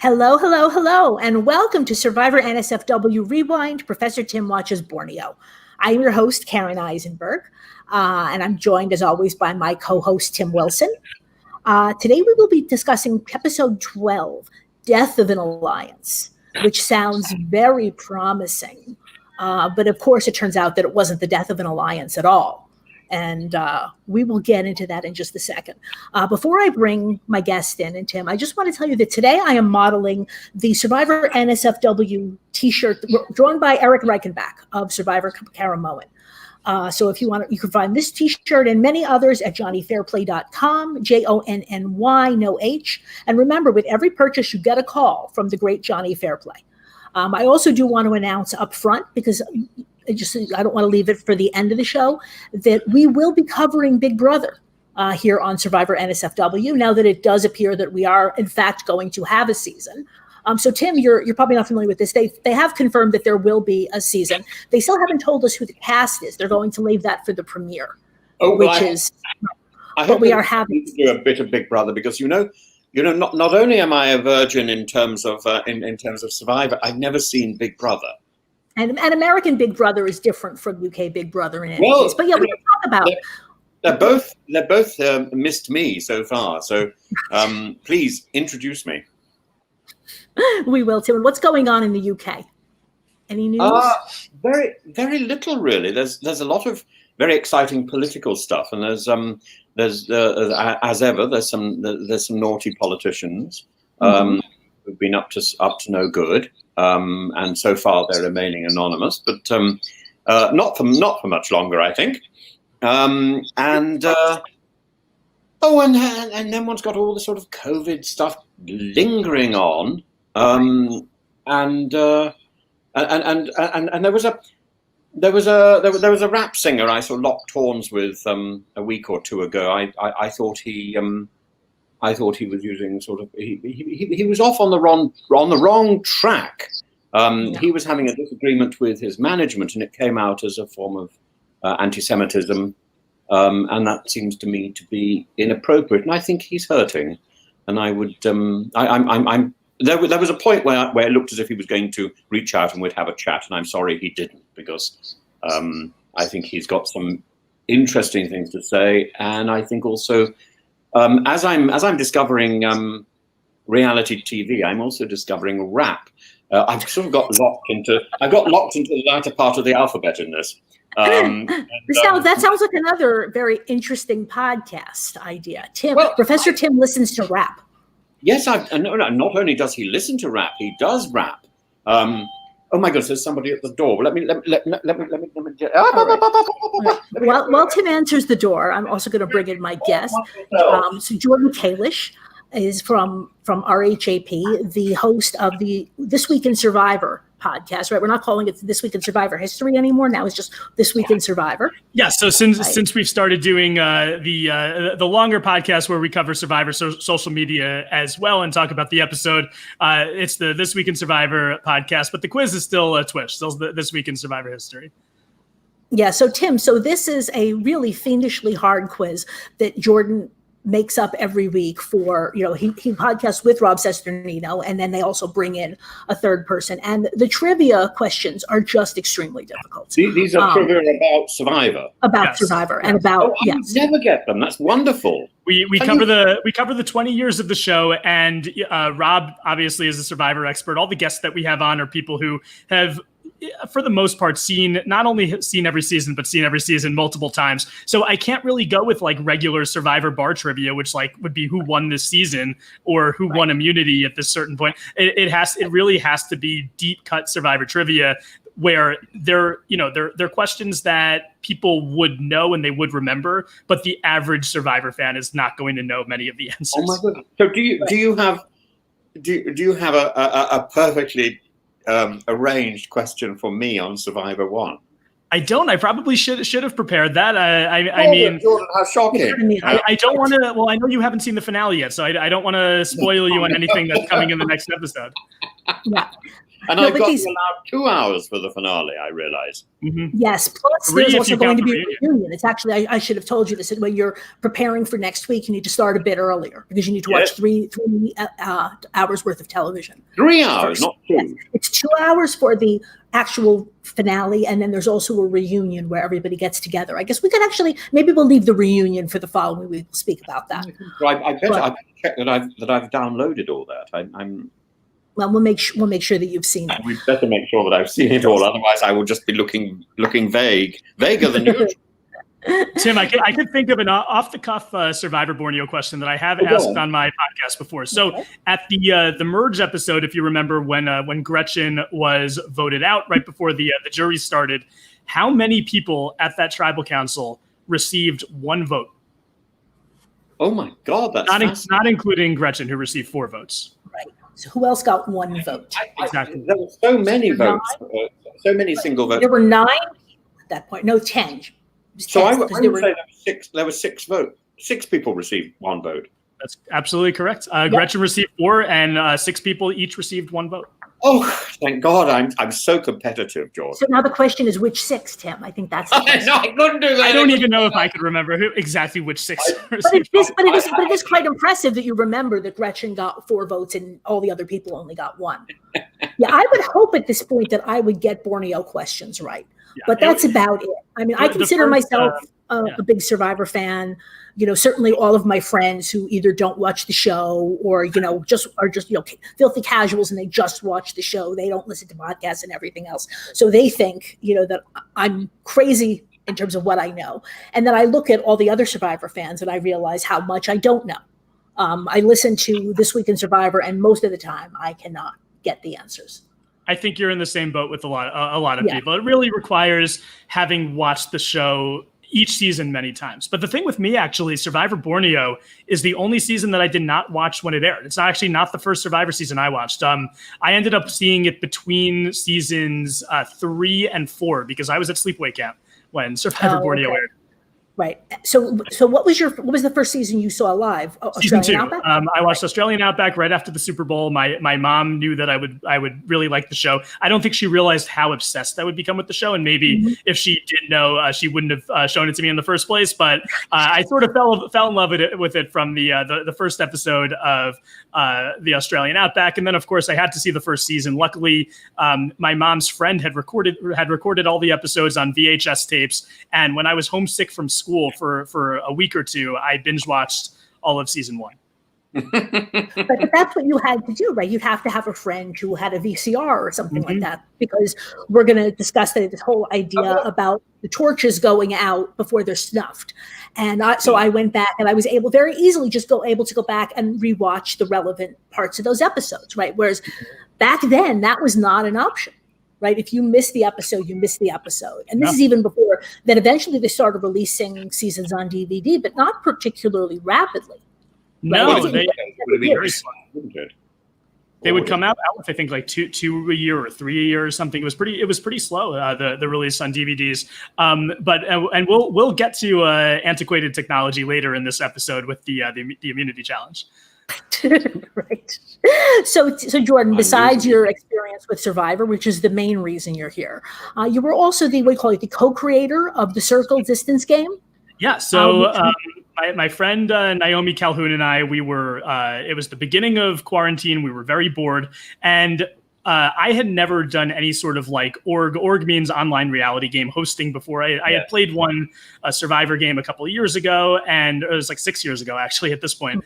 Hello, hello, hello, and welcome to Survivor NSFW Rewind, Professor Tim Watches Borneo. I'm your host, Karen Eisenberg, and I'm joined, as always, by my co-host, Tim Wilson. Today we will be discussing episode 12, Death of an Alliance, which sounds very promising, but of course it turns out that it wasn't the death of an alliance at all. And we will get into that in just a second. Before I bring my guest in, and Tim, I just want to tell you that today I am modeling the Survivor NSFW t-shirt drawn by Eric Reichenbach of Survivor Karamoan. So if you want, you can find this t-shirt and many others at johnnyfairplay.com, Jonny, no H. And remember, with every purchase, you get a call from the great Johnny Fairplay. I also do want to announce up front, because I don't want to leave it for the end of the show, that we will be covering Big Brother here on Survivor NSFW, now that it does appear that we are, in fact, going to have a season. So, Tim, you're probably not familiar with this. They have confirmed that there will be a season. They still haven't told us who the cast is. They're going to leave that for the premiere, I hope we are having to do a bit of Big Brother, because not only am I a virgin in terms of Survivor, I've never seen Big Brother. And American Big Brother is different from UK Big Brother in any case. But yeah, we can talk about it. They're both missed me so far. So please introduce me. We will, Tim. And what's going on in the UK? Any news? Very, very little, really. There's a lot of very exciting political stuff, and there's as ever there's some naughty politicians who've been up to no good. And so far they're remaining anonymous, but not for much longer, I think. And then one's got all the sort of COVID stuff lingering on. And there was a rap singer I sort of locked horns with a week or two ago. I thought he was using sort of he was off on the wrong track. He was having a disagreement with his management, and it came out as a form of anti-Semitism, and that seems to me to be inappropriate. And I think he's hurting. And I would there was a point where it looked as if he was going to reach out and we'd have a chat, and I'm sorry he didn't, because I think he's got some interesting things to say, and I think also. As I'm discovering reality TV, I'm also discovering rap. I've sort of got locked into the latter part of the alphabet in this. That sounds like another very interesting podcast idea. Tim, Professor Tim listens to rap. Yes, no, not only does he listen to rap, he does rap. Oh my goodness, there's somebody at the door. Let me get. While Tim answers the door, I'm also going to bring in my guest. So Jordan Kalish is from RHAP, the host of the This Week in Survivor podcast. Right, we're not calling it This Week in Survivor History anymore. Now it's just This Week in Survivor. Yeah. So since we've started doing the longer podcast where we cover Survivor social media as well and talk about the episode, it's the This Week in Survivor podcast, but the quiz is still still This Week in Survivor History. Yeah. So Tim, this is a really fiendishly hard quiz that Jordan makes up every week for, he podcasts with Rob Cesternino, and then they also bring in a third person. And the trivia questions are just extremely difficult. These are trivia about Survivor. Survivor and about I never get them. That's wonderful. We cover the 20 years of the show, and Rob obviously is a Survivor expert. All the guests that we have on are people who have, for the most part, not only seen every season, but seen every season multiple times. So I can't really go with like regular Survivor bar trivia, which would be who won this season or who won immunity at this certain point. It really has to be deep cut Survivor trivia, where they're questions that people would know and they would remember, but the average Survivor fan is not going to know many of the answers. Oh my goodness! So do you have a perfectly arranged question for me on Survivor 1? I don't. I probably should have prepared that. I mean, Jordan, how shocking! I don't want to. Well, I know you haven't seen the finale yet, so I don't want to spoil you on anything that's coming in the next episode. Yeah. And I got allowed 2 hours for the finale, I realize. Mm-hmm. Yes, plus there's also going to be a reunion. It's actually, I should have told you this, when you're preparing for next week, you need to start a bit earlier because you need to watch three hours worth of television. 3 hours, not 2. Yes. It's 2 hours for the actual finale, and then there's also a reunion where everybody gets together. I guess we could actually, maybe we'll leave the reunion for the following week. We'll speak about that. Well, I better check that I've downloaded all that. Well, we'll make sure that you've seen it. We better make sure that I've seen it all. Otherwise, I will just be looking vaguer than usual. Tim, I could think of an off-the-cuff Survivor Borneo question that I have asked on my podcast before. So at the merge episode, if you remember, when Gretchen was voted out right before the jury started, how many people at that tribal council received 1 vote? Oh my God, that's not including Gretchen, who received 4 votes. Right. So who else got 1 vote? Exactly. There were so many votes, so many single votes. There were 9 at that point. No, 10. So I would say there were 6 votes. 6 people received 1 vote. That's absolutely correct. Gretchen received 4, and 6 people each received 1 vote. Oh, thank God! I'm so competitive, George. So now the question is, which 6, Tim? I think that's. No, I couldn't do that. I don't even know if I could remember exactly which 6. But it is quite impressive that you remember that Gretchen got 4 votes and all the other people only got 1. Yeah, I would hope at this point that I would get Borneo questions right, but that's about it. I mean, I consider myself a big Survivor fan. You know, certainly all of my friends who either don't watch the show or, just filthy casuals and they just watch the show. They don't listen to podcasts and everything else. So they think, that I'm crazy in terms of what I know. And then I look at all the other Survivor fans and I realize how much I don't know. I listen to This Week in Survivor, and most of the time I cannot get the answers. I think you're in the same boat with a lot of people. It really requires having watched the show each season many times. But the thing with me, actually, Survivor Borneo is the only season that I did not watch when it aired. It's actually not the first Survivor season I watched. I ended up seeing it between seasons 3 and 4 because I was at sleepaway camp when Survivor Borneo aired. Right. So what was the first season you saw live? Season 2. I watched Australian Outback right after the Super Bowl. My mom knew that I would really like the show. I don't think she realized how obsessed I would become with the show, and maybe if she did know, she wouldn't have shown it to me in the first place. But I sort of fell in love with it from the first episode of the Australian Outback, and then of course I had to see the first season. Luckily, my mom's friend had recorded all the episodes on VHS tapes, and when I was homesick from school for a week or 2, I binge watched all of season 1. But that's what you had to do, right? You'd have to have a friend who had a VCR or something like that, because we're going to discuss this whole idea about the torches going out before they're snuffed. And so I went back and I was able very easily able to go back and rewatch the relevant parts of those episodes, right? Whereas back then that was not an option. Right? If you miss the episode, you miss the episode. And this is even before that eventually they started releasing seasons on DVD, but not particularly rapidly. No, they would be very slow. They would come out with, I think, like two a year or 3 a year or something. It was pretty slow, the release on DVDs. But we'll get to antiquated technology later in this episode with the immunity challenge. Right. So Jordan, besides your experience with Survivor, which is the main reason you're here, you were also the co-creator of the Circle distance game. Yeah. So my friend Naomi Calhoun and I, we were. It was the beginning of quarantine. We were very bored, and I had never done any sort of like org means online reality game hosting before. I had played a Survivor game a couple of years ago, and it was like 6 years ago actually at this point.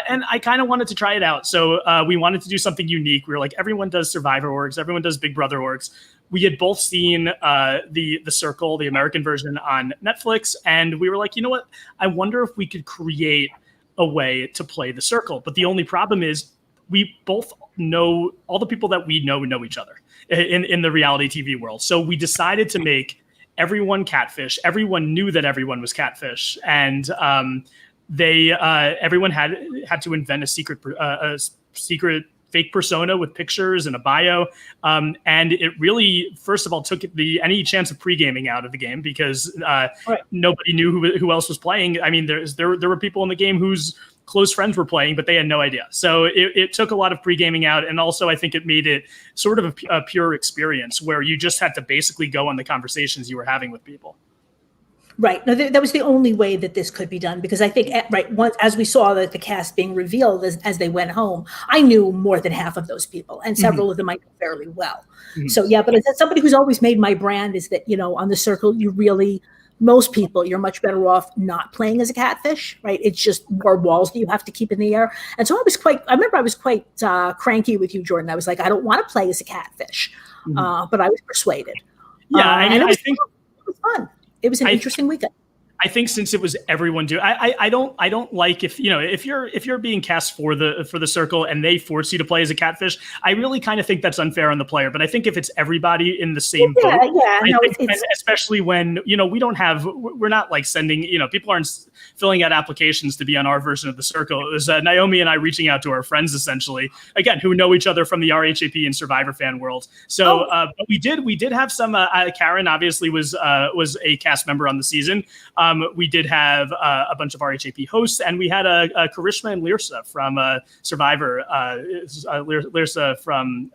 And I kind of wanted to try it out. So we wanted to do something unique. We were like, everyone does Survivor orgs, everyone does Big Brother orgs. We had both seen the Circle, the American version, on Netflix, and we were like, you know what? I wonder if we could create a way to play the Circle. But the only problem is we both know, all the people that we know each other in the reality TV world. So we decided to make everyone catfish. Everyone knew that everyone was catfish, and everyone had to invent a secret fake persona with pictures and a bio. And it really, first of all, took any chance of pre-gaming out of the game because nobody knew who else was playing. I mean, there were people in the game whose close friends were playing, but they had no idea. So it took a lot of pre-gaming out. And also I think it made it sort of a pure experience where you just had to basically go on the conversations you were having with people. Right. No, that was the only way that this could be done, because I think, once as we saw the cast being revealed as they went home, I knew more than half of those people, and several of them I knew fairly well. So yeah, but as somebody who's always made my brand is that, on the circle, most people, you're much better off not playing as a catfish, right? It's just more walls that you have to keep in the air. And so I remember I was quite cranky with you, Jordan. I was like, I don't want to play as a catfish, but I was persuaded. Yeah, I think it was fun. It was an interesting weekend. I think since it was everyone doing, I don't like if you're being cast for the circle and they force you to play as a catfish. I really kind of think that's unfair on the player. But I think if it's everybody in the same boat, especially when we're not like sending, people aren't filling out applications to be on our version of the circle. It was Naomi and I reaching out to our friends essentially, again, who know each other from the RHAP and Survivor fan world. So but we did have some. Karen obviously was a cast member on the season. We did have a bunch of RHAP hosts, and we had Karishma and Lirsa from Survivor. Lirsa from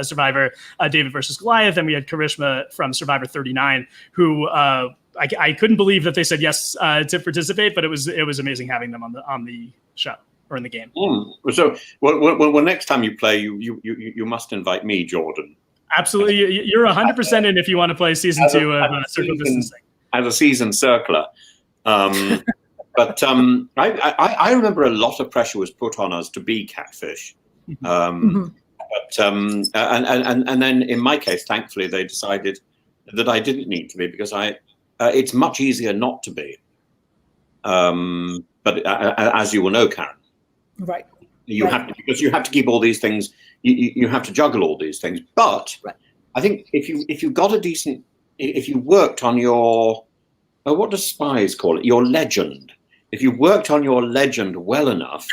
Survivor David versus Goliath, and we had Karishma from Survivor 39, who I couldn't believe that they said yes to participate, but it was amazing having them on the show or in the game. So, well, next time you play, you must invite me, Jordan. Absolutely, you're 100% in if you want to play season 2 of Circle Distancing. As a seasoned circler. But I remember a lot of pressure was put on us to be catfish. But and then in my case, thankfully, they decided that I didn't need to be, because it's much easier not to be. But as you will know, Karen, right, have to, because you have to keep all these things. You have to juggle all these things. But I think if you got a decent, if you worked on your, what do spies call it? Your legend. If you worked on your legend well enough,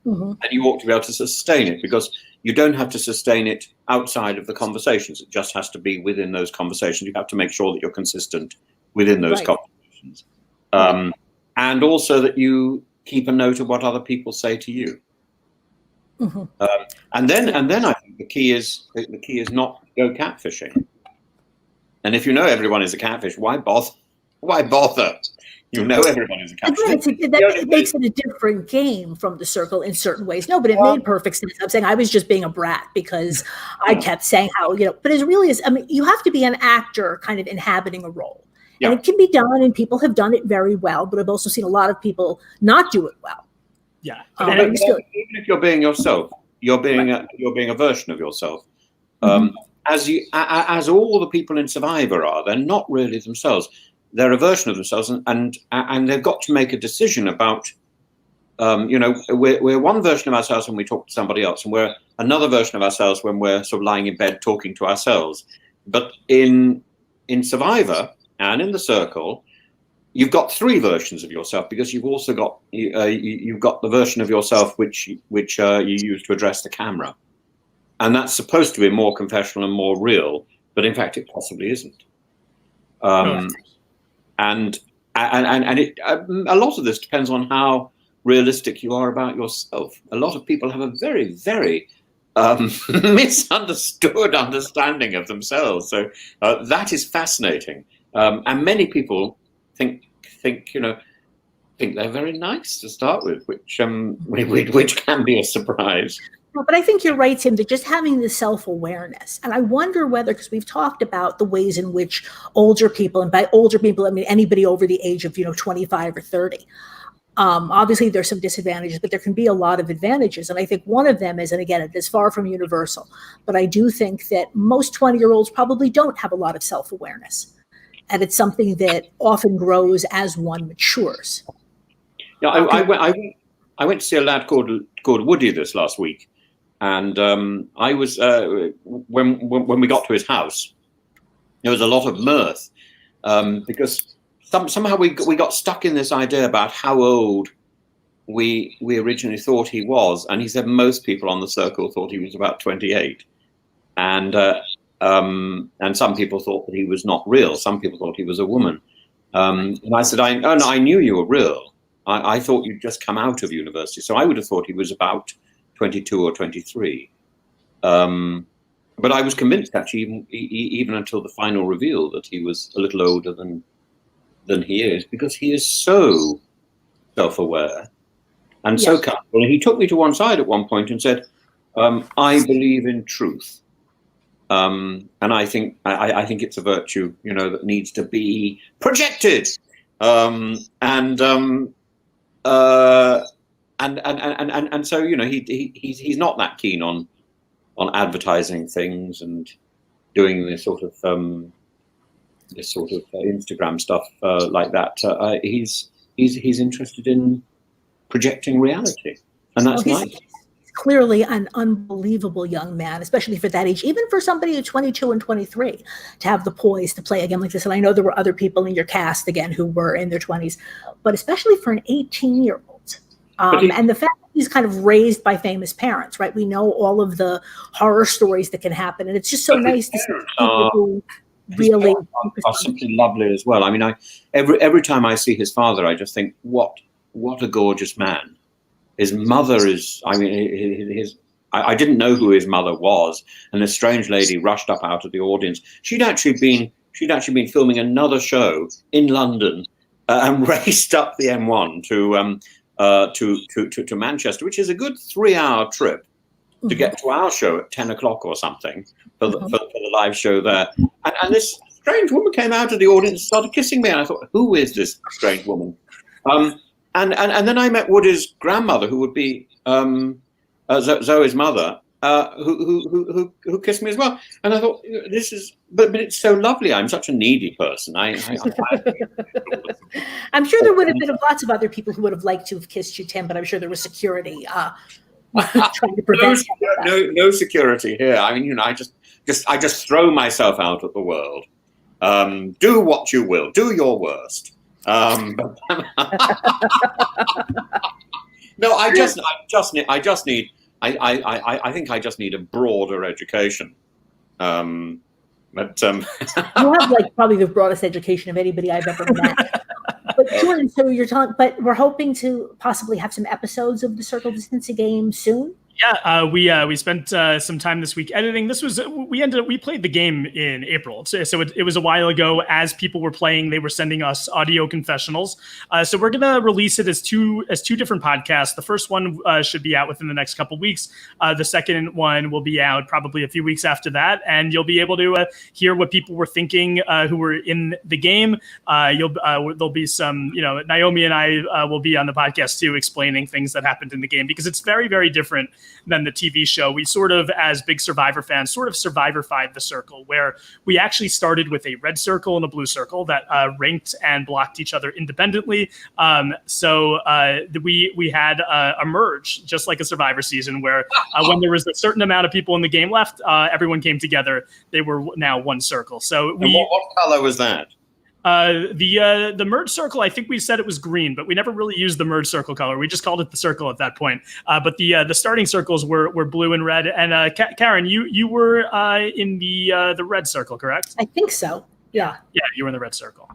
then you ought to be able to sustain it, because you don't have to sustain it outside of the conversations. It just has to be within those conversations. You have to make sure that you're consistent within those conversations. And also that you keep a note of what other people say to you. And then I think the key is not go catfishing. And if you know everyone is a catfish, why bother? You know everyone is a catfish. It makes it a different game from the circle in certain ways. No, but it made perfect sense. I'm saying I was just being a brat because I kept saying how, but it really is. I mean, you have to be an actor kind of inhabiting a role. And it can be done, and people have done it very well, but I've also seen a lot of people not do it well. Yeah. Even if you're being yourself, you're being a version of yourself. As all the people in Survivor are, they're not really themselves. They're a version of themselves, and they've got to make a decision about, we're one version of ourselves when we talk to somebody else, and we're another version of ourselves when we're sort of lying in bed talking to ourselves. But in Survivor and in the circle, you've got 3 versions of yourself, because you've also got you've got the version of yourself which you use to address the camera. And that's supposed to be more confessional and more real, but in fact, it possibly isn't. And a lot of this depends on how realistic you are about yourself. A lot of people have a very, very misunderstood understanding of themselves. So that is fascinating. And many people think they're very nice to start with, which can be a surprise. But I think you're right, Tim, that just having the self-awareness. And I wonder whether, because we've talked about the ways in which older people, and by older people, I mean anybody over the age of 25 or 30. Obviously, there's some disadvantages, but there can be a lot of advantages. And I think one of them is, and again, it is far from universal, but I do think that most 20-year-olds probably don't have a lot of self-awareness. And it's something that often grows as one matures. Yeah, I went to see a lad called Woody this last week. And I was when we got to his house, there was a lot of mirth because somehow we got stuck in this idea about how old we originally thought he was, and he said most people on the circle thought he was about 28, and some people thought that he was not real. Some people thought he was a woman, and I said, I knew you were real, I thought you'd just come out of university. So I would have thought he was about 22 or 23. But I was convinced, actually, even until the final reveal, that he was a little older than he is, because he is so self-aware and so comfortable. And he took me to one side at one point and said, I believe in truth. And I think it's a virtue, that needs to be projected. And so, he's not that keen on advertising things and doing this sort of Instagram stuff like that. He's interested in projecting reality, and that's nice. He's clearly an unbelievable young man, especially for that age, even for somebody who's 22 and 23, to have the poise to play a game like this. And I know there were other people in your cast, again, who were in their 20s, but especially for an 18-year-old. And the fact that he's kind of raised by famous parents, right? We know all of the horror stories that can happen. And it's just so nice to see people who really are simply lovely as well. I mean, every time I see his father, I just think, what a gorgeous man. His mother is, I mean, I didn't know who his mother was, and this strange lady rushed up out of the audience. She'd actually been filming another show in London and raced up the M1 to Manchester, which is a good 3-hour trip to get to our show at 10 o'clock or something for the live show there. And this strange woman came out of the audience and started kissing me, and I thought, who is this strange woman? And then I met Woody's grandmother, who would be Zoe's mother, who kissed me as well. And I thought, this is, but it's so lovely. I'm such a needy person. I'm sure there would have been lots of other people who would have liked to have kissed you, Tim, but I'm sure there was security trying to prevent no security here. I mean, I just throw myself out at the world. Do what you will. Do your worst. No, I think I just need a broader education. You have probably the broadest education of anybody I've ever met. But Jordan, so you're talking, but we're hoping to possibly have some episodes of the Circle Distancing game soon. Yeah, we spent some time this week editing. We played the game in April, so it was a while ago. As people were playing, they were sending us audio confessionals. So we're gonna release it as two different podcasts. The first one should be out within the next couple weeks. The second one will be out probably a few weeks after that, and you'll be able to hear what people were thinking who were in the game. There'll be some, Naomi and I will be on the podcast too, explaining things that happened in the game, because it's very, very different than the TV show. We sort of, as big Survivor fans, sort of Survivor-fied the circle, where we actually started with a red circle and a blue circle that ranked and blocked each other independently. So we had a merge, just like a Survivor season, where when there was a certain amount of people in the game left, everyone came together. They were now one circle. So what color was that? The merge circle, I think we said it was green, but we never really used the merge circle color. We just called it the circle at that point. But the starting circles were blue and red. And Karen, you were in the red circle, correct? I think so. Yeah. Yeah, you were in the red circle.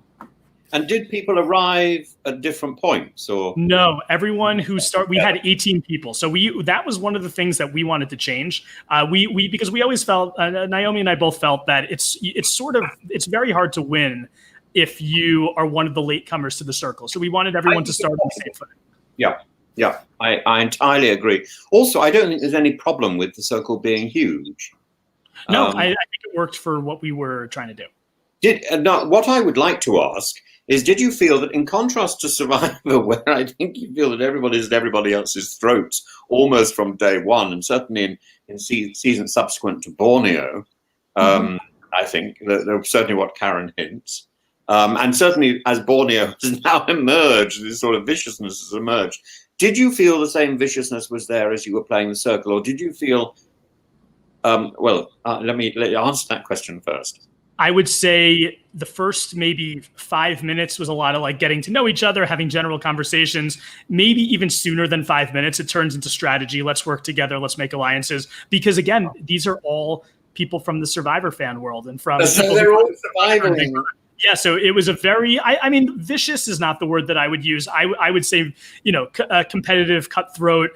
And did people arrive at different points, or no? Everyone who we had 18 people, so that was one of the things that we wanted to change. Because we always felt, Naomi and I both felt that it's very hard to win if you are one of the latecomers to the circle. So we wanted everyone to start on the same footing. Yeah, I entirely agree. Also, I don't think there's any problem with the circle being huge. No, I think it worked for what we were trying to do. What I would like to ask is, did you feel that, in contrast to Survivor, where I think you feel that everybody is at everybody else's throats almost from day one, and certainly in seasons subsequent to Borneo, I think that's certainly what Karen hints. And certainly as Borneo has now emerged, this sort of viciousness has emerged. Did you feel the same viciousness was there as you were playing the circle, or did you feel, let me answer that question first. I would say the first maybe 5 minutes was a lot of getting to know each other, having general conversations. Maybe even sooner than 5 minutes, it turns into strategy. Let's work together. Let's make alliances. Because again, these are all people from the Survivor fan world and from. So they're all surviving. Yeah, so it was a very, I mean, vicious is not the word that I would use. I would say, competitive, cutthroat.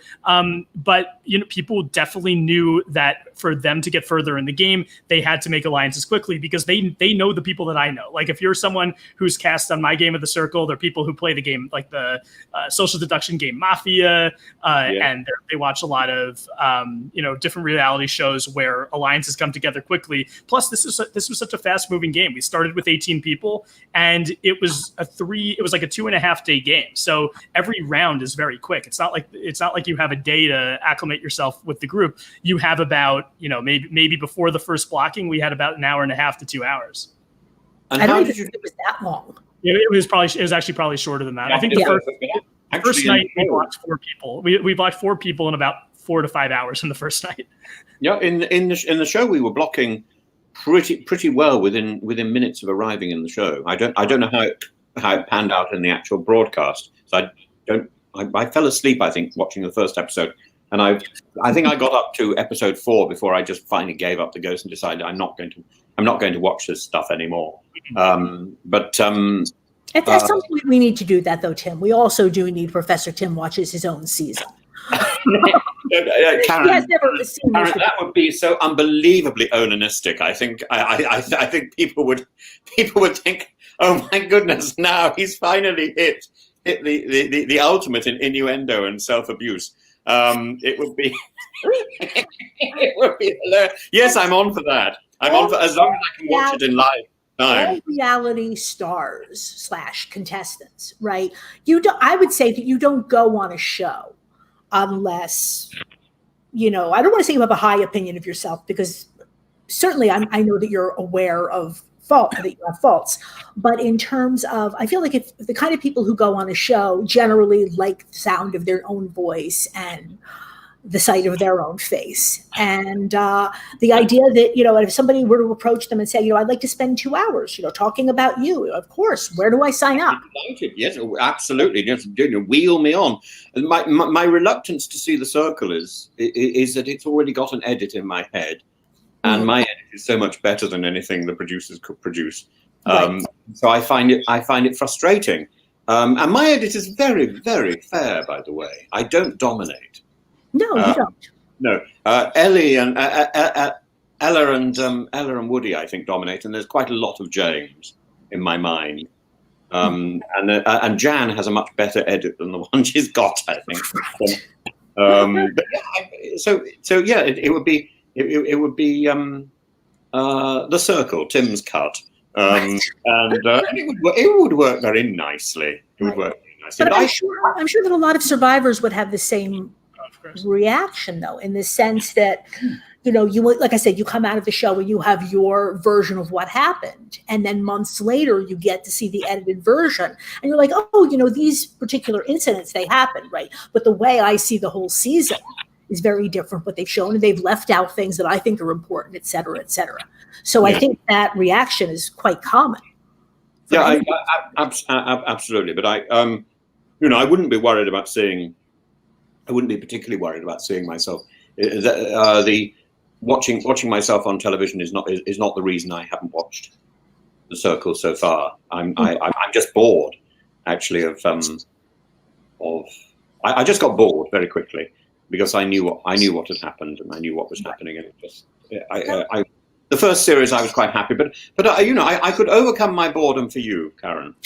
But, people definitely knew that for them to get further in the game, they had to make alliances quickly because they know the people that I know. Like if you're someone who's cast on my game of the Circle, there are people who play the game, like the social deduction game Mafia, and they watch a lot of, different reality shows where alliances come together quickly. Plus, this was such a fast moving game. We started with 18 people, and it was like a 2.5 day game. So every round is very quick. It's not like you have a day to acclimate yourself with the group. You have about, maybe before the first blocking, we had about an hour and a half to 2 hours. And I don't think it was that long. It was actually probably shorter than that. I think the first night we blocked 4 people. We blocked 4 people in about 4 to 5 hours in the first night. Yeah, in the show we were blocking pretty well within minutes of arriving in the show. I don't know how it panned out in the actual broadcast. So I fell asleep, I think, watching the first episode, and I think I got up to episode 4 before I just finally gave up the ghost and decided I'm not going to watch this stuff anymore. At some point we need to do that, though, Tim. We also do need Professor Tim watches his own season. Karen, that would be so unbelievably onanistic. I think people would think, oh my goodness, now he's finally hit the ultimate in innuendo and self-abuse. It would be hilarious. Yes, I'm on for that. I'm on for as long as I can watch it in live time. All reality stars / contestants, right? I would say that you don't go on a show unless, I don't want to say you have a high opinion of yourself, because certainly I know that you're aware of that you have faults. But in terms of, I feel like if the kind of people who go on a show generally like the sound of their own voice and the sight of their own face. And the idea that, if somebody were to approach them and say, I'd like to spend 2 hours, talking about you, of course, where do I sign up? Yes, absolutely. Just wheel me on. And my reluctance to see The Circle is that it's already got an edit in my head. And my edit is so much better than anything the producers could produce. Right. So I find it frustrating. And my edit is very, very fair, by the way. I don't dominate. No, you don't. No, Ellie and Ella and Woody, I think, dominate, and there's quite a lot of James in my mind. And Jan has a much better edit than the one she's got, I think. It would be The Circle, Tim's cut, and it would work very nicely. It would work very nicely. But I'm sure that a lot of survivors would have the same reaction, though, in the sense that, like I said, you come out of the show and you have your version of what happened, and then months later you get to see the edited version, and you're like, oh, these particular incidents, they happened, right? But the way I see the whole season is very different. What they've shown, and they've left out things that I think are important, et cetera, et cetera. So I think that reaction is quite common. Yeah, absolutely. But I wouldn't be worried about seeing. I wouldn't be particularly worried about seeing myself. The watching myself on television is not the reason I haven't watched The Circle so far. I'm just bored, actually. I just got bored very quickly because I knew what had happened, and I knew what was happening, and it just the first series I was quite happy, but I could overcome my boredom for you, Karen.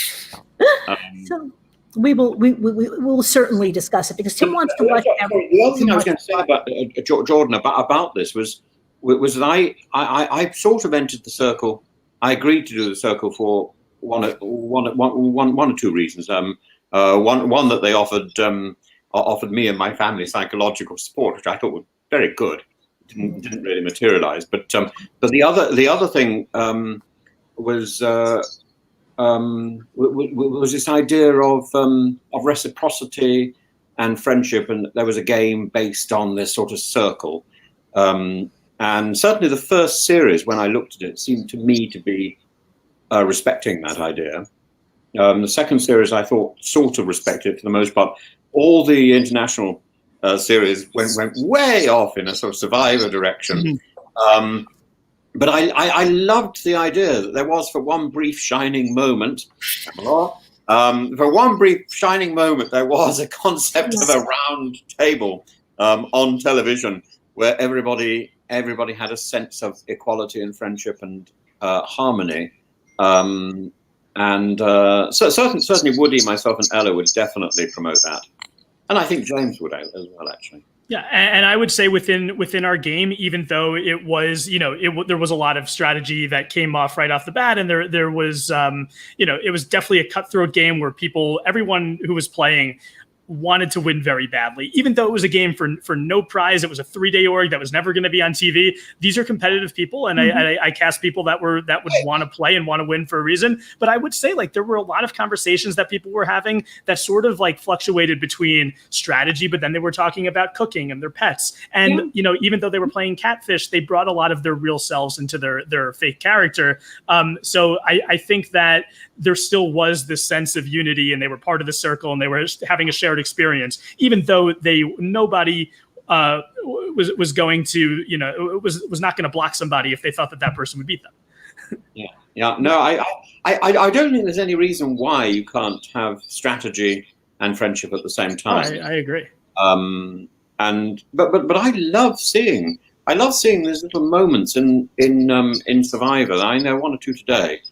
So. We will certainly discuss it, because Tim wants to watch everything. The other thing I was going to say about Jordan about this was that I sort of entered The Circle. I agreed to do The Circle for one or two reasons. One that they offered me and my family psychological support, which I thought was very good. Didn't really materialize, but the other thing was this idea of reciprocity and friendship, and there was a game based on this sort of circle. And certainly the first series, when I looked at it, seemed to me to be respecting that idea. The second series, I thought, sort of respected it for the most part. All the international series went way off in a sort of survivor direction. but I loved the idea that there was, for one brief shining moment, there was a concept of a round table on television where everybody had a sense of equality and friendship and harmony. So certainly Woody, myself, and Ella would definitely promote that, and I think James would as well, actually. Yeah, and I would say within our game, even though it was, there was a lot of strategy that came off right off the bat, and there was, it was definitely a cutthroat game where everyone who was playing wanted to win very badly, even though it was a game for no prize. It was a 3-day org that was never going to be on TV. These are competitive people, and I cast people that would want to play and want to win for a reason. But I would say, like, there were a lot of conversations that people were having that sort of like fluctuated between strategy, but then they were talking about cooking and their pets. And even though they were playing catfish, they brought a lot of their real selves into their fake character. So I think that there still was this sense of unity, and they were part of the circle, and they were having a shared experience, even though nobody was going to, was not going to block somebody if they thought that person would beat them. No, I don't think there's any reason why you can't have strategy and friendship at the same time. I agree. But I love seeing these little moments in Survivor. I know one or two today,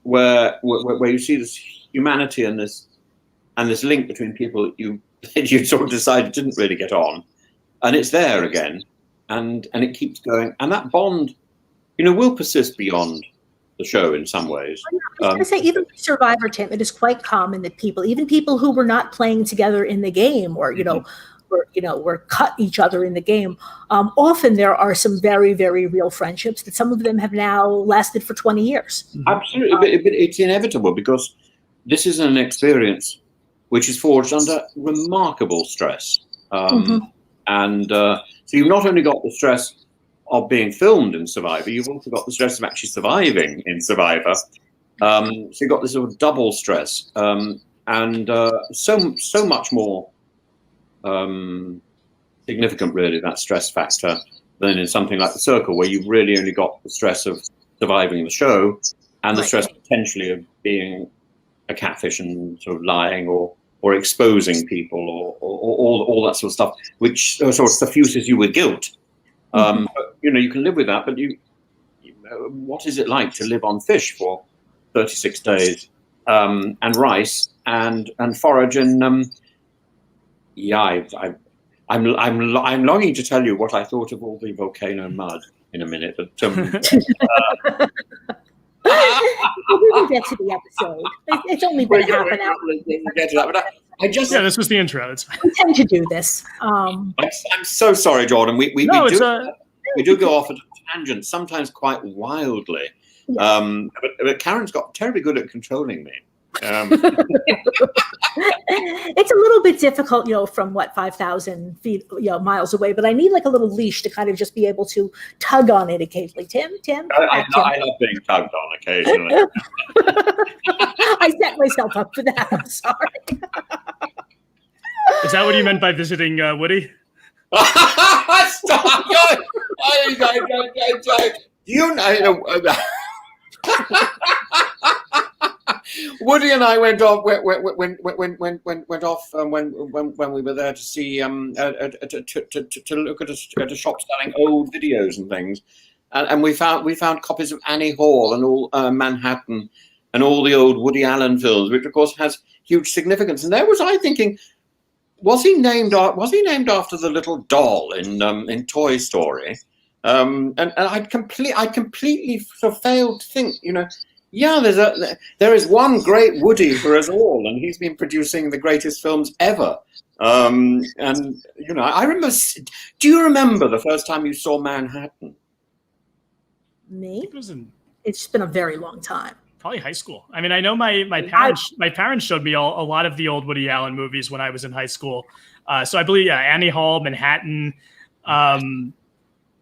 where you see this humanity and this link between people that you sort of decided didn't really get on, and it's there again, and it keeps going, and that bond, will persist beyond the show in some ways. I was going to say, even with Survivor, Tim, it is quite common that even people who were not playing together in the game, or were cut each other in the game, often there are some very, very real friendships that some of them have now lasted for 20 years. Absolutely, but it's inevitable, because this is an experience which is forged under remarkable stress. And so you've not only got the stress of being filmed in Survivor, you've also got the stress of actually surviving in Survivor. So you've got this sort of double stress, and so much more significant, really, that stress factor, than in something like The Circle, where you've really only got the stress of surviving the show and the stress potentially of being a catfish and sort of lying or exposing people or all that sort of stuff, which sort of suffuses you with guilt. But, you can live with that, but what is it like to live on fish for 36 days, and rice and forage? And I'm longing to tell you what I thought of all the volcano mud in a minute, but we will get to the episode. It's only been half an hour. Get to that, but this was the intro. It's fine. We tend to do this. I'm so sorry, Jordan. We do go off at a tangent, sometimes quite wildly. Yeah. But Karen's got terribly good at controlling me. It's a little bit difficult, from 5,000 feet, miles away, but I need like a little leash to kind of just be able to tug on it occasionally. Tim? I love being tugged on occasionally. I set myself up for that. I'm sorry. Is that what you meant by visiting Woody? Stop! You know. Woody and I went off when we were there to see to look at a shop selling old videos and things, and we found copies of Annie Hall and all Manhattan and all the old Woody Allen films, which of course has huge significance. And there was I thinking, was he named after the little doll in Toy Story? And I'd completely sort of failed to think, there is one great Woody for us all, and he's been producing the greatest films ever. And I remember. Do you remember the first time you saw Manhattan? Me? It's been a very long time. Probably high school. I mean, I know my parents showed me a lot of the old Woody Allen movies when I was in high school. So I believe Annie Hall, Manhattan.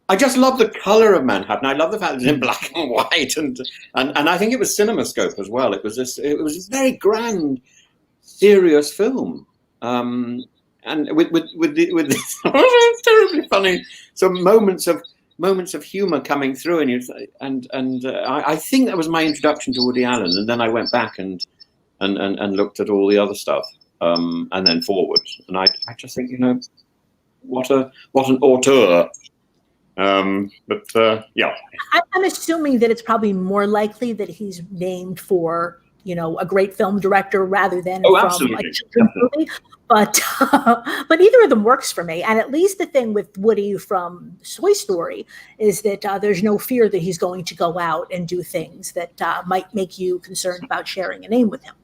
I just love the color of Manhattan. I love the fact that it's in black and white, and I think it was CinemaScope as well. It was a very grand, serious film, and with this terribly funny some moments of moments of humor coming through, and I think that was my introduction to Woody Allen, and then I went back and looked at all the other stuff, and then forwards, and I just think, what an auteur. Yeah, I'm assuming that it's probably more likely that he's named for a great film director rather than from absolutely. a children's movie. But either of them works for me. And at least the thing with Woody from Toy Story is that there's no fear that he's going to go out and do things that might make you concerned about sharing a name with him.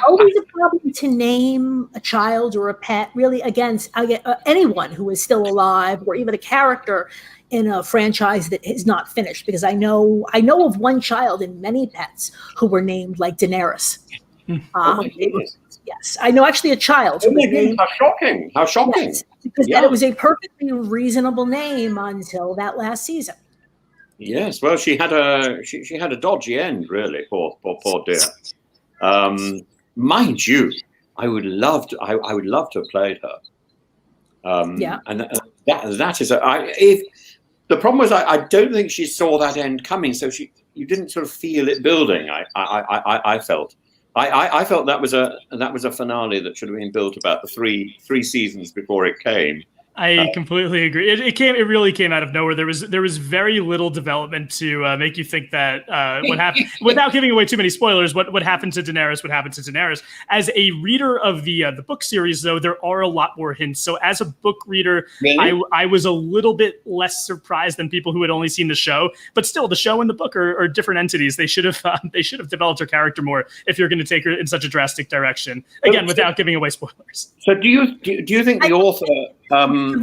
Always a problem to name a child or a pet really against anyone who is still alive, or even a character in a franchise that is not finished, because I know of one child and many pets who were named like Daenerys. Oh my goodness. Yes, I know actually a child who was named. How shocking! Yes, because that it was a perfectly reasonable name until that last season. Yes, well, she had a dodgy end, really. Poor dear. Mind you, I would love to have played her. And that is if the problem was, I don't think she saw that end coming, so you didn't sort of feel it building. I felt that was a finale that should have been built about the three seasons before it came. I completely agree. It really came out of nowhere. There was very little development to make you think that what happened, without giving away too many spoilers, what happened to Daenerys would happen to Daenerys. As a reader of the book series, though, there are a lot more hints. So as a book reader, really? I was a little bit less surprised than people who had only seen the show. But still, the show and the book are different entities. They should have developed her character more if you're going to take her in such a drastic direction. Again, without giving away spoilers. So do you think the author? You've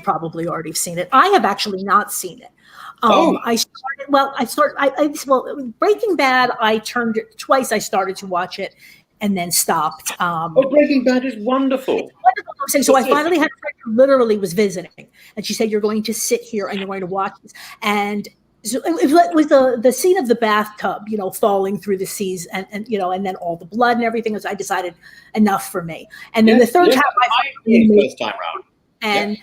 probably already seen it. I have actually not seen it. Breaking Bad, I turned it twice. I started to watch it and then stopped. Breaking Bad is wonderful. It's wonderful. So I finally had a friend who literally was visiting, and she said, "You're going to sit here and you're going to watch this." And so it was the scene of the bathtub, falling through the seas, and then all the blood and everything. So I decided enough for me. And then the third time, first time round, and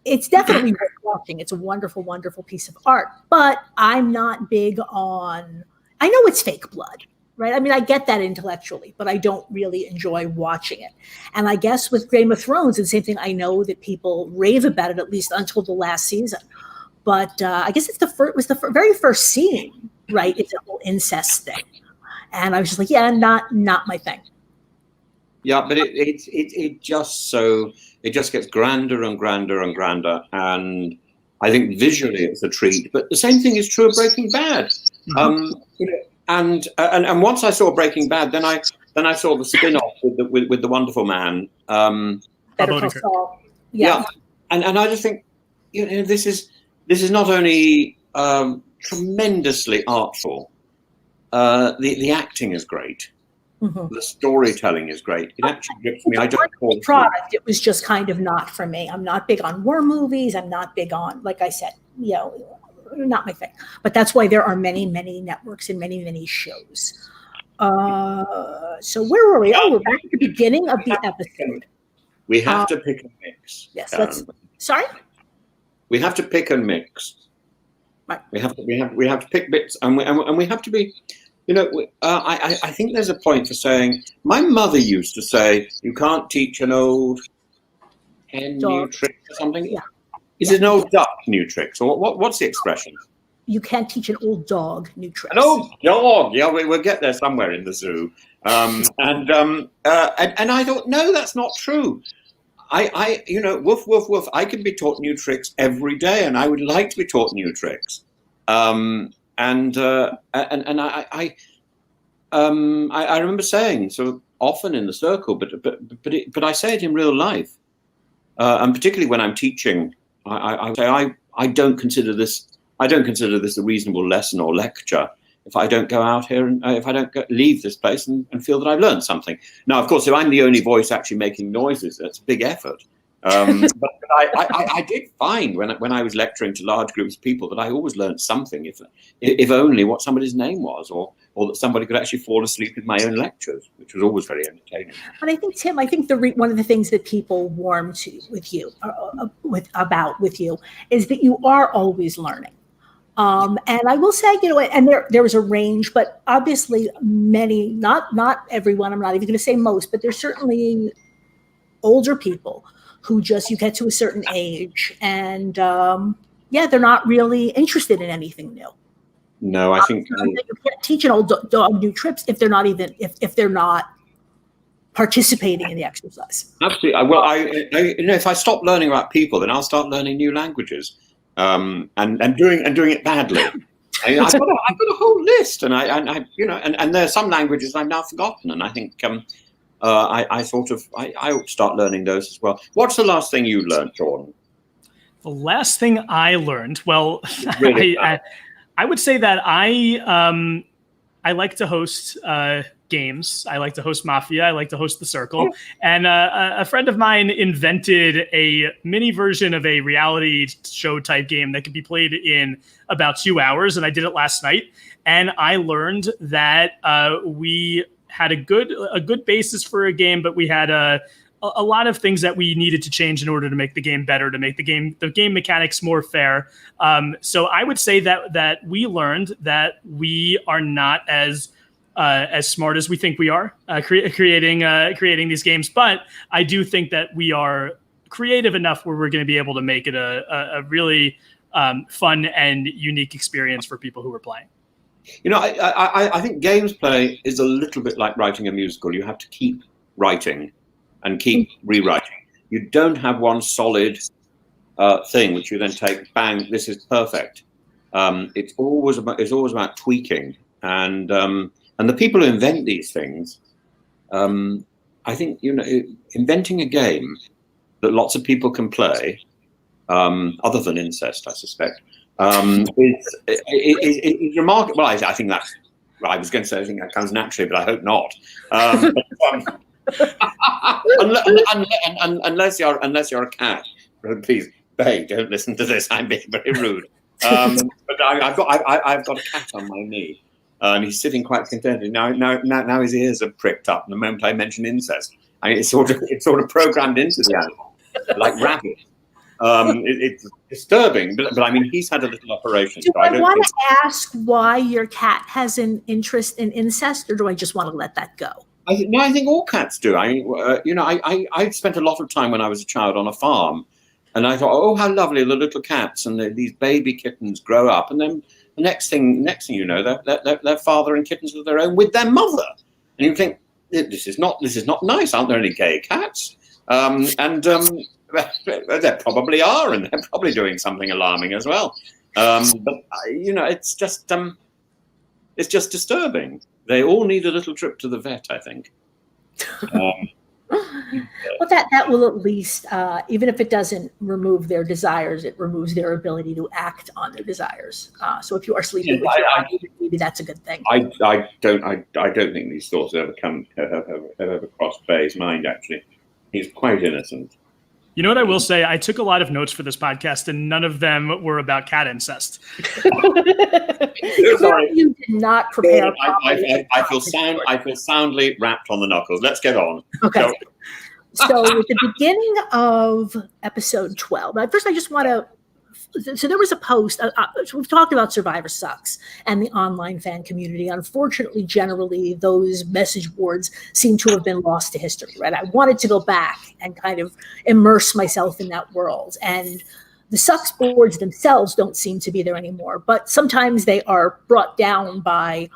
it's definitely worth watching. It's a wonderful, wonderful piece of art. But I'm not big on. I know it's fake blood, right? I mean, I get that intellectually, but I don't really enjoy watching it. And I guess with Game of Thrones, it's the same thing. I know that people rave about it, at least until the last season. But I guess it was the very first scene, right? It's a whole incest thing, and I was just like, yeah, not my thing. Yeah, but it just gets grander and grander and grander, and I think visually it's a treat. But the same thing is true of Breaking Bad. And once I saw Breaking Bad, then I saw the spin-off with the Wonderful Man. Better Call Saul. Yeah, and I just think this is not only tremendously artful. The acting is great. Mm-hmm. The storytelling is great. It actually grips me. I don't call it product. It was just kind of not for me. I'm not big on war movies. I'm not big on, like I said, not my thing. But that's why there are many, many networks and many, many shows. So where were we? Oh, we're back at the beginning of the episode. We have to pick a mix. Yes. Sorry. We have to pick and mix. Right. We have to pick bits, and we have to be. I think there's a point for saying. My mother used to say, "You can't teach an old hen new tricks or something." Yeah. Is it an old duck new tricks, or what's the expression? You can't teach an old dog new tricks. An old dog. Yeah, we'll get there somewhere in the zoo. And I thought, no, that's not true. Woof, woof, woof. I can be taught new tricks every day, and I would like to be taught new tricks. I remember saying so often in the circle, but I say it in real life, and particularly when I'm teaching, I say I don't consider this a reasonable lesson or lecture if I don't go out here and if I don't leave this place and feel that I've learned something. Now, of course, if I'm the only voice actually making noises, that's a big effort. But I did find when I was lecturing to large groups of people that I always learned something, if only what somebody's name was, or or that somebody could actually fall asleep in my own lectures, which was always very entertaining. But I think, Tim, one of the things that people warm to with you is that you are always learning. And I will say, and there was a range, but obviously many, not everyone, I'm not even going to say most, but there's certainly older people who you get to a certain age and they're not really interested in anything new. No, I think you can't teach an old dog new tricks if they're not participating in the exercise. Absolutely. Well, if I stop learning about people, then I'll start learning new languages, and doing it badly. I've got a whole list, and and there are some languages I've now forgotten, and I think I ought to start learning those as well. What's the last thing you learned, Jordan? The last thing I learned, well, Really I would say that I like to host games. I like to host Mafia. I like to host The Circle. And a friend of mine invented a mini version of a reality show type game that could be played in about 2 hours. And I did it last night. And I learned that we had a good basis for a game, but we had a lot of things that we needed to change in order to make the game better, to make the game mechanics more fair. So I would say that we learned that we are not as smart as we think we are creating these games. But I do think that we are creative enough where we're going to be able to make it a really fun and unique experience for people who are playing. I think games play is a little bit like writing a musical. You have to keep writing and keep rewriting. You don't have one solid thing which you then take, bang, this is perfect. It's always about tweaking, and the people who invent these things, I think inventing a game that lots of people can play, other than incest, I suspect, is remarkable. Well, I think that's. Well, I was going to say I think that comes naturally, but I hope not. Unless you're a cat, please, Bay, don't listen to this. I'm being very rude. But I've got a cat on my knee, and he's sitting quite contented. Now his ears are pricked up. And the moment I mention incest, it's sort of programmed into the animal, like rabbit. It's disturbing, but I mean, he's had a little operation. Do I want to ask why your cat has an interest in incest, or do I just want to let that go? I think all cats do. I spent a lot of time when I was a child on a farm, and I thought, oh, how lovely the little cats, and these baby kittens grow up, and then the next thing you know, they're father and kittens of their own with their mother, and you think this is not nice. Aren't there any gay cats? There probably are, and they're probably doing something alarming as well. But it's just disturbing. They all need a little trip to the vet, I think. Well, that will at least, even if it doesn't remove their desires, it removes their ability to act on their desires. So if you are sleeping with your cat, maybe that's a good thing. I don't think these thoughts have ever crossed Bay's mind. Actually, he's quite innocent. You know what I will say? I took a lot of notes for this podcast, and none of them were about cat incest. Sorry. You did not prepare. I feel soundly wrapped on the knuckles. Let's get on. Okay. So at the beginning of episode 12, first I just want to. So there was a post. We've talked about Survivor Sucks and the online fan community. Unfortunately, generally, those message boards seem to have been lost to history, right? I wanted to go back and kind of immerse myself in that world. And the Sucks boards themselves don't seem to be there anymore. But sometimes they are brought down by,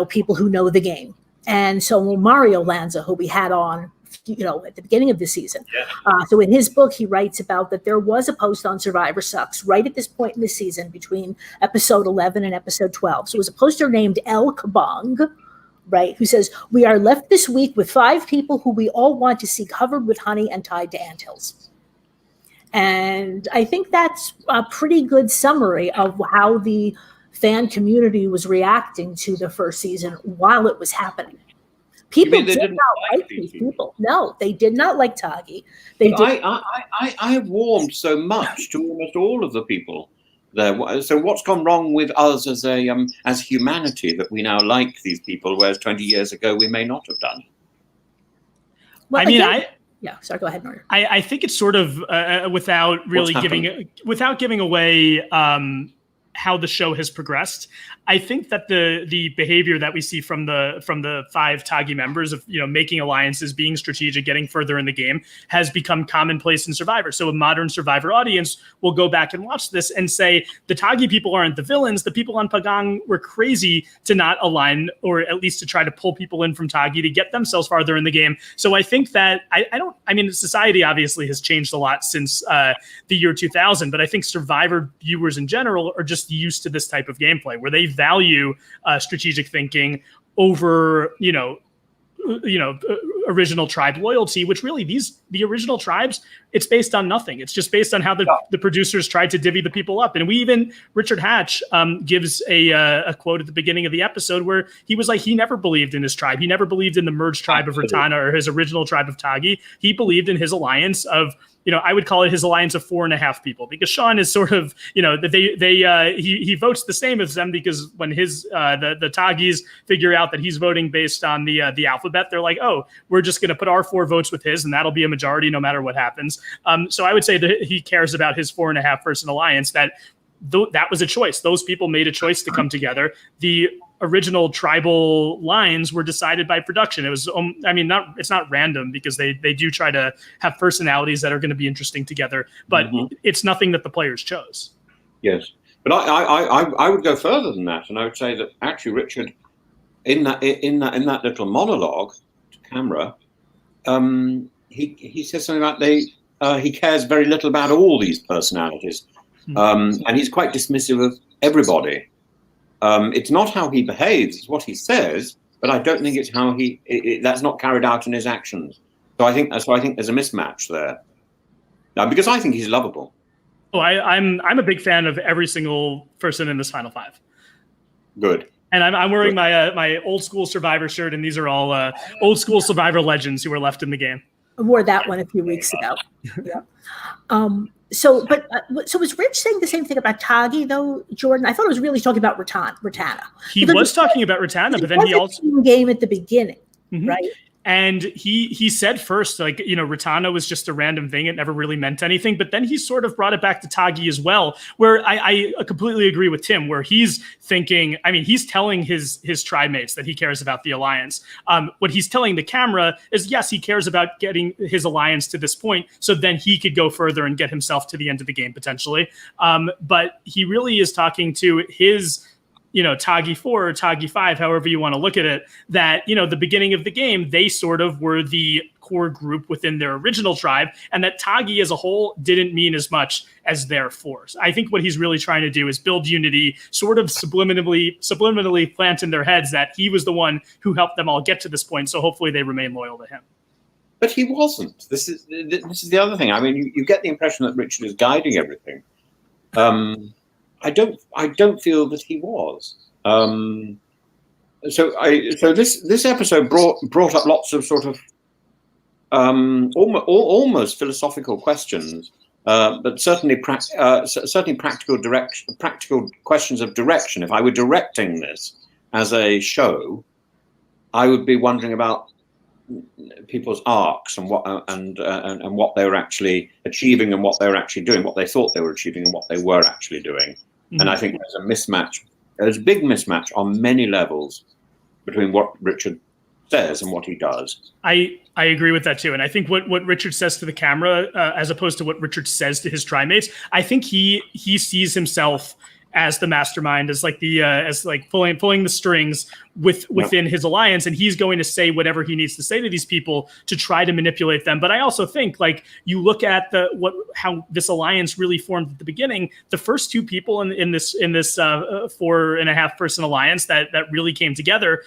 people who know the game. And so Mario Lanza, who we had on, at the beginning of the season. Yeah. So in his book, he writes about that there was a post on Survivor Sucks right at this point in the season between episode 11 and episode 12. So it was a poster named El Kabong, right, who says, "We are left this week with 5 people who we all want to see covered with honey and tied to anthills." And I think that's a pretty good summary of how the fan community was reacting to the first season while it was happening. People did not like these people. No, they did not like Tagi. I warmed so much to almost all of the people there. So what's gone wrong with us as humanity that we now like these people, whereas 20 years ago we may not have done? Well, I mean, yeah. Sorry, go ahead, Norton. I think it's sort of without giving away how the show has progressed. I think that the behavior that we see from the 5 Tagi members of, making alliances, being strategic, getting further in the game has become commonplace in Survivor. So a modern Survivor audience will go back and watch this and say the Tagi people aren't the villains. The people on Pagang were crazy to not align, or at least to try to pull people in from Tagi to get themselves farther in the game. So I think that society obviously has changed a lot since the year 2000, but I think Survivor viewers in general are just used to this type of gameplay where they value strategic thinking over, original tribe loyalty, which really the original tribes, it's based on nothing. It's just based on how the producers tried to divvy the people up. And Richard Hatch gives a quote at the beginning of the episode where he was like, he never believed in his tribe. He never believed in the merged tribe of Ratana or his original tribe of Tagi. He believed in his alliance of, I would call it his alliance of 4.5 people, because Sean is sort of, he votes the same as them, because when the Tagis figure out that he's voting based on the alphabet, they're like, oh, we're just going to put our 4 votes with his, and that'll be a majority no matter what happens. So I would say that he cares about his 4.5 person alliance, that was a choice. Those people made a choice to come together. The original tribal lines were decided by production. It was, it's not random, because they do try to have personalities that are going to be interesting together, but it's nothing that the players chose. Yes. But I would go further than that. And I would say that actually Richard, in that little monologue to camera, he says something about he cares very little about all these personalities. And he's quite dismissive of everybody. It's not how he behaves, it's what he says, but I don't think it's how that's not carried out in his actions. So I think there's a mismatch there. Now, because I think he's lovable. Oh, I'm a big fan of every single person in this Final 5. Good. And I'm wearing my old school Survivor shirt, and these are all old school Survivor legends who were left in the game. I wore that one a few weeks ago. Yeah. So was Rich saying the same thing about Tagi, though, Jordan? I thought it was really talking about Ratana. He was talking about Ratana, but then he also game at the beginning, right? And he said first, like, Ratana was just a random thing. It never really meant anything. But then he sort of brought it back to Tagi as well, where I completely agree with Tim, where he's thinking, he's telling his tribe mates that he cares about the alliance. What he's telling the camera is, yes, he cares about getting his alliance to this point, so then he could go further and get himself to the end of the game, potentially. But he really is talking to his Tagi 4 or Tagi 5, however you want to look at it, that, the beginning of the game, they sort of were the core group within their original tribe, and that Tagi as a whole didn't mean as much as their force. I think what he's really trying to do is build unity, sort of subliminally plant in their heads that he was the one who helped them all get to this point, so hopefully they remain loyal to him. But he wasn't. This is the other thing. You get the impression that Richard is guiding everything. I don't feel that he was. So this episode brought up lots of sort of almost philosophical questions, but certainly practical questions of direction. If I were directing this as a show, I would be wondering about people's arcs and what they were actually achieving and what they were actually doing, what they thought they were achieving and what they were actually doing. And I think there's a mismatch. There's a big mismatch on many levels between what Richard says and what he does. I agree with that too. And I think what Richard says to the camera, as opposed to what Richard says to his tribe mates, I think he sees himself as the mastermind, as like pulling the strings within his alliance, and he's going to say whatever he needs to say to these people to try to manipulate them. But I also think, like, you look at how this alliance really formed at the beginning. The first 2 people in this 4.5 person alliance that really came together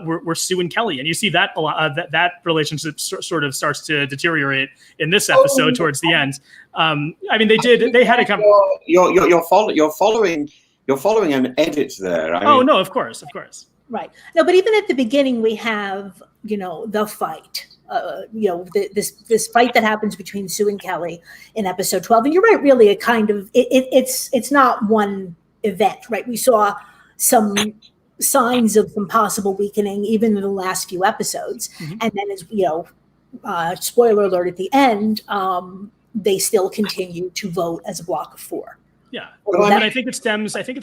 were Sue and Kelly, and you see that that relationship sort of starts to deteriorate in this episode towards the end. They had a You're following an edit there. No, of course. Right. No, but even at the beginning, we have, the fight, this fight that happens between Sue and Kelly in episode 12. And you're right, really, it's not one event, right? We saw some signs of some possible weakening even in the last few episodes. Mm-hmm. And then, as spoiler alert at the end, they still continue to vote as a block of 4. Yeah, and I think it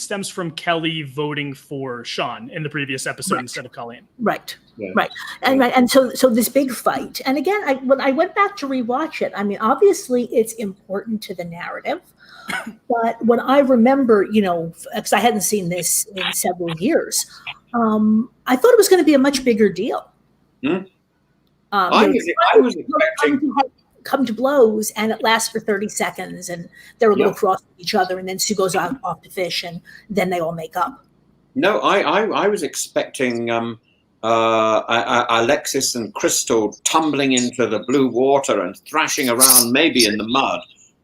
stems from Kelly voting for Sean in the previous episode instead of Colleen. Right, yeah. Right, and so this big fight. And again, when I went back to rewatch it, I mean, obviously it's important to the narrative, but when I remember, because I hadn't seen this in several years, I thought it was going to be a much bigger deal. Hmm? I was expecting. Come to blows, and it lasts for 30 seconds, and they're a little cross with each other, and then Sue goes off to fish, and then they all make up. No, I was expecting Alexis and Crystal tumbling into the blue water and thrashing around, maybe in the mud.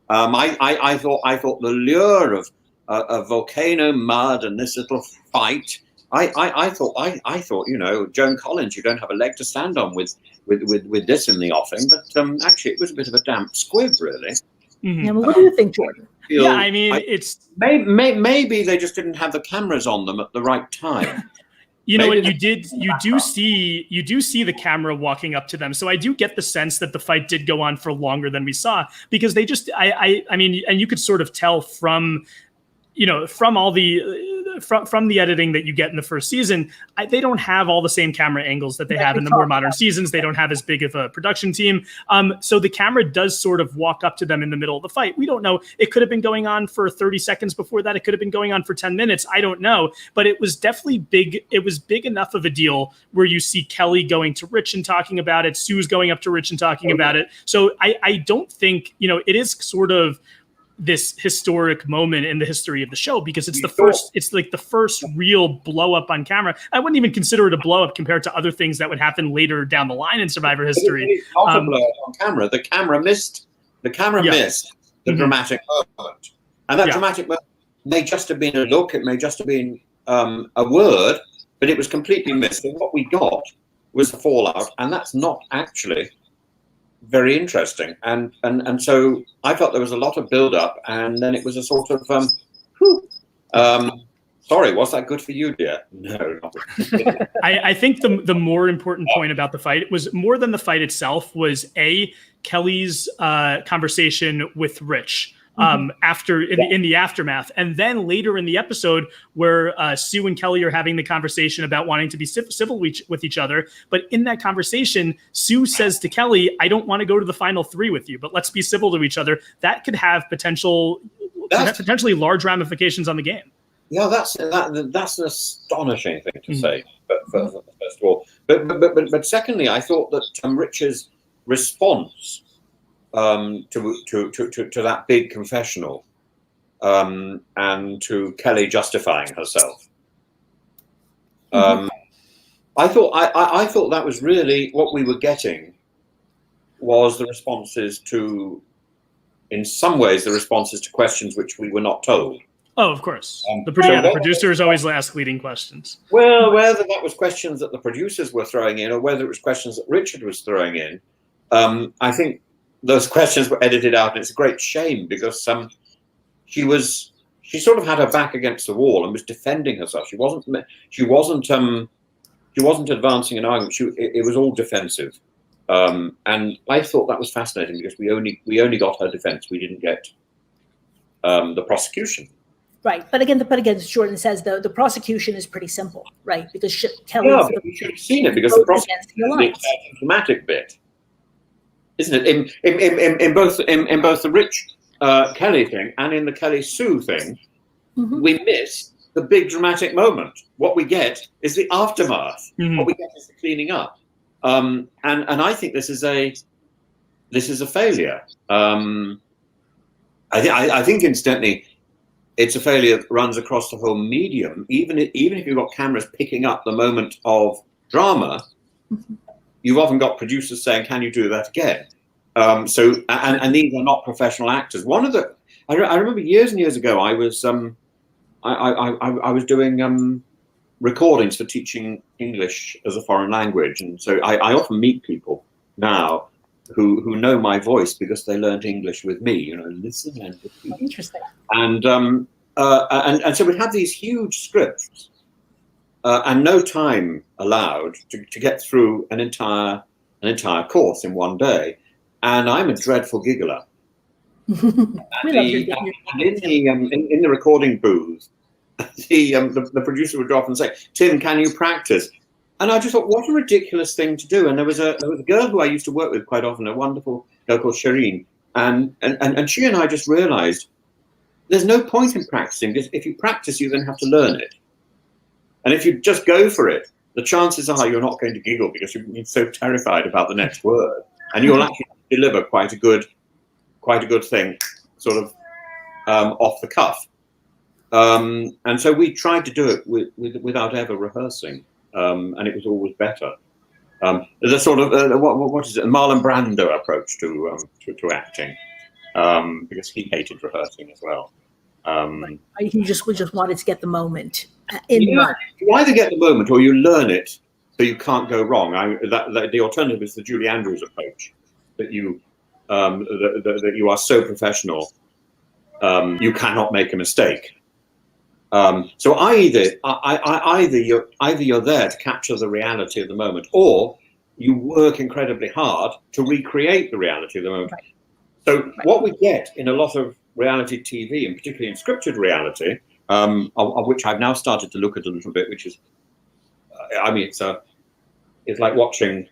I thought the lure of volcano mud and this little fight. I thought Joan Collins, you don't have a leg to stand on with this in the offing, but actually it was a bit of a damp squib, really. Mm-hmm. Yeah, well, what do you think, Jordan? Yeah, I mean, it's maybe they just didn't have the cameras on them at the right time. You know what you do see the camera walking up to them. So I do get the sense that the fight did go on for longer than we saw, because they just I mean, and you could sort of tell from all the from the editing that you get in the first season, they don't have all the same camera angles that they have in the more modern seasons. They don't have as big of a production team. So the camera does sort of walk up to them in the middle of the fight. We don't know. It could have been going on for 30 seconds before that. It could have been going on for 10 minutes. I don't know. But it was definitely big. It was big enough of a deal where you see Kelly going to Rich and talking about it. Sue's going up to Rich and talking about it. So I don't think, it is sort of this historic moment in the history of the show, because it's like the first real blow up on camera. I wouldn't even consider it a blow up compared to other things that would happen later down the line in Survivor history. It's not a blow up on camera. The camera missed the dramatic moment. And that dramatic moment may just have been a look, it may just have been a word, but it was completely missed. And what we got was the fallout, and that's not actually very interesting, and so I felt there was a lot of build-up, and then it was a sort of sorry, was that good for you, dear? No, not really. I think the more important point about the fight was, more than the fight itself, was Kelly's conversation with Rich after in the aftermath, and then later in the episode where Sue and Kelly are having the conversation about wanting to be civil with each other. But in that conversation, Sue says to Kelly, "I don't want to go to the final 3 with you, but let's be civil to each other." That could have potentially large ramifications on the game. Yeah, that's an astonishing thing to say. But first of all, but secondly, I thought that Rich's response to that big confessional, and to Kelly justifying herself, I thought that was really what we were getting, was the responses to, in some ways, the responses to questions which we were not told. Oh, of course. The producers always ask leading questions. Well, whether that was questions that the producers were throwing in, or whether it was questions that Richard was throwing in, I think those questions were edited out, and it's a great shame, because she sort of had her back against the wall and was defending herself. She wasn't advancing an argument. It was all defensive, and I thought that was fascinating, because we only got her defense. We didn't get the prosecution. Right, but again, as Jordan says, the prosecution is pretty simple, right? Because Kelly. Yeah, but we should have seen it, because the prosecution is the dramatic bit, isn't it? In both the Rich Kelly thing and in the Kelly Sue thing, we miss the big dramatic moment. What we get is the aftermath. What we get is the cleaning up. And I think this is a failure. I think incidentally, it's a failure that runs across the whole medium. Even if you've got cameras picking up the moment of drama, you've often got producers saying, "Can you do that again?" So these are not professional actors. I remember years and years ago, I was doing recordings for teaching English as a foreign language, and so I often meet people now who know my voice because they learned English with me. You know, listen and repeat. Interesting. And so we'd have these huge scripts and no time allowed to get through an entire course in one day. And I'm a dreadful giggler. We love your in the recording booth, the producer would often say, "Tim, can you practice?" And I just thought, what a ridiculous thing to do. And there was a girl who I used to work with quite often, a wonderful girl called Shireen, and she and I just realized there's no point in practicing, because if you practice, you then have to learn it. And if you just go for it, the chances are you're not going to giggle because you're so terrified about the next word, and you'll actually deliver quite a good thing, sort of off the cuff. And so we tried to do it without ever rehearsing, and it was always better. There's a sort of what is it, a Marlon Brando approach to acting, because he hated rehearsing as well. We just wanted to get the moment You either get the moment or you learn it so you can't go wrong. The alternative is the Julie Andrews approach, that you are so professional you cannot make a mistake. So either you're there to capture the reality of the moment, or you work incredibly hard to recreate the reality of the moment. Right. So what we get in a lot of reality TV, and particularly in scripted reality, of which I've now started to look at a little bit, which is, it's like watching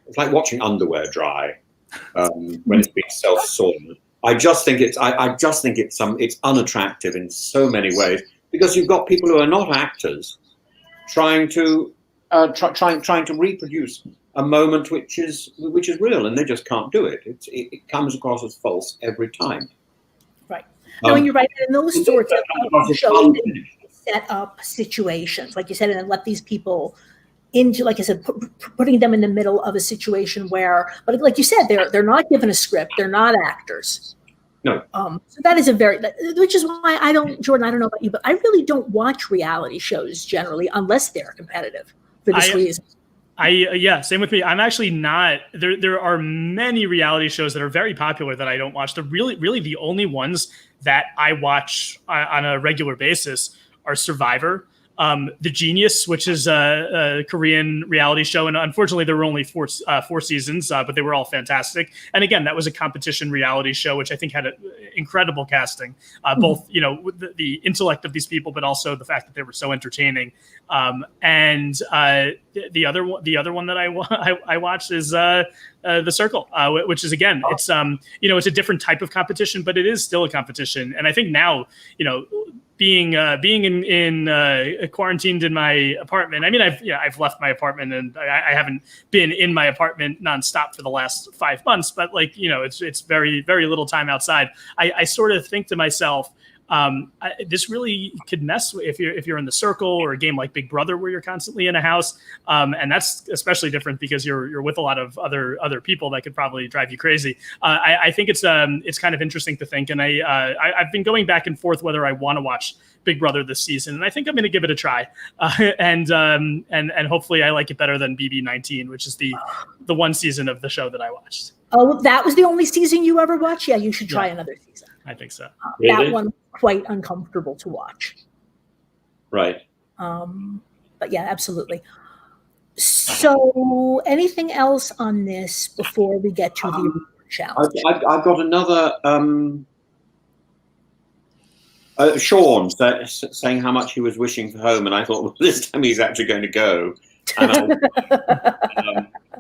underwear dry when it's being self-soiled. I just think it's unattractive in so many ways, because you've got people who are not actors trying to reproduce a moment which is real, and they just can't do it. It comes across as false every time. Right. No, and you're right. And those sorts of shows set up situations, like you said, and then let these people into, like I said, putting them in the middle of a situation where, but like you said, they're not given a script, they're not actors. No. So that is which is why I don't, Jordan, I don't know about you, but I really don't watch reality shows generally unless they're competitive for this reason. Yeah, same with me. I'm actually not. There are many reality shows that are very popular that I don't watch. Really the only ones that I watch on a regular basis are Survivor, The Genius, which is a Korean reality show, and unfortunately there were only four seasons, but they were all fantastic. And again, that was a competition reality show, which I think had incredible casting, both the intellect of these people, but also the fact that they were so entertaining. And the other one that I watched is The Circle, which is, again, it's it's a different type of competition, but it is still a competition. And I think now, being in quarantined in my apartment. I mean, I've left my apartment, and I haven't been in my apartment nonstop for the last 5 months. But it's very, very little time outside. I sort of think to myself, this really could mess with if you're in The Circle, or a game like Big Brother where you're constantly in a house, and that's especially different because you're with a lot of other people that could probably drive you crazy. I think it's kind of interesting to think, and I've been going back and forth whether I want to watch Big Brother this season, and I think I'm going to give it a try, and hopefully I like it better than BB19, which is the one season of the show that I watched. Oh, that was the only season you ever watched? Yeah, you should try another season. I think so. That one quite uncomfortable to watch. Right. But yeah, absolutely. So, anything else on this before we get to the challenge? I've got another. Sean saying how much he was wishing for home, and I thought, well, this time he's actually going to go. And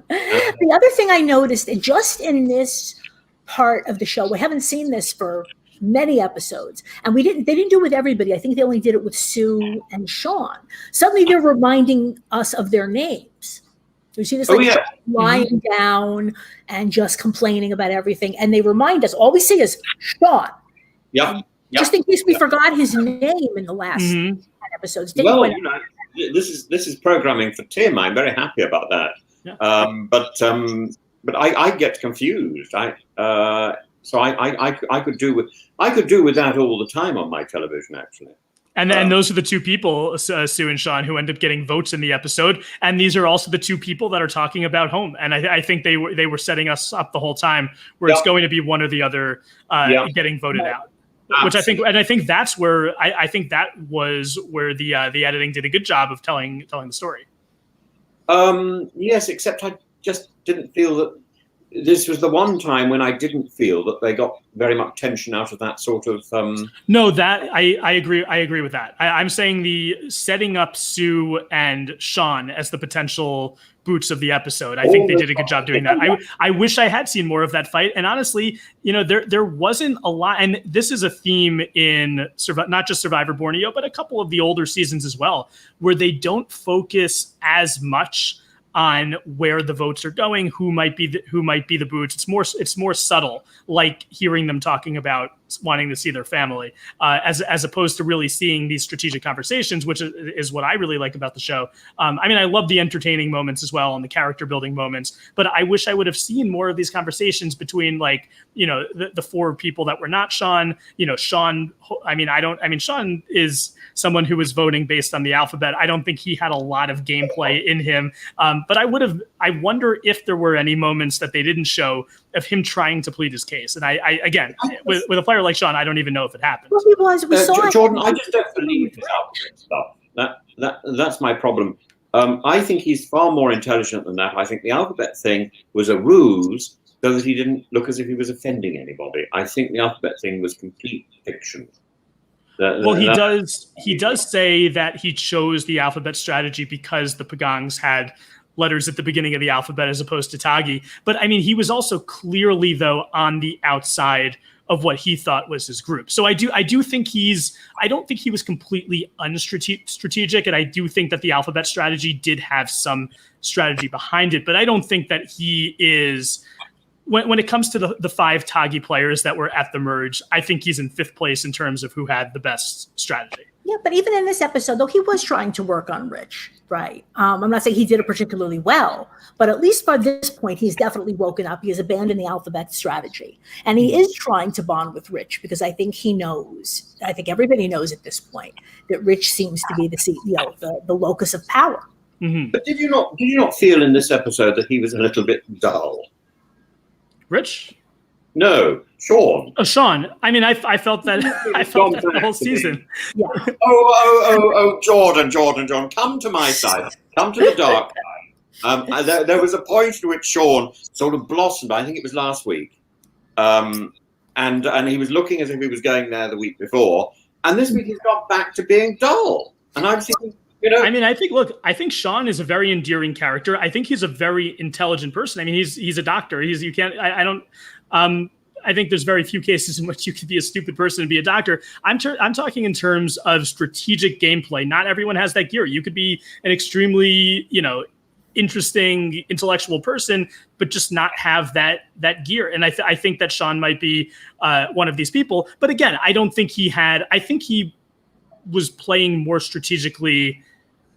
the other thing I noticed, just in this part of the show, we haven't seen this for many episodes, and they didn't do it with everybody. I think they only did it with Sue and Sean. Suddenly they're reminding us of their names. You see this lying down and just complaining about everything, and they remind us. All we see is Sean. Yeah. Just in case we forgot his name in the last 10 episodes. This is programming for Tim. I'm very happy about that. Yeah. But I get confused. So I could do with that all the time on my television, actually. And then those are the two people, Sue and Sean, who end up getting votes in the episode. And these are also the two people that are talking about home. And I think they were setting us up the whole time where it's going to be one or the other getting voted out. Absolutely. Which I think that's where I think that was where the editing did a good job of telling the story. Yes, except I just didn't feel that this was the one time when I didn't feel that they got very much tension out of that sort of. No, that I agree. I agree with that. I'm saying the setting up Sue and Sean as the potential boots of the episode. I think they did a good job doing that. I wish I had seen more of that fight. And honestly, there wasn't a lot. And this is a theme in not just Survivor Borneo, but a couple of the older seasons as well, where they don't focus as much on where the votes are going, who might be the boots. It's more subtle, like hearing them talking about wanting to see their family, as opposed to really seeing these strategic conversations, which is what I really like about the show. I love the entertaining moments as well and the character building moments, but I wish I would have seen more of these conversations between the four people that were not Sean. Sean. Sean is someone who was voting based on the alphabet. I don't think he had a lot of gameplay in him. But I wonder if there were any moments that they didn't show of him trying to plead his case. And I again, with a player like Sean, I don't even know if it happened. Jordan, I just don't believe this alphabet stuff. That's my problem. I think he's far more intelligent than that. I think the alphabet thing was a ruse so that he didn't look as if he was offending anybody. I think the alphabet thing was complete fiction. He does say that he chose the alphabet strategy because the Pagongs had letters at the beginning of the alphabet as opposed to Tagi. But he was also clearly, though, on the outside of what he thought was his group. So I do think I don't think he was completely unstrategic. And I do think that the alphabet strategy did have some strategy behind it. But I don't think that he is, when it comes to the five Tagi players that were at the merge, I think he's in fifth place in terms of who had the best strategy. Yeah, but even in this episode, though, he was trying to work on Rich, right? I'm not saying he did it particularly well, but at least by this point, he's definitely woken up. He has abandoned the alphabet strategy. And he is trying to bond with Rich because I think he knows, I think everybody knows at this point, that Rich seems to be the locus of power. Mm-hmm. But did you not feel in this episode that he was a little bit dull? Rich? No, Sean. Oh, Sean. I felt that. I felt that the whole season. Yeah. Oh, Jordan, come to my side. Come to the dark side. There was a point at which Sean sort of blossomed. I think it was last week, and he was looking as if he was going there the week before, and this week he's got back to being dull. And I'm thinking, I think Sean is a very endearing character. I think he's a very intelligent person. He's a doctor. I think there's very few cases in which you could be a stupid person and be a doctor. I'm talking in terms of strategic gameplay. Not everyone has that gear. You could be an extremely, interesting intellectual person, but just not have that gear. And I think that Sean might be one of these people. But again, I don't think he had. I think he was playing more strategically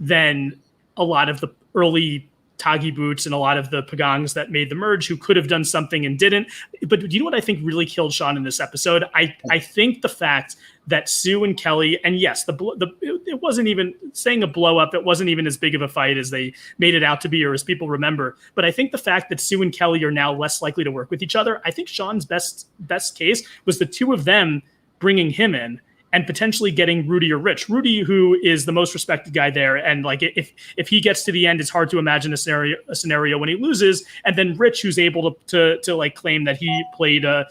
than a lot of the early Tagi boots and a lot of the Pagongs that made the merge who could have done something and didn't. But do you know what I think really killed Sean in this episode? I think the fact that Sue and Kelly, and yes, it wasn't even saying a blow up. It wasn't even as big of a fight as they made it out to be or as people remember. But I think the fact that Sue and Kelly are now less likely to work with each other, I think Sean's best case was the two of them bringing him in and potentially getting Rudy or Rich. Rudy, who is the most respected guy there, and if he gets to the end, it's hard to imagine a scenario when he loses. And then Rich, who's able to claim that he played a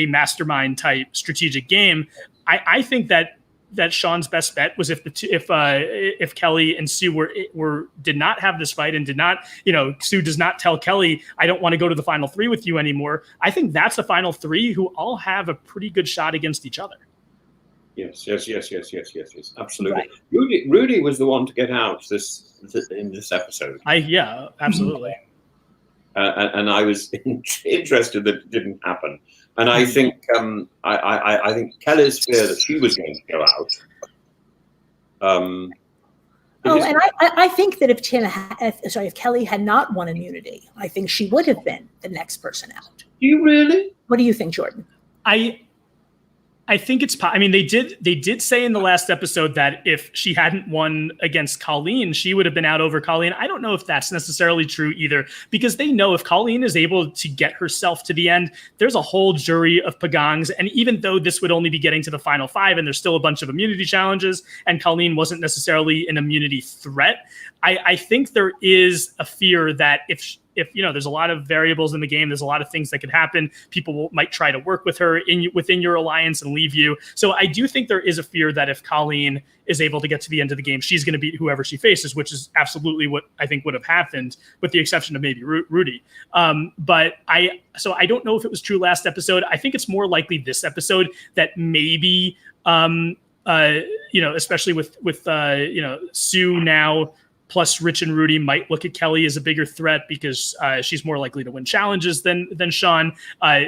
mastermind type strategic game. I think that Sean's best bet was if Kelly and Sue did not have this fight and did not, Sue does not tell Kelly, I don't want to go to the final three with you anymore. I think that's the final three who all have a pretty good shot against each other. Yes, absolutely. Right. Rudy was the one to get out in this episode. Absolutely. And I was interested that it didn't happen. And I think I think Kelly's fear that she was going to go out. And I think that if Kelly had not won immunity, I think she would have been the next person out. Do you really? What do you think, Jordan? I think I mean, they did say in the last episode that if she hadn't won against Colleen, she would have been out over Colleen. I don't know if that's necessarily true either, because they know if Colleen is able to get herself to the end, there's a whole jury of pagongs. And even though this would only be getting to the final 5 and there's still a bunch of immunity challenges and Colleen wasn't necessarily an immunity threat, I think there is a fear that if there's a lot of variables in the game, there's a lot of things that could happen. People might try to work with her within your alliance and leave you. So I do think there is a fear that if Colleen is able to get to the end of the game, she's going to beat whoever she faces, which is absolutely what I think would have happened, with the exception of maybe Rudy. But I don't know if it was true last episode. I think it's more likely this episode that maybe, especially with Sue now, plus Rich and Rudy might look at Kelly as a bigger threat because she's more likely to win challenges than Sean.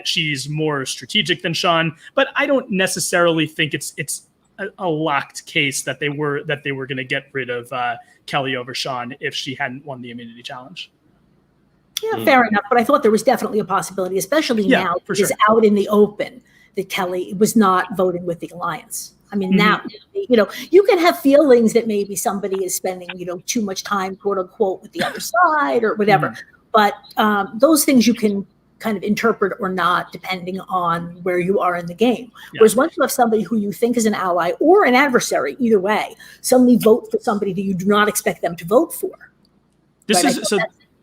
She's more strategic than Sean, but I don't necessarily think it's a locked case that they were going to get rid of Kelly over Sean if she hadn't won the immunity challenge. Yeah, fair enough. But I thought there was definitely a possibility, especially now because out in the open, that Kelly was not voting with the alliance. I mean, now, you can have feelings that maybe somebody is spending, too much time, quote unquote, with the other side or whatever. But those things you can kind of interpret or not, depending on where you are in the game. Whereas once you have somebody who you think is an ally or an adversary, either way, suddenly vote for somebody that you do not expect them to vote for. This right? is so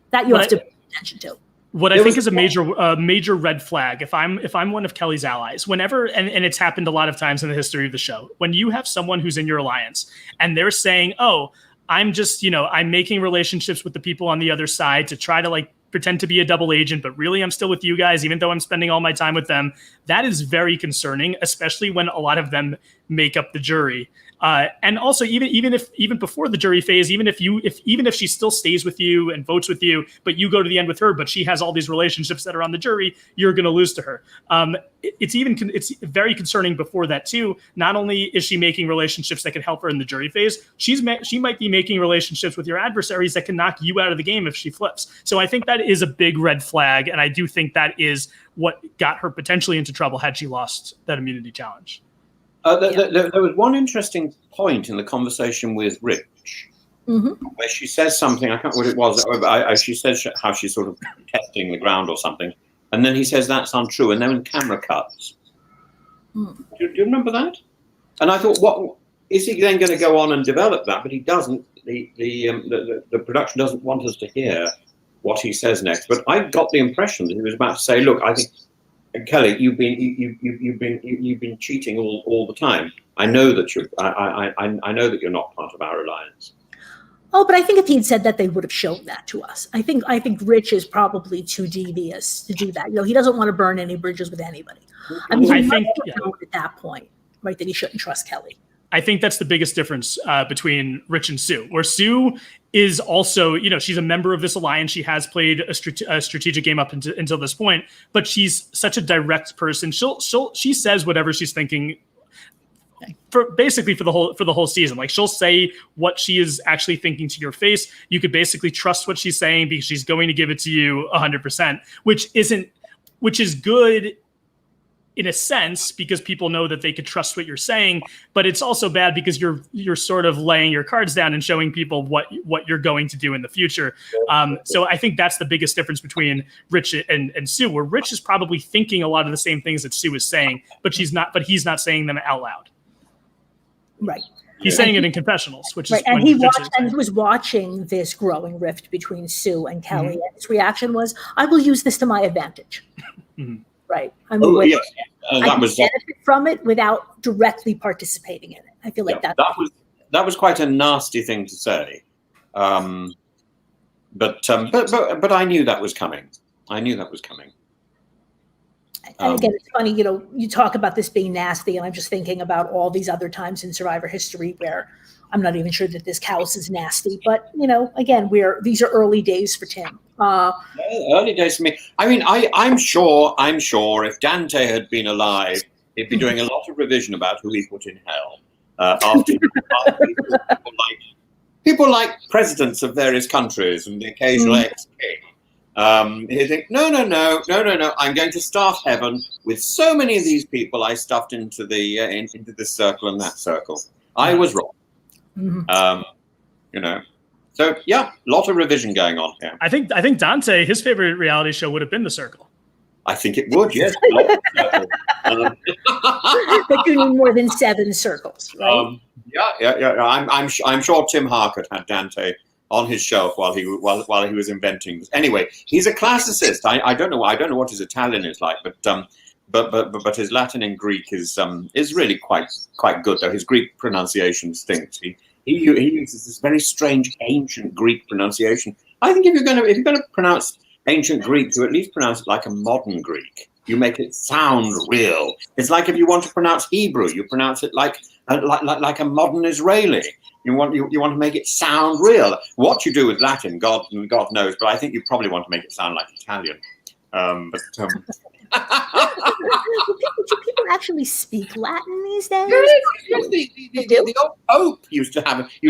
that you have to pay attention to. What I think is a major red flag, if I'm one of Kelly's allies, whenever, and it's happened a lot of times in the history of the show, when you have someone who's in your alliance and they're saying, oh, I'm just, I'm making relationships with the people on the other side to try to pretend to be a double agent, but really I'm still with you guys, even though I'm spending all my time with them. That is very concerning, especially when a lot of them make up the jury. And also, even before the jury phase, even if she still stays with you and votes with you, but you go to the end with her, but she has all these relationships that are on the jury, you're going to lose to her. It's very concerning before that too. Not only is she making relationships that can help her in the jury phase, she might be making relationships with your adversaries that can knock you out of the game if she flips. So I think that is a big red flag, and I do think that is what got her potentially into trouble had she lost that immunity challenge. There was one interesting point in the conversation with Rich, where she says something, I can't remember what it was, she says how she's sort of testing the ground or something, and then he says that's untrue, and then when camera cuts. Do you remember that? And I thought, what is he then going to go on and develop that? But he doesn't. The production doesn't want us to hear what he says next. But I got the impression that he was about to say, look, I think, Kelly, you've been cheating all the time. I know that I know that you're not part of our alliance. Oh, but I think if he'd said that, they would have shown that to us. I think Rich is probably too devious to do that. He doesn't want to burn any bridges with anybody. I mean, he might have known at that point, right, that he shouldn't trust Kelly. I think that's the biggest difference between Rich and Sue, where Sue is also, she's a member of this alliance. She has played a strategic game up until this point, but she's such a direct person. She says whatever she's thinking for the whole season. Like, she'll say what she is actually thinking to your face. You could basically trust what she's saying because she's going to give it to you 100%, which is good in a sense, because people know that they could trust what you're saying, but it's also bad because you're sort of laying your cards down and showing people what you're going to do in the future. So I think that's the biggest difference between Rich and Sue, where Rich is probably thinking a lot of the same things that Sue is saying, but he's not saying them out loud. Right. He's saying it in confessionals, which is and he was watching this growing rift between Sue and Kelly, and his reaction was, "I will use this to my advantage." Right. I mean, I was benefit from it without directly participating in it. I feel like that was quite a nasty thing to say. But I knew that was coming. And again, it's funny, you talk about this being nasty, and I'm just thinking about all these other times in Survivor history where I'm not even sure that this house is nasty, but again, these are early days for Tim. Early days for me. I mean, I'm sure if Dante had been alive, he'd be doing a lot of revision about who he put in hell. After people like presidents of various countries and the occasional ex-king. He'd think, no, I'm going to start heaven with so many of these people I stuffed into this circle and that circle. I was wrong. Mm-hmm. So yeah, a lot of revision going on here. I think Dante, his favorite reality show would have been The Circle. I think it would, yes. But you need more than 7 circles, right? Yeah. I'm sure Tim Harcourt had Dante on his shelf while he was inventing this. Anyway, he's a classicist. I don't know what his Italian is like, but his Latin and Greek is really quite good. Though his Greek pronunciation stinks. He uses this very strange ancient Greek pronunciation. I think if you're going to pronounce ancient Greek, you at least pronounce it like a modern Greek. You make it sound real. It's like if you want to pronounce Hebrew, you pronounce it like a modern Israeli. You want to make it sound real. What you do with Latin, God knows, but I think you probably want to make it sound like Italian. Do people actually speak Latin these days? Yes, the old Pope used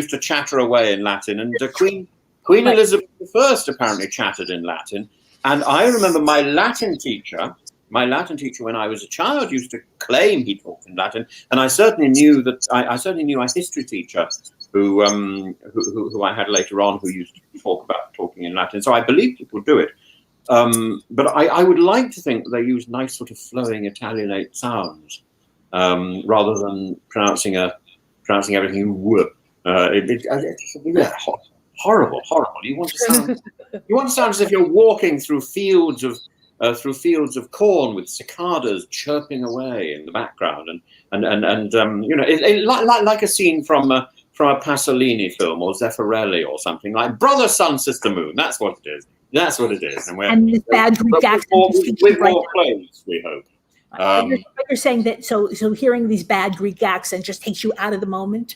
to chatter away in Latin, and Queen Elizabeth I apparently chattered in Latin. And I remember my Latin teacher when I was a child used to claim he talked in Latin, and I certainly knew a history teacher who I had later on who used to talk about talking in Latin. So I believe people do it. But I would like to think they use nice sort of flowing Italianate sounds rather than pronouncing everything in w. Horrible. You want to sound as if you're walking through fields of corn with cicadas chirping away in the background, and like a scene from a Pasolini film or Zeffirelli or something, like Brother, Sun, Sister, Moon. That's what it is. And this bad Greek accent with more clothes, we hope. You're saying that so hearing these bad Greek accents just takes you out of the moment.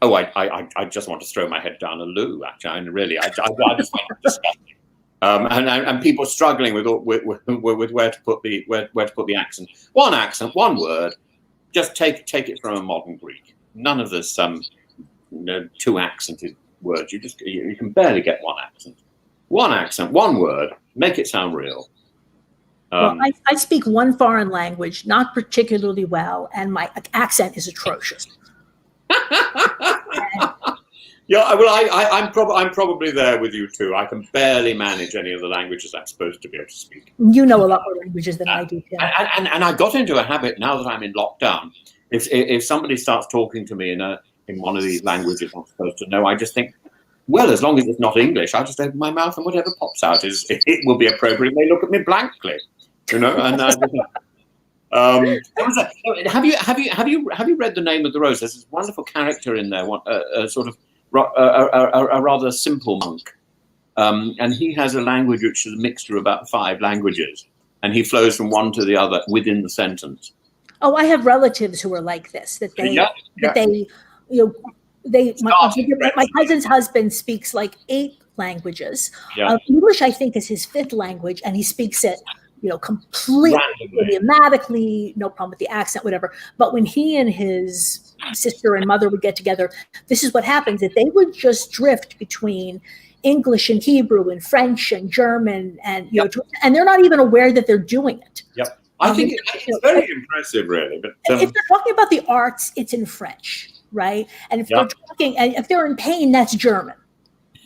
Oh, I just want to throw my head down a loo. Actually, I just find it disgusting. And people struggling with where to put the accent. One accent, one word. Just take it from a modern Greek. None of this 2 accented words. You can barely get one accent. One accent, one word. Make it sound real. Well, I speak one foreign language, not particularly well, and my accent is atrocious. Yeah, well, I'm probably there with you too. I can barely manage any of the languages I'm supposed to be able to speak. You know a lot more languages than I do, Tim. And I got into a habit now that I'm in lockdown. If somebody starts talking to me in one of these languages I'm supposed to know, I just think, well, as long as it's not English, I'll just open my mouth and whatever pops out it will be appropriate. They look at me blankly, And have you read The Name of the Rose? There's this wonderful character in there, a rather simple monk, and he has a language which is a mixture of about 5 languages, and he flows from one to the other within the sentence. Oh, I have relatives who are like this. My cousin's husband speaks like 8 languages. Yeah. English, I think, is his 5th language, and he speaks it, completely idiomatically, no problem with the accent, whatever. But when he and his sister and mother would get together, this is what happens: that they would just drift between English and Hebrew and French and German, and and they're not even aware that they're doing it. Yep. I think it's very impressive, really. But if they're talking about the arts, it's in French, right? And if they're talking, and if they're in pain, that's German,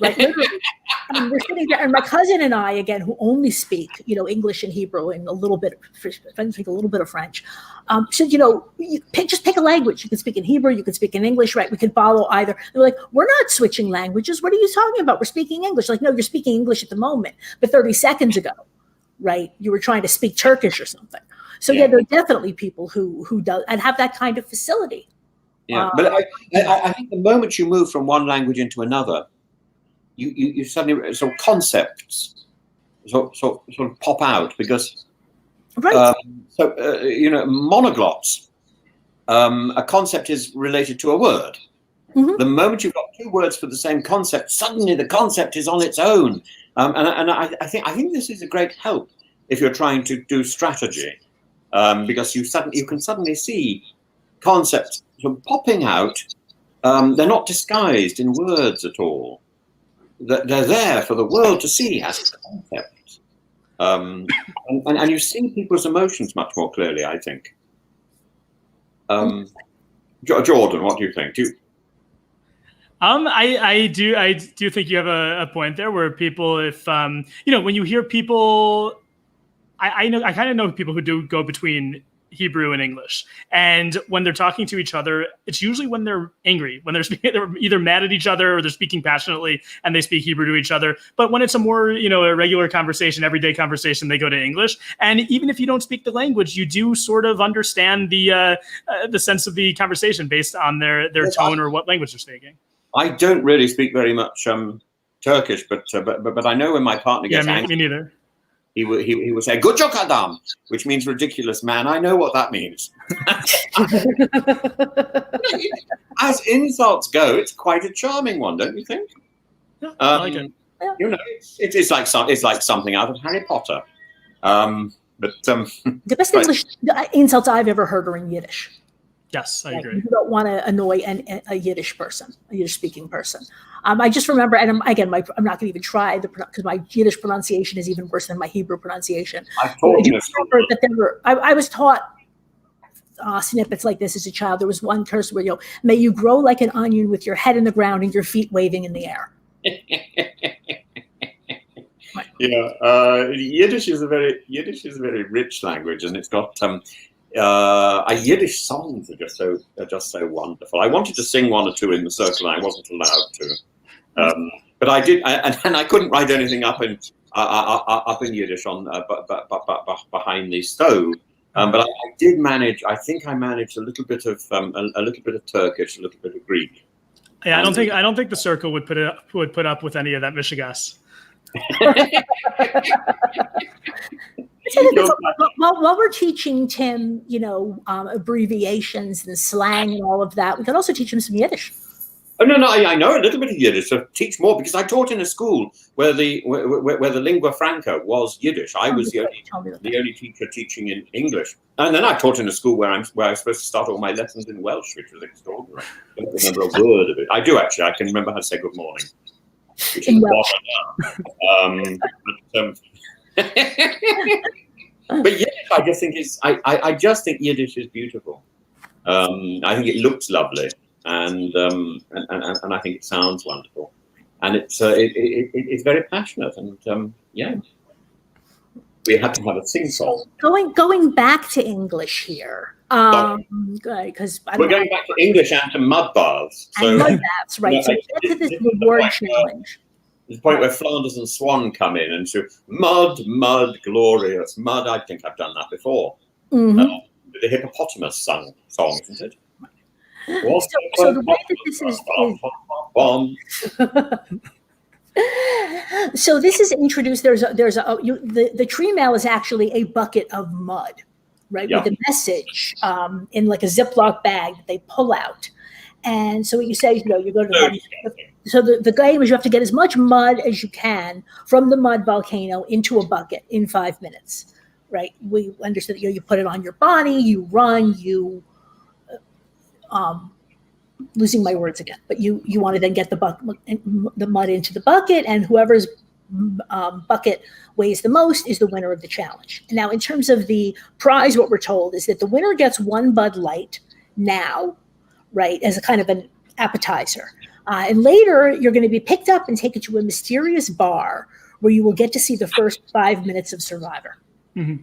right? We're sitting there, and my cousin and I, again, who only speak, English and Hebrew and a little bit of French, said, just pick a language. You can speak in Hebrew, you can speak in English, right? We can follow either. They're like, we're not switching languages. What are you talking about? We're speaking English. Like, no, you're speaking English at the moment, but 30 seconds ago, right, you were trying to speak Turkish or something. So there are definitely people who do and have that kind of facility. Yeah, but I think the moment you move from one language into another, you suddenly concepts sort of pop out, because monoglots. A concept is related to a word. Mm-hmm. The moment you've got 2 words for the same concept, suddenly the concept is on its own. And I think this is a great help if you're trying to do strategy, because you can suddenly see concepts sort of popping out. They're not disguised in words at all. they're there for the world to see as concepts. And you see people's emotions much more clearly, I think. Jordan, what do you think? I do think you have a point there where people, if when you hear people, I kind of know people who do go between Hebrew and English, and when they're talking to each other, it's usually when they're angry, when they're either mad at each other or they're speaking passionately and they speak Hebrew to each other. But when it's a more a regular conversation, everyday conversation, they go to English. And even if you don't speak the language, you do sort of understand the sense of the conversation based on their tone or what language they're speaking. I don't really speak very much Turkish, but I know when my partner gets angry, me neither. He would say "Gucuk adam," which means ridiculous man. I know what that means. As insults go, it's quite a charming one, don't you think? Yeah, I like it. It's like something out of Harry Potter. The best English insults I've ever heard are in Yiddish. Yes, I agree. You don't want to annoy a Yiddish person, a Yiddish-speaking person. I just remember, and I'm not going to even try because my Yiddish pronunciation is even worse than my Hebrew pronunciation. I was taught snippets like this as a child. There was one curse where may you grow like an onion with your head in the ground and your feet waving in the air. Yiddish is a very rich language, and it's got Yiddish songs are just so wonderful. I wanted to sing one or two in the circle, and I wasn't allowed to. But I did, and I couldn't write anything up in Yiddish on behind the stove. But I did manage. I think I managed a little bit of Turkish, a little bit of Greek. Yeah, I don't think the circle would put up with any of that Mishigas. While we're teaching Tim, abbreviations and slang and all of that, we could also teach him some Yiddish. Oh no, I know a little bit of Yiddish. So teach more, because I taught in a school where the lingua franca was Yiddish. I was the only teacher teaching in English, and then I taught in a school where I was supposed to start all my lessons in Welsh, which was extraordinary. I don't remember a word of it. I do actually. I can remember how to say good morning, which is Welsh. But Yiddish, I just think Yiddish is beautiful. I think it looks lovely, and I think it sounds wonderful, and it's very passionate, and we have to have a sing-song. Going back to English here, because we're going back to English and to mud baths. And mud baths, right? So get to this reward challenge. There's a point where Flanders and Swan come in and say, mud, glorious, mud. I think I've done that before. Mm-hmm. The hippopotamus song, isn't it? So the way that this is so this is introduced. The tree mail is actually a bucket of mud, right? Yeah. With a message in like a Ziploc bag that they pull out. And so what you say, you go to the so the game is you have to get as much mud as you can from the mud volcano into a bucket in 5 minutes, right? We understood that you put it on your body, you run, losing my words again, but you want to then get the mud into the bucket, and whoever's bucket weighs the most is the winner of the challenge. Now, in terms of the prize, what we're told is that the winner gets one Bud Light now, right, as a kind of an appetizer. And later, you're going to be picked up and taken to a mysterious bar where you will get to see the first 5 minutes of Survivor. Mm-hmm.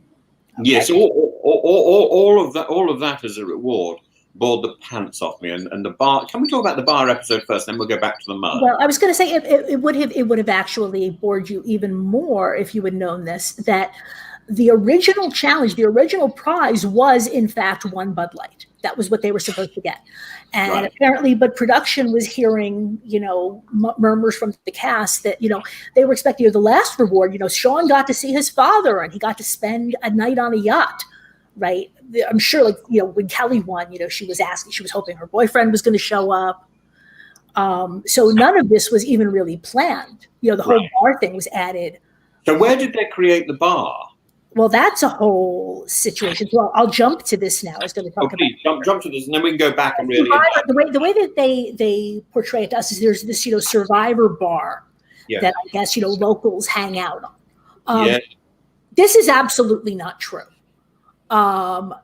Okay? Yes, all of that as a reward bored the pants off me. And the bar. Can we talk about the bar episode first? Then we'll go back to the mud. Well, I was going to say it would have actually bored you even more if you had known this, that the original challenge, the original prize was in fact one Bud Light. That was what they were supposed to get. And apparently, but production was hearing, murmurs from the cast that, they were expecting the last reward. Sean got to see his father and he got to spend a night on a yacht, right? I'm sure, when Kelly won, she was hoping her boyfriend was going to show up. So none of this was even really planned. The whole bar thing was added. So where did they create the bar? Well, that's a whole situation. So I'll jump to this now. I was going to talk about jump to this, and then we can go back and really. The way that they portray it to us is there's this Survivor bar, that I guess, locals hang out on. Yeah. This is absolutely not true. The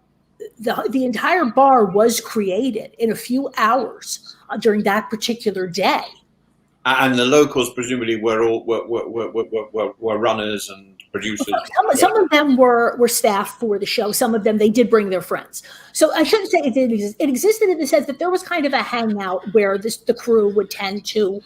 entire bar was created in a few hours during that particular day. And the locals presumably were all were runners and producers. Some of them were staff for the show. Some of them, they did bring their friends. So I shouldn't say it didn't exist. It existed in the sense that there was kind of a hangout where the crew would tend to,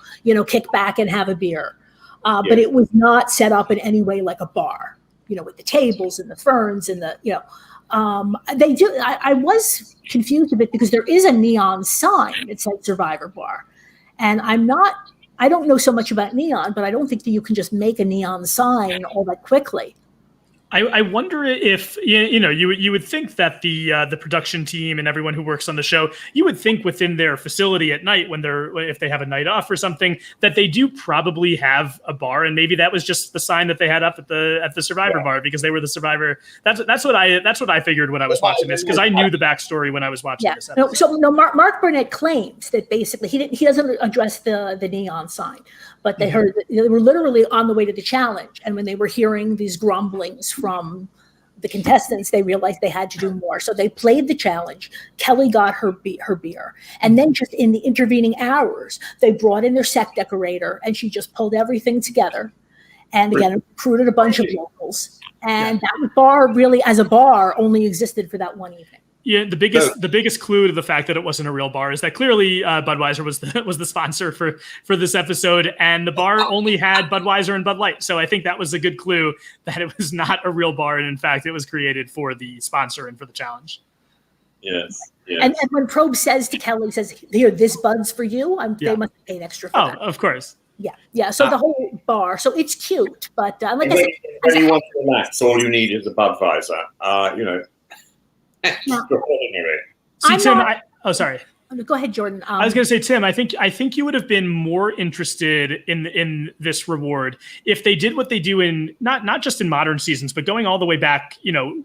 kick back and have a beer. But it was not set up in any way like a bar, with the tables and the ferns and they do. I was confused a bit because there is a neon sign that said Survivor Bar. And I don't know so much about neon, but I don't think that you can just make a neon sign all that quickly. I wonder if you would think that the production team and everyone who works on the show, you would think within their facility at night if they have a night off or something, that they do probably have a bar, and maybe that was just the sign that they had up at the Survivor bar because they were the Survivor. That's what I figured when I was watching this, because I knew the backstory when I was watching this episode. Mark Burnett claims that basically he doesn't address the neon sign, but they heard that they were literally on the way to the challenge, and when they were hearing these grumblings from the contestants, they realized they had to do more. So they played the challenge. Kelly got her beer. And then just in the intervening hours, they brought in their set decorator, and she just pulled everything together. And again, recruited a bunch of locals. And that bar really, as a bar, only existed for that one evening. Yeah, the biggest clue to the fact that it wasn't a real bar is that clearly Budweiser was the sponsor for this episode, and the bar only had Budweiser and Bud Light. So I think that was a good clue that it was not a real bar, and in fact, it was created for the sponsor and for the challenge. Yes. And when Probst says to Kelly, "Here, this Bud's for you," they must have paid extra for that. Oh, of course. Yeah. So the whole bar. So it's cute, but like I said, when you want to relax, all you need is a Budweiser. Extraordinary. See, Tim, sorry. Go ahead, Jordan. I was going to say, Tim, I think you would have been more interested in this reward if they did what they do in not just in modern seasons, but going all the way back,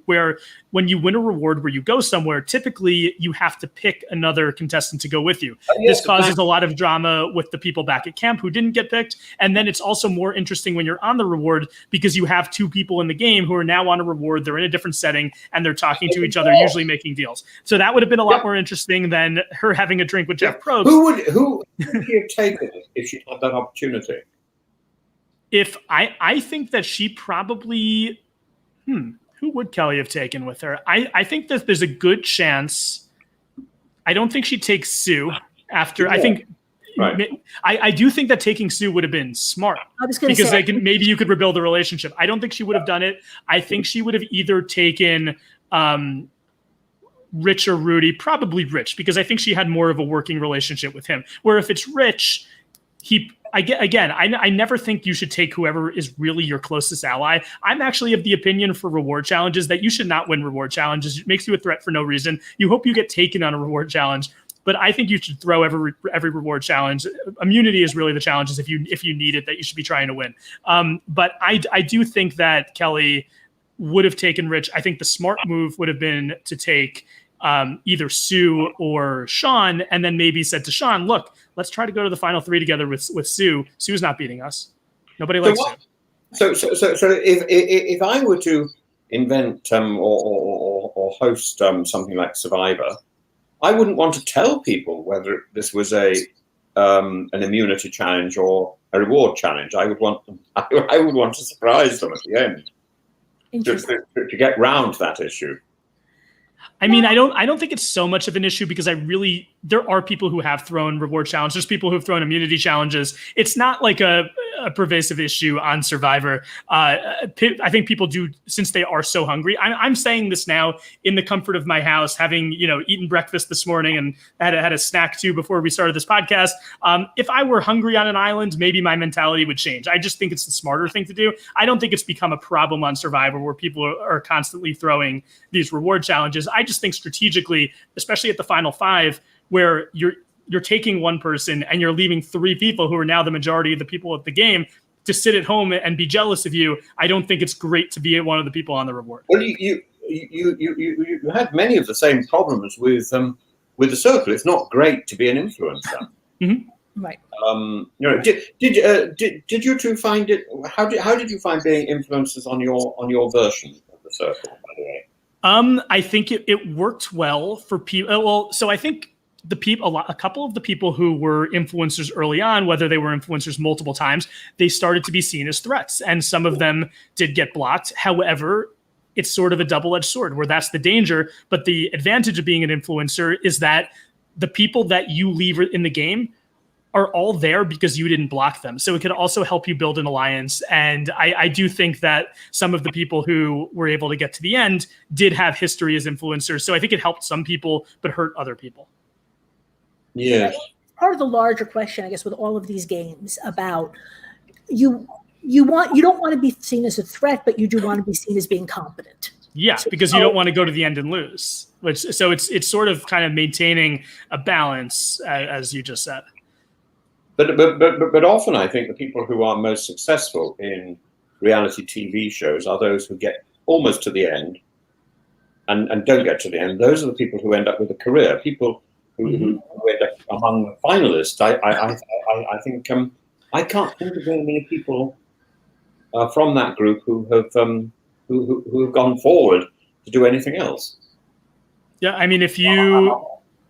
where when you win a reward where you go somewhere, typically you have to pick another contestant to go with you. This causes a lot of drama with the people back at camp who didn't get picked. And then it's also more interesting when you're on the reward because you have two people in the game who are now on a reward. They're in a different setting and they're talking to each other, usually making deals. So that would have been a lot more interesting than her having a drink with Jeff Probst. Who would she have taken it if she had that opportunity? If I think that she probably who would Kelly have taken with her? I think that there's a good chance. I don't think she'd take Sue after. Yeah. I think I do think that taking Sue would have been smart because maybe you could rebuild the relationship. I don't think she would have done it. I think she would have either taken Rich or Rudy, probably Rich, because I think she had more of a working relationship with him. Where if it's Rich, I never think you should take whoever is really your closest ally. I'm actually of the opinion for reward challenges that you should not win reward challenges. It makes you a threat for no reason. You hope you get taken on a reward challenge, but I think you should throw every reward challenge. Immunity is really the challenge. Is if you need it, that you should be trying to win. But I do think that Kelly would have taken Rich. I think the smart move would have been to take either Sue or Sean, and then maybe said to Sean, look, let's try to go to the final three together with Sue. Sue's not beating us. Nobody likes Sue. So if I were to invent or host something like Survivor, I wouldn't want to tell people whether this was an immunity challenge or a reward challenge. I would want to surprise them at the end to get round that issue. I mean, I don't think it's so much of an issue because there are people who have thrown reward challenges. There's people who've thrown immunity challenges. It's not like a pervasive issue on Survivor. I think people do, since they are so hungry. I'm saying this now in the comfort of my house, having eaten breakfast this morning and had a snack too before we started this podcast. If I were hungry on an island, maybe my mentality would change. I just think it's the smarter thing to do. I don't think it's become a problem on Survivor where people are constantly throwing these reward challenges. I just think strategically, especially at the final five, where you're taking one person and you're leaving three people who are now the majority of the people at the game to sit at home and be jealous of you. I don't think it's great to be one of the people on the reward. Well, you had many of the same problems with the circle. It's not great to be an influencer. Mm-hmm. Right. Did you two find it? How did you find being influencers on your version of the circle? By the way, I think it worked well for people. Well, so I think a couple of the people who were influencers early on, whether they were influencers multiple times, they started to be seen as threats, and some of them did get blocked. However, it's sort of a double-edged sword where that's the danger. But the advantage of being an influencer is that the people that you leave in the game are all there because you didn't block them. So it could also help you build an alliance. And I do think that some of the people who were able to get to the end did have history as influencers. So I think it helped some people, but hurt other people. Yeah. Part of the larger question, I guess, with all of these games about you don't want to be seen as a threat, but you do want to be seen as being competent. Yeah, because you don't want to go to the end and lose. So it's sort of kind of maintaining a balance, as you just said. But often I think the people who are most successful in reality TV shows are those who get almost to the end and don't get to the end. Those are the people who end up with a career. People who end up among the finalists. I think I can't think of very many people from that group who have gone forward to do anything else. Yeah, I mean,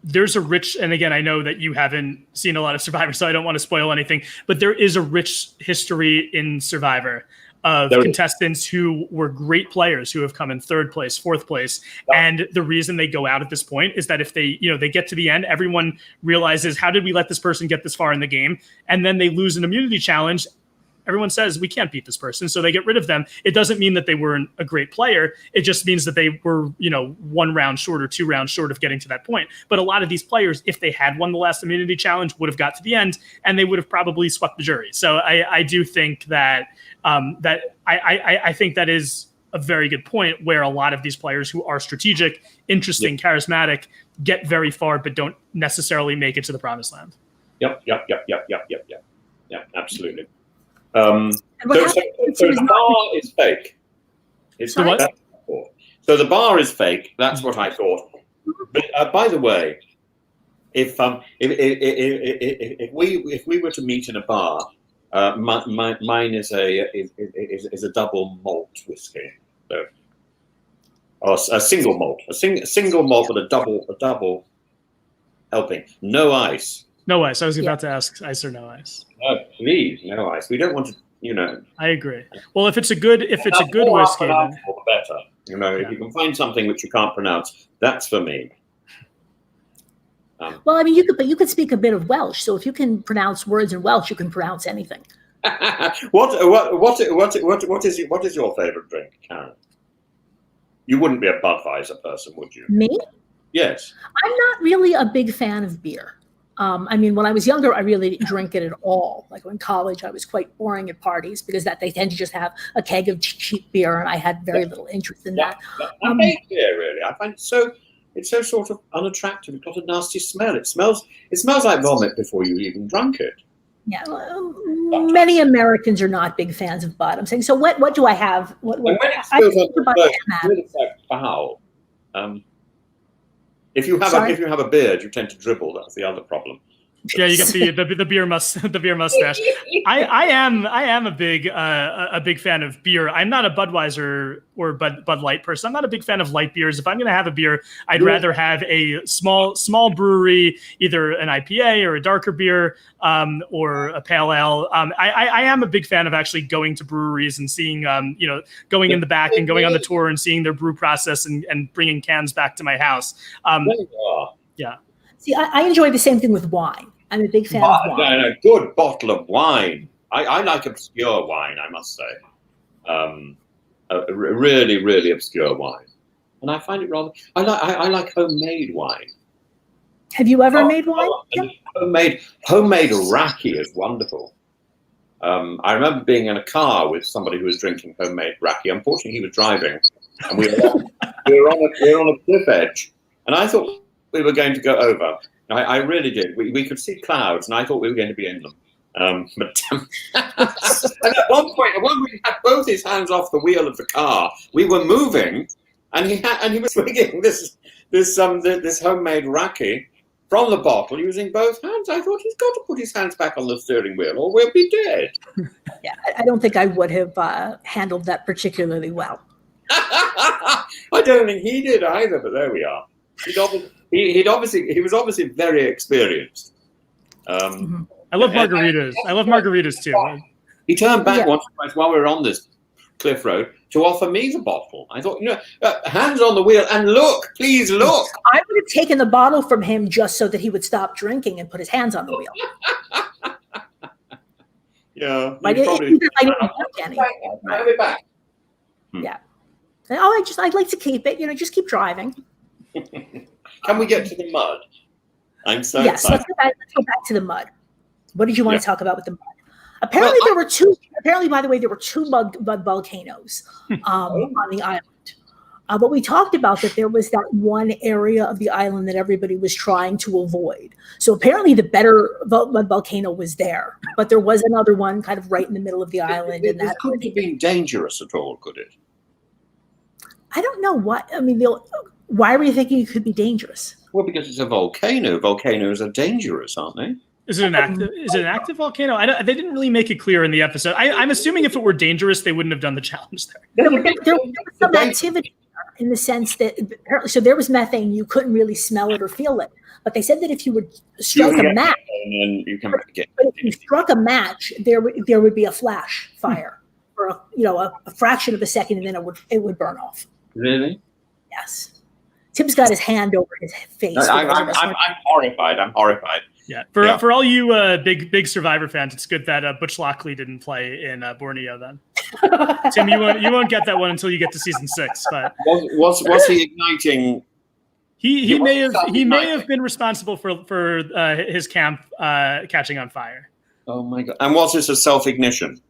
there's a rich, and again, I know that you haven't seen a lot of Survivor, so I don't want to spoil anything, but there is a rich history in Survivor of contestants who were great players who have come in third place, fourth place. And the reason they go out at this point is that if they get to the end, everyone realizes, how did we let this person get this far in the game? And then they lose an immunity challenge. Everyone says, we can't beat this person, so they get rid of them. It doesn't mean that they weren't a great player. It just means that they were, 1 round short or 2 rounds short of getting to that point. But a lot of these players, if they had won the last immunity challenge, would have got to the end, and they would have probably swept the jury. So I do think that I think that is a very good point, where a lot of these players who are strategic, interesting, charismatic, get very far, but don't necessarily make it to the promised land. Yep, absolutely. So the bar is fake. The what? So the bar is fake. That's what I thought. But by the way, if we were to meet in a bar, mine is a double malt whiskey, so, or a single malt, a single malt with a double helping. No ice. No ice. I was about to ask, ice or no ice? No, please, no ice. We don't want to, I agree. Well, if it's a good whiskey, then the better. If you can find something which you can't pronounce, that's for me. Well, I mean, you could speak a bit of Welsh. So if you can pronounce words in Welsh, you can pronounce anything. What is your favorite drink, Karen? You wouldn't be a Budweiser person, would you? Me? Yes. I'm not really a big fan of beer. I mean, when I was younger, I really didn't drink it at all. Like in college, I was quite boring at parties because they tend to just have a keg of cheap beer, and I had very little interest in that. I hate beer, really. I find it's so sort of unattractive. It's got a nasty smell. It smells like vomit before you even drunk it. Yeah, many Americans are not big fans of Bud. I'm saying, so what do I have? Foul. If you have a beard, you tend to dribble. That's the other problem. Yeah, you get the beer mustache. I am a big fan of beer. I'm not a Budweiser or Bud Light person. I'm not a big fan of light beers. If I'm going to have a beer, I'd rather have a small brewery, either an IPA or a darker beer, or a pale ale. I am a big fan of actually going to breweries and seeing, going in the back and going on the tour and seeing their brew process and bringing cans back to my house. Yeah. See, I enjoy the same thing with wine. I'm a big fan of wine. A good bottle of wine. I like obscure wine, I must say. A really, really obscure wine. And I find it rather... I like homemade wine. Have you ever made wine? Homemade raki is wonderful. I remember being in a car with somebody who was drinking homemade raki. Unfortunately, he was driving. And we were on a cliff edge. And I thought we were going to go over. I really did. We could see clouds, and I thought we were going to be in them. But and at one point, when we had both his hands off the wheel of the car, we were moving, and he was drinking this homemade raki, from the bottle using both hands. I thought he's got to put his hands back on the steering wheel or we'll be dead. Yeah, I don't think I would have handled that particularly well. I don't think he did either, but there we are. He was obviously very experienced. I love margaritas. I love margaritas too. He turned back once or twice while we were on this cliff road to offer me the bottle. I thought, hands on the wheel and look, please look. I would have taken the bottle from him just so that he would stop drinking and put his hands on the wheel. Yeah. I didn't drink any. I'll be back. Yeah. I'd like to keep it. Just keep driving. Can we get to the mud? I'm so excited. Let's go back to the mud. What did you want to talk about with the mud? Apparently, there were two. Apparently, by the way, there were two mud volcanoes on the island. But we talked about that there was that one area of the island that everybody was trying to avoid. So apparently, the better mud volcano was there, but there was another one kind of right in the middle of the island. It couldn't have been dangerous at all, could it? I don't know what. I mean, why were you thinking it could be dangerous? Well, because it's a volcano. Volcanoes are dangerous, aren't they? Is it an active volcano? They didn't really make it clear in the episode. I'm assuming if it were dangerous, they wouldn't have done the challenge there. There was some activity in the sense that so there was methane. You couldn't really smell it or feel it, but they said that if you would strike a match, but if you struck a match, there would be a flash fire for a fraction of a second, and then it would burn off. Really? Yes. Tim's got his hand over his face. I'm horrified. I'm horrified. Yeah. For all you big Survivor fans, it's good that Butch Lockley didn't play in Borneo then. Tim, you won't get that one until you get to season 6. But was he igniting? He may have been responsible for his camp catching on fire. Oh my God! And was this a self-ignition?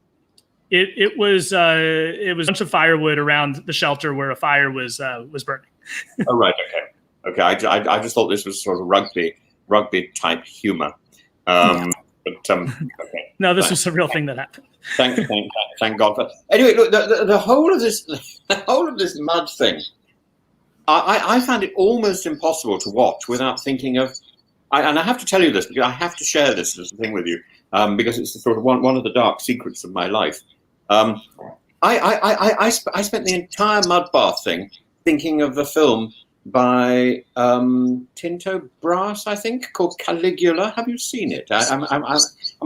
It was a bunch of firewood around the shelter where a fire was burning. Oh right, okay. I just thought this was sort of rugby type humor. Okay. No, this was a real thing that happened. Thank God for. Anyway, look, the whole of this mud thing. I found it almost impossible to watch without thinking of. And I have to tell you this because I have to share this as a thing with you because it's sort of one of the dark secrets of my life. I spent the entire mud bath thing thinking of the film by Tinto Brass, I think, called Caligula. Have you seen it? Am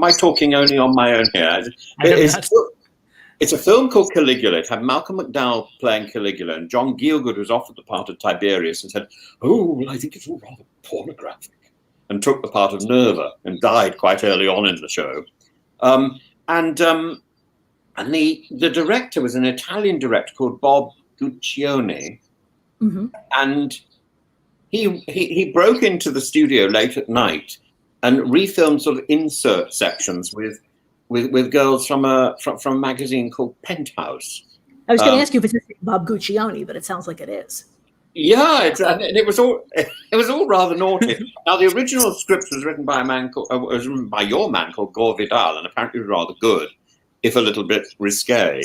I talking only on my own here? It's a film called Caligula. It had Malcolm McDowell playing Caligula, and John Gielgud was offered the part of Tiberius and said, "Oh, well, I think it's all rather pornographic," and took the part of Nerva and died quite early on in the show. And the director was an Italian director called Bob Guccione. Mm-hmm. And he broke into the studio late at night and refilmed sort of insert sections with girls from a magazine called Penthouse. I was going to ask you if it's Bob Guccione, but it sounds like it is. Yeah, it was all rather naughty. Now the original script was written by your man called Gore Vidal, and apparently was rather good, if a little bit risque.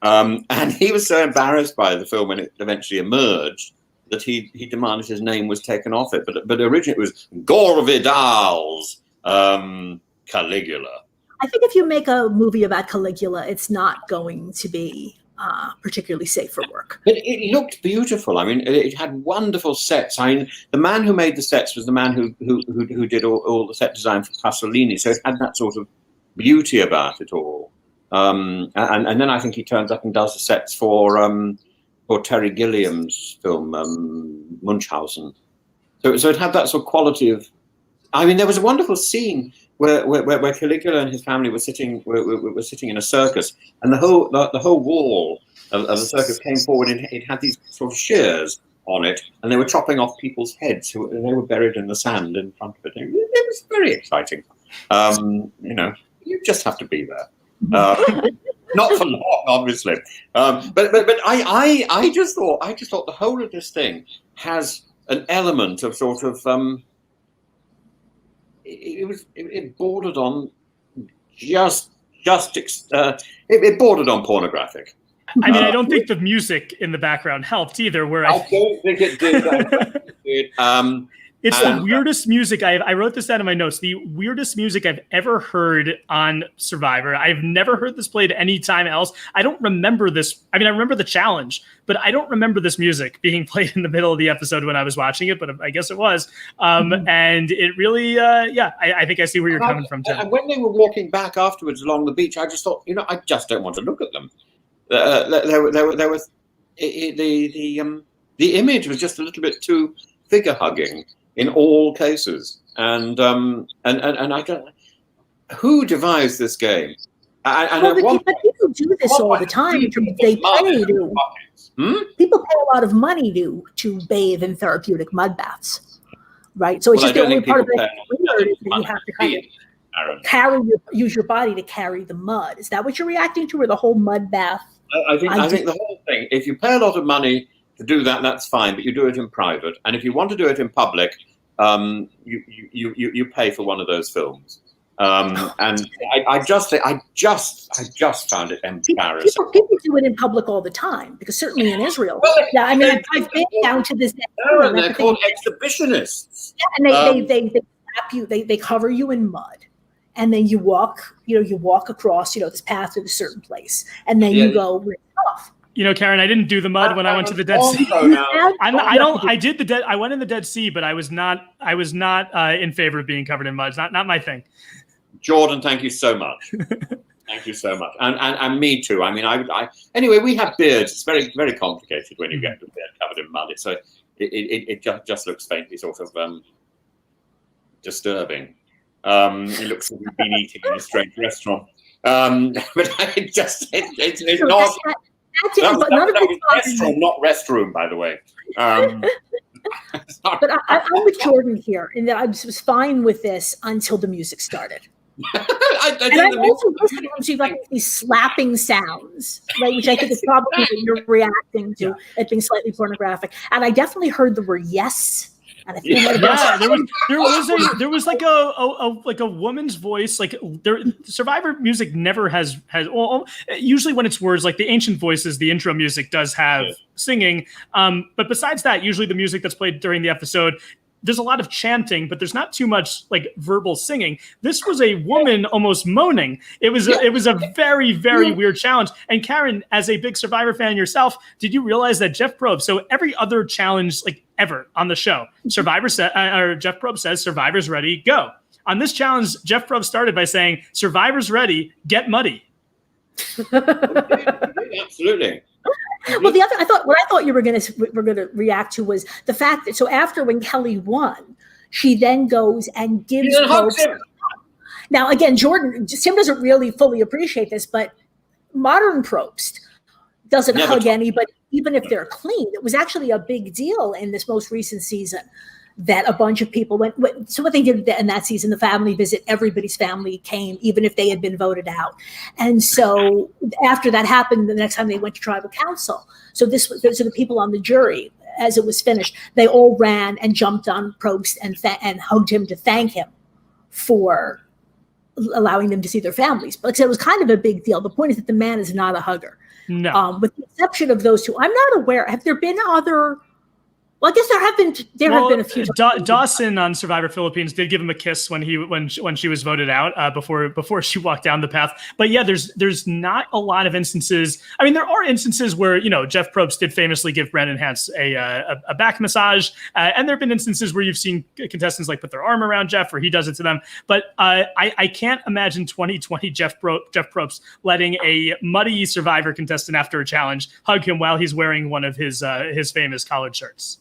And he was so embarrassed by the film when it eventually emerged that he demanded his name was taken off it. But originally it was Gore Vidal's Caligula. I think if you make a movie about Caligula, it's not going to be particularly safe for work. But it looked beautiful. I mean, it had wonderful sets. I mean, the man who made the sets was the man who did all the set design for Pasolini. So it had that sort of beauty about it all. And then I think he turns up and does the sets for Terry Gilliam's film Munchausen. So it had that sort of quality of. I mean, there was a wonderful scene where Caligula and his family were sitting in a circus, and the whole wall of the circus came forward, and it had these sort of shears on it, and they were chopping off people's heads, and they were buried in the sand in front of it. It was very exciting. You just have to be there. Not for long, obviously. But I just thought the whole of this thing has an element of sort of it bordered on it bordered on pornographic. I mean, I don't think the music in the background helped either. I don't think it did. It's the weirdest music I wrote this down in my notes. The weirdest music I've ever heard on Survivor. I've never heard this played any time else. I don't remember this. I mean, I remember the challenge, but I don't remember this music being played in the middle of the episode when I was watching it, but I guess it was. And it really, I think I see where you're coming from, Tim. And when they were walking back afterwards along the beach, I just thought, I just don't want to look at them. There was the image was just a little bit too figure hugging in all cases, and I don't. Who devised this game? But people do this all the time. They pay to. People pay a lot of money to bathe in therapeutic mud baths, right? So it's just the only part of it that you have to kind of use your body to carry the mud. Is that what you're reacting to, or the whole mud bath? I think the whole thing. If you pay a lot of money to do that, that's fine, but you do it in private. And if you want to do it in public, you pay for one of those films. And I just found it embarrassing. People do it in public all the time, because certainly in Israel. I've been down to this. And they're called exhibitionists. Yeah, and they slap you. They cover you in mud, and then you walk. You walk across this path to a certain place, and then you go off. Karen, I didn't do the mud when I went to the Dead Sea. I did the Dead. I went in the Dead Sea, but I was not in favor of being covered in mud. It's not my thing. Jordan, thank you so much. Thank you so much, and me too. I mean, anyway, we have beards. It's very, very complicated when you get the beard covered in mud. It just looks faintly sort of disturbing. It looks like we've been eating in a strange restaurant. But it's not. Restaurant, not restroom, by the way. But I'm with Jordan here, in that I was fine with this until the music started. I'm also listening to like these slapping sounds, right, which I think is probably what you're reacting to, it being slightly pornographic. And I definitely heard the word yes. And I feel there was like a woman's voice. Like Survivor music never has usually when it's words, like the Ancient Voices, the intro music does have singing. But besides that, usually the music that's played during the episode, there's a lot of chanting, but there's not too much like verbal singing. This was a woman almost moaning. It was a very, very weird challenge. And Karen, as a big Survivor fan yourself, did you realize that Jeff Probst, so every other challenge like ever on the show, Jeff Probst says, "Survivor's ready, go." On this challenge, Jeff Probst started by saying, "Survivor's ready, get muddy." Absolutely. Well, what I thought you were going to react to was the fact that, so after when Kelly won, she then goes and gives Probst. Now again, Tim doesn't really fully appreciate this, but modern Probst doesn't hug anybody, even if they're clean. It was actually a big deal in this most recent season that a bunch of people went. So what they did in that season, the family visit, everybody's family came, even if they had been voted out. And so after that happened, the next time they went to tribal council. So the people on the jury, as it was finished, they all ran and jumped on Probst and hugged him to thank him for allowing them to see their families. But like I said, it was kind of a big deal. The point is that the man is not a hugger. No. With the exception of those two, I'm not aware. Have there been other? Well, I guess there have been a few. Dawson on Survivor Philippines did give him a kiss when she was voted out before she walked down the path. But yeah, there's not a lot of instances. I mean, there are instances where Jeff Probst did famously give Brandon Hance a back massage, and there have been instances where you've seen contestants like put their arm around Jeff, or he does it to them. But I can't imagine 2020 Jeff Probst letting a muddy Survivor contestant after a challenge hug him while he's wearing one of his famous collared shirts.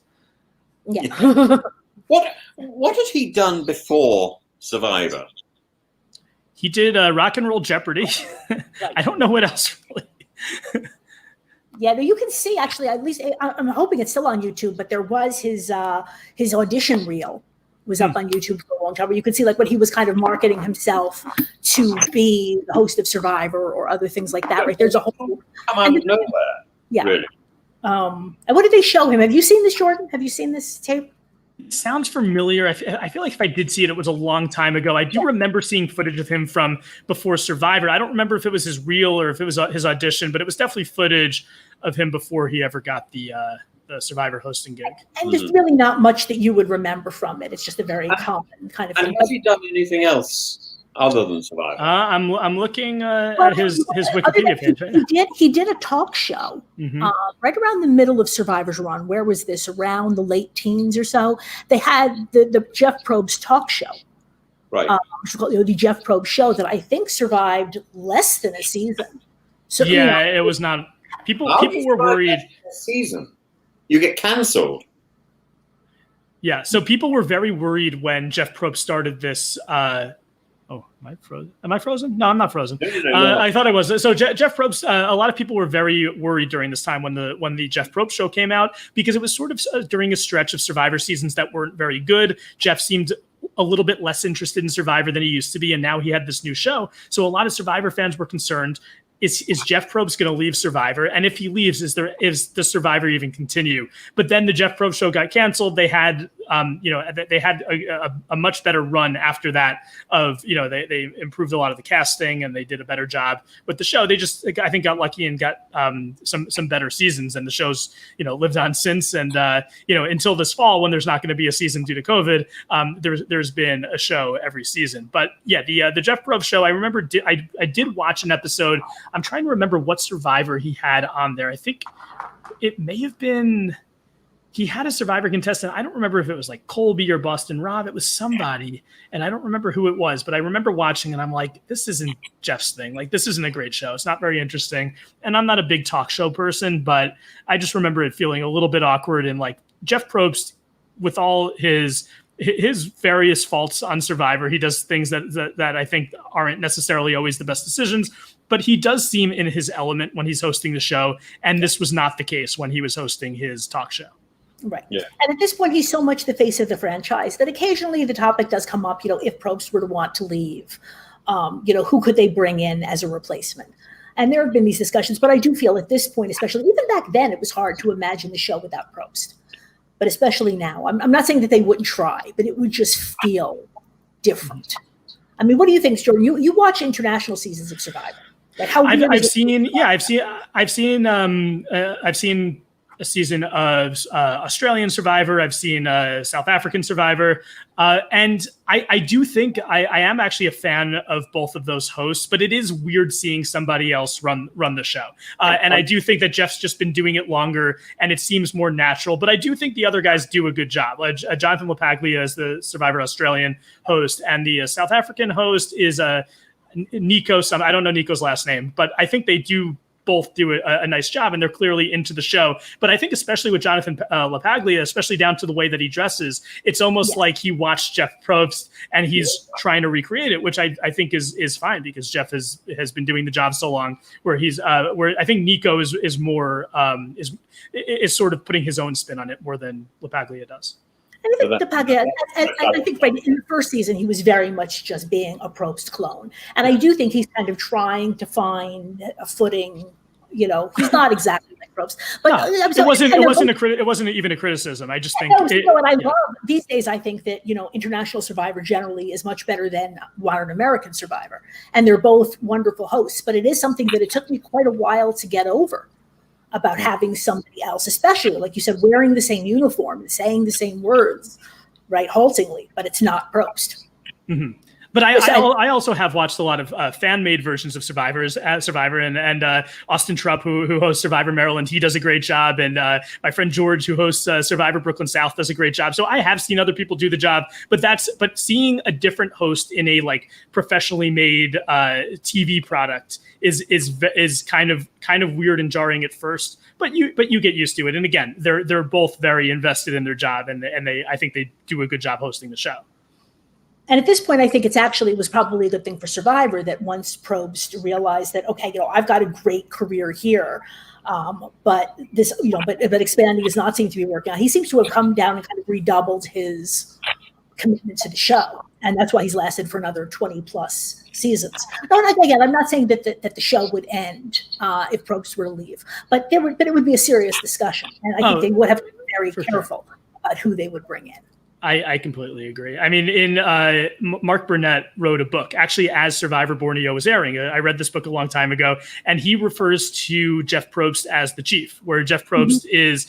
Yeah. What had he done before Survivor? He did Rock and Roll Jeopardy. I don't know what else really. Yeah, you can see actually. At least I'm hoping it's still on YouTube. But there was his audition reel was up on YouTube for a long time, where you could see like what he was kind of marketing himself to be the host of Survivor or other things like that. Right? There's a whole come out of nowhere. Yeah. Really. And what did they show him? Have you seen this, Jordan? Have you seen this tape? It sounds familiar. I feel like if I did see it, it was a long time ago. I do remember seeing footage of him from before Survivor. I don't remember if it was his reel or if it was his audition, but it was definitely footage of him before he ever got the the Survivor hosting gig. And there's really not much that you would remember from it. It's just a very common kind of thing. And has he done anything else other than Survivor? I'm looking at his Wikipedia page right now. He did a talk show right around the middle of Survivor's run. Where was this? Around the late teens or so. They had the Jeff Probst talk show. Right. The Jeff Probst show that I think survived less than a season. So, it was not. People were worried. A season, you get cancelled. Yeah, so people were very worried when Jeff Probst started this. Am I frozen? Am I frozen? No, I'm not frozen. No. I thought I was. So Jeff Probst, a lot of people were very worried during this time when the Jeff Probst show came out, because it was sort of during a stretch of Survivor seasons that weren't very good. Jeff seemed a little bit less interested in Survivor than he used to be, and now he had this new show. So a lot of Survivor fans were concerned. Is Jeff Probst going to leave Survivor? And if he leaves, is the Survivor even continue? But then the Jeff Probst show got canceled. They had, they had a much better run after that. They improved a lot of the casting and they did a better job with the show. They just, I think, got lucky and got some better seasons, and the show's lived on since. And until this fall, when there's not going to be a season due to COVID, there's been a show every season. But yeah, the Jeff Probst show, I remember I did watch an episode. I'm trying to remember what Survivor he had on there. I think it may have been, he had a Survivor contestant. I don't remember if it was like Colby or Boston Rob. It was somebody, and I don't remember who it was, but I remember watching and I'm like, this isn't Jeff's thing. Like, this isn't a great show. It's not very interesting. And I'm not a big talk show person, but I just remember it feeling a little bit awkward. And like Jeff Probst, with all his various faults on Survivor, he does things that I think aren't necessarily always the best decisions, but he does seem in his element when he's hosting the show. And this was not the case when he was hosting his talk show. Right. Yeah. And at this point, he's so much the face of the franchise that occasionally the topic does come up, if Probst were to want to leave, who could they bring in as a replacement? And there have been these discussions, but I do feel at this point, especially even back then, it was hard to imagine the show without Probst. But especially now, I'm not saying that they wouldn't try, but it would just feel different. I mean, what do you think, Jordan? You watch international seasons of Survivor. Like I've seen a season of Australian Survivor. I've seen South African Survivor. And I do think I am actually a fan of both of those hosts, but it is weird seeing somebody else run the show. And I do think that Jeff's just been doing it longer and it seems more natural, but I do think the other guys do a good job. Jonathan LaPaglia is the Survivor Australian host, and the South African host is Nico. I don't know Nico's last name, but I think they both do a nice job, and they're clearly into the show. But I think especially with Jonathan LaPaglia, especially down to the way that he dresses, it's almost like he watched Jeff Probst and he's trying to recreate it, which I think is fine, because Jeff has been doing the job so long, where he's where I think Nico is more is sort of putting his own spin on it more than LaPaglia does. And I think I think in the first season, he was very much just being a Probst clone. And I do think he's kind of trying to find a footing. He's not exactly like Probst. But no, it wasn't even a criticism. I just think. What I love these days, I think that International Survivor generally is much better than modern American Survivor, and they're both wonderful hosts. But it is something that it took me quite a while to get over, about having somebody else, especially, like you said, wearing the same uniform and saying the same words, right, haltingly, but it's not Probst. Mm-hmm. But I also have watched a lot of fan-made versions of Survivor, and Austin Trupp, who hosts Survivor Maryland, he does a great job, and my friend George, who hosts Survivor Brooklyn South, does a great job. So I have seen other people do the job, but seeing a different host in a professionally made TV product is kind of weird and jarring at first, but you get used to it. And again, they're both very invested in their job, and I think they do a good job hosting the show. And at this point, I think it was probably a good thing for Survivor that once Probst realized that, okay, I've got a great career here, but this, but expanding does not seem to be working out. He seems to have come down and kind of redoubled his commitment to the show, and that's why he's lasted for another 20 plus seasons. Again, I'm not saying that the show would end if Probst were to leave, but it would be a serious discussion, and I think they would have to be very careful about who they would bring in. I completely agree. I mean, Mark Burnett wrote a book actually as Survivor Borneo was airing. I read this book a long time ago, and he refers to Jeff Probst as the chief, where Jeff Probst is,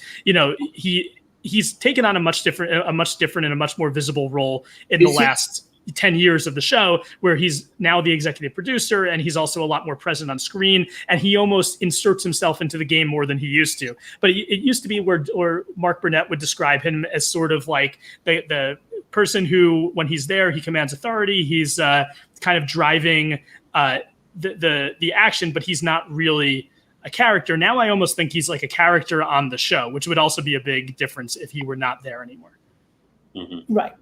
he's taken on a much different and a much more visible role in the last 10 years of the show, where he's now the executive producer, and he's also a lot more present on screen, and he almost inserts himself into the game more than he used to. But it used to be where Mark Burnett would describe him as sort of like the person who, when he's there, he commands authority. He's kind of driving the action, but he's not really a character. Now I almost think he's like a character on the show, which would also be a big difference if he were not there anymore. Mm-hmm. Right.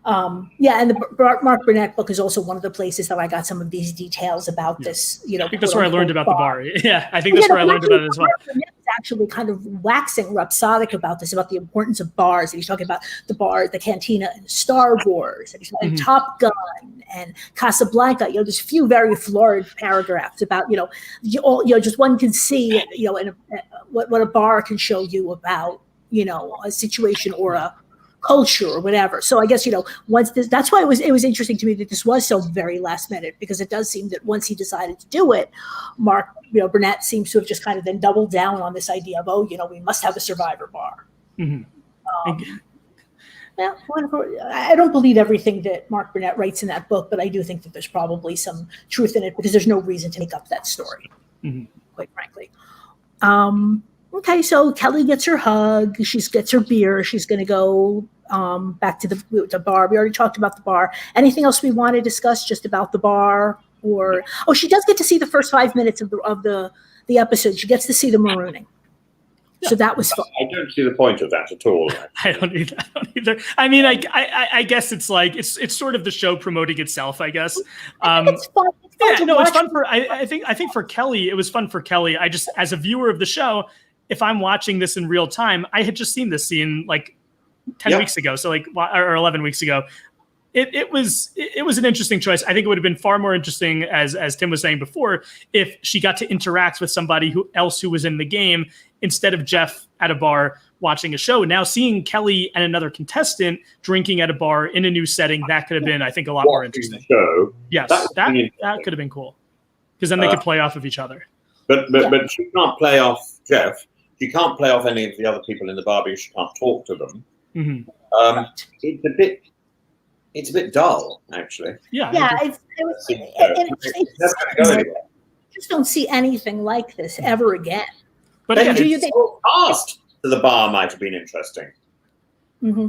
And the Mark Burnett book is also one of the places that I got some of these details about this. I think that's where I learned about the bar. Yeah, I think that's where I learned about it as well. Burnett is actually kind of waxing rhapsodic about this, about the importance of bars. And he's talking about the bar, the cantina in Star Wars, and he's talking Top Gun and Casablanca. There's a few very florid paragraphs about, just one can see, what a bar can show you about, a situation or a culture or whatever. So I guess, that's why it was interesting to me that this was so very last minute, because it does seem that once he decided to do it, Mark, Burnett seems to have just kind of then doubled down on this idea of, we must have a Survivor bar. Mm-hmm. I don't believe everything that Mark Burnett writes in that book, but I do think that there's probably some truth in it, because there's no reason to make up that story, quite frankly. Okay, so Kelly gets her hug. She gets her beer. She's going to go back to the bar. We already talked about the bar. Anything else we want to discuss just about the bar? Or she does get to see the first 5 minutes of the episode. She gets to see the marooning. So that was fun. I don't see the point of that at all. I don't either. I mean, I guess it's like it's sort of the show promoting itself, I guess. It's fun. It's fun for I think for Kelly, it was fun for Kelly. I just, as a viewer of the show, if I'm watching this in real time, I had just seen this scene like 10 weeks ago, so or 11 weeks ago. It was an interesting choice. I think it would have been far more interesting, as Tim was saying before, if she got to interact with somebody else who was in the game instead of Jeff at a bar watching a show. Now seeing Kelly and another contestant drinking at a bar in a new setting, that could have been, I think, a lot more interesting. Show. Yes, that could have been cool, because then they could play off of each other. But she can't play off Jeff. She can't play off any of the other people in the bar because she can't talk to them. Mm-hmm. It's a bit dull, actually. Yeah. I just don't see anything like this ever again. But the past to the bar might have been interesting. Mm-hmm.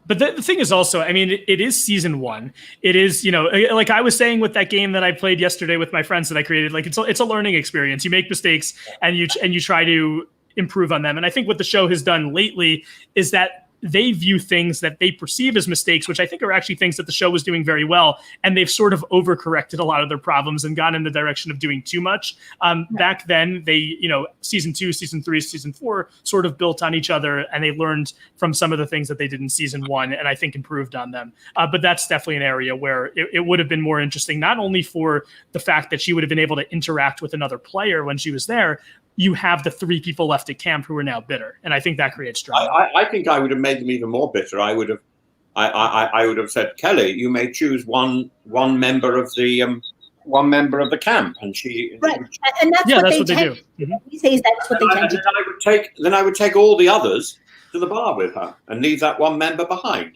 But the thing is also, I mean, it is season 1. It is, like I was saying with that game that I played yesterday with my friends that I created, like it's a learning experience. You make mistakes and you try to improve on them. And I think what the show has done lately is that they view things that they perceive as mistakes, which I think are actually things that the show was doing very well. And they've sort of overcorrected a lot of their problems and gone in the direction of doing too much. Back then, they, season 2, season 3, season 4 sort of built on each other, and they learned from some of the things that they did in season 1, and I think improved on them. But that's definitely an area where it would have been more interesting, not only for the fact that she would have been able to interact with another player when she was there. You have the 3 people left at camp who are now bitter, and I think that creates drama. I think I would have made them even more bitter. I would have said, Kelly, you may choose one member of the camp, and she right, and that's what they do. Mm-hmm. He says that's what they tend to do. Then I would take all the others to the bar with her and leave that one member behind.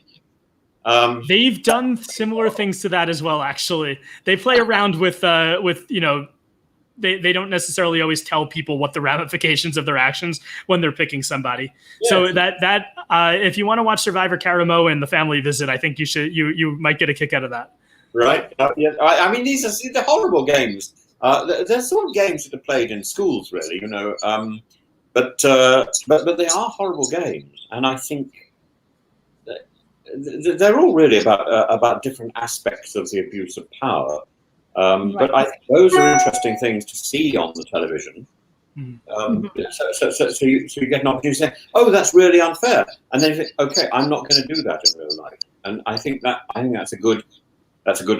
They've done similar things to that as well. Actually, they play around with They don't necessarily always tell people what the ramifications of their actions when they're picking somebody. Yeah. So that if you want to watch Survivor Karamo and the family visit, I think you might get a kick out of that. Right. Yeah. I mean, these are horrible games. They're sort of games that are played in schools, really, but they are horrible games, and I think they're all really about different aspects of the abuse of power. Right. But I think those are interesting things to see on the television. So you get an opportunity to say, "Oh, that's really unfair," and then you think, "Okay, I'm not going to do that in real life." And I think that's a good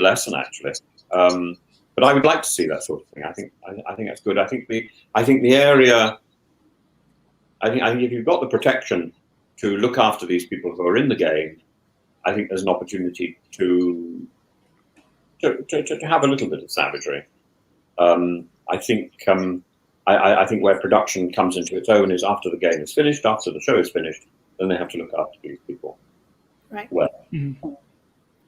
lesson, actually. But I would like to see that sort of thing. I think that's good. I think the area. I think if you've got the protection look after these people who are in the game, I think there's an opportunity to have a little bit of savagery. I think where production comes into its own is after the game is finished, after the show is finished, then they have to look after these people. Right. Well,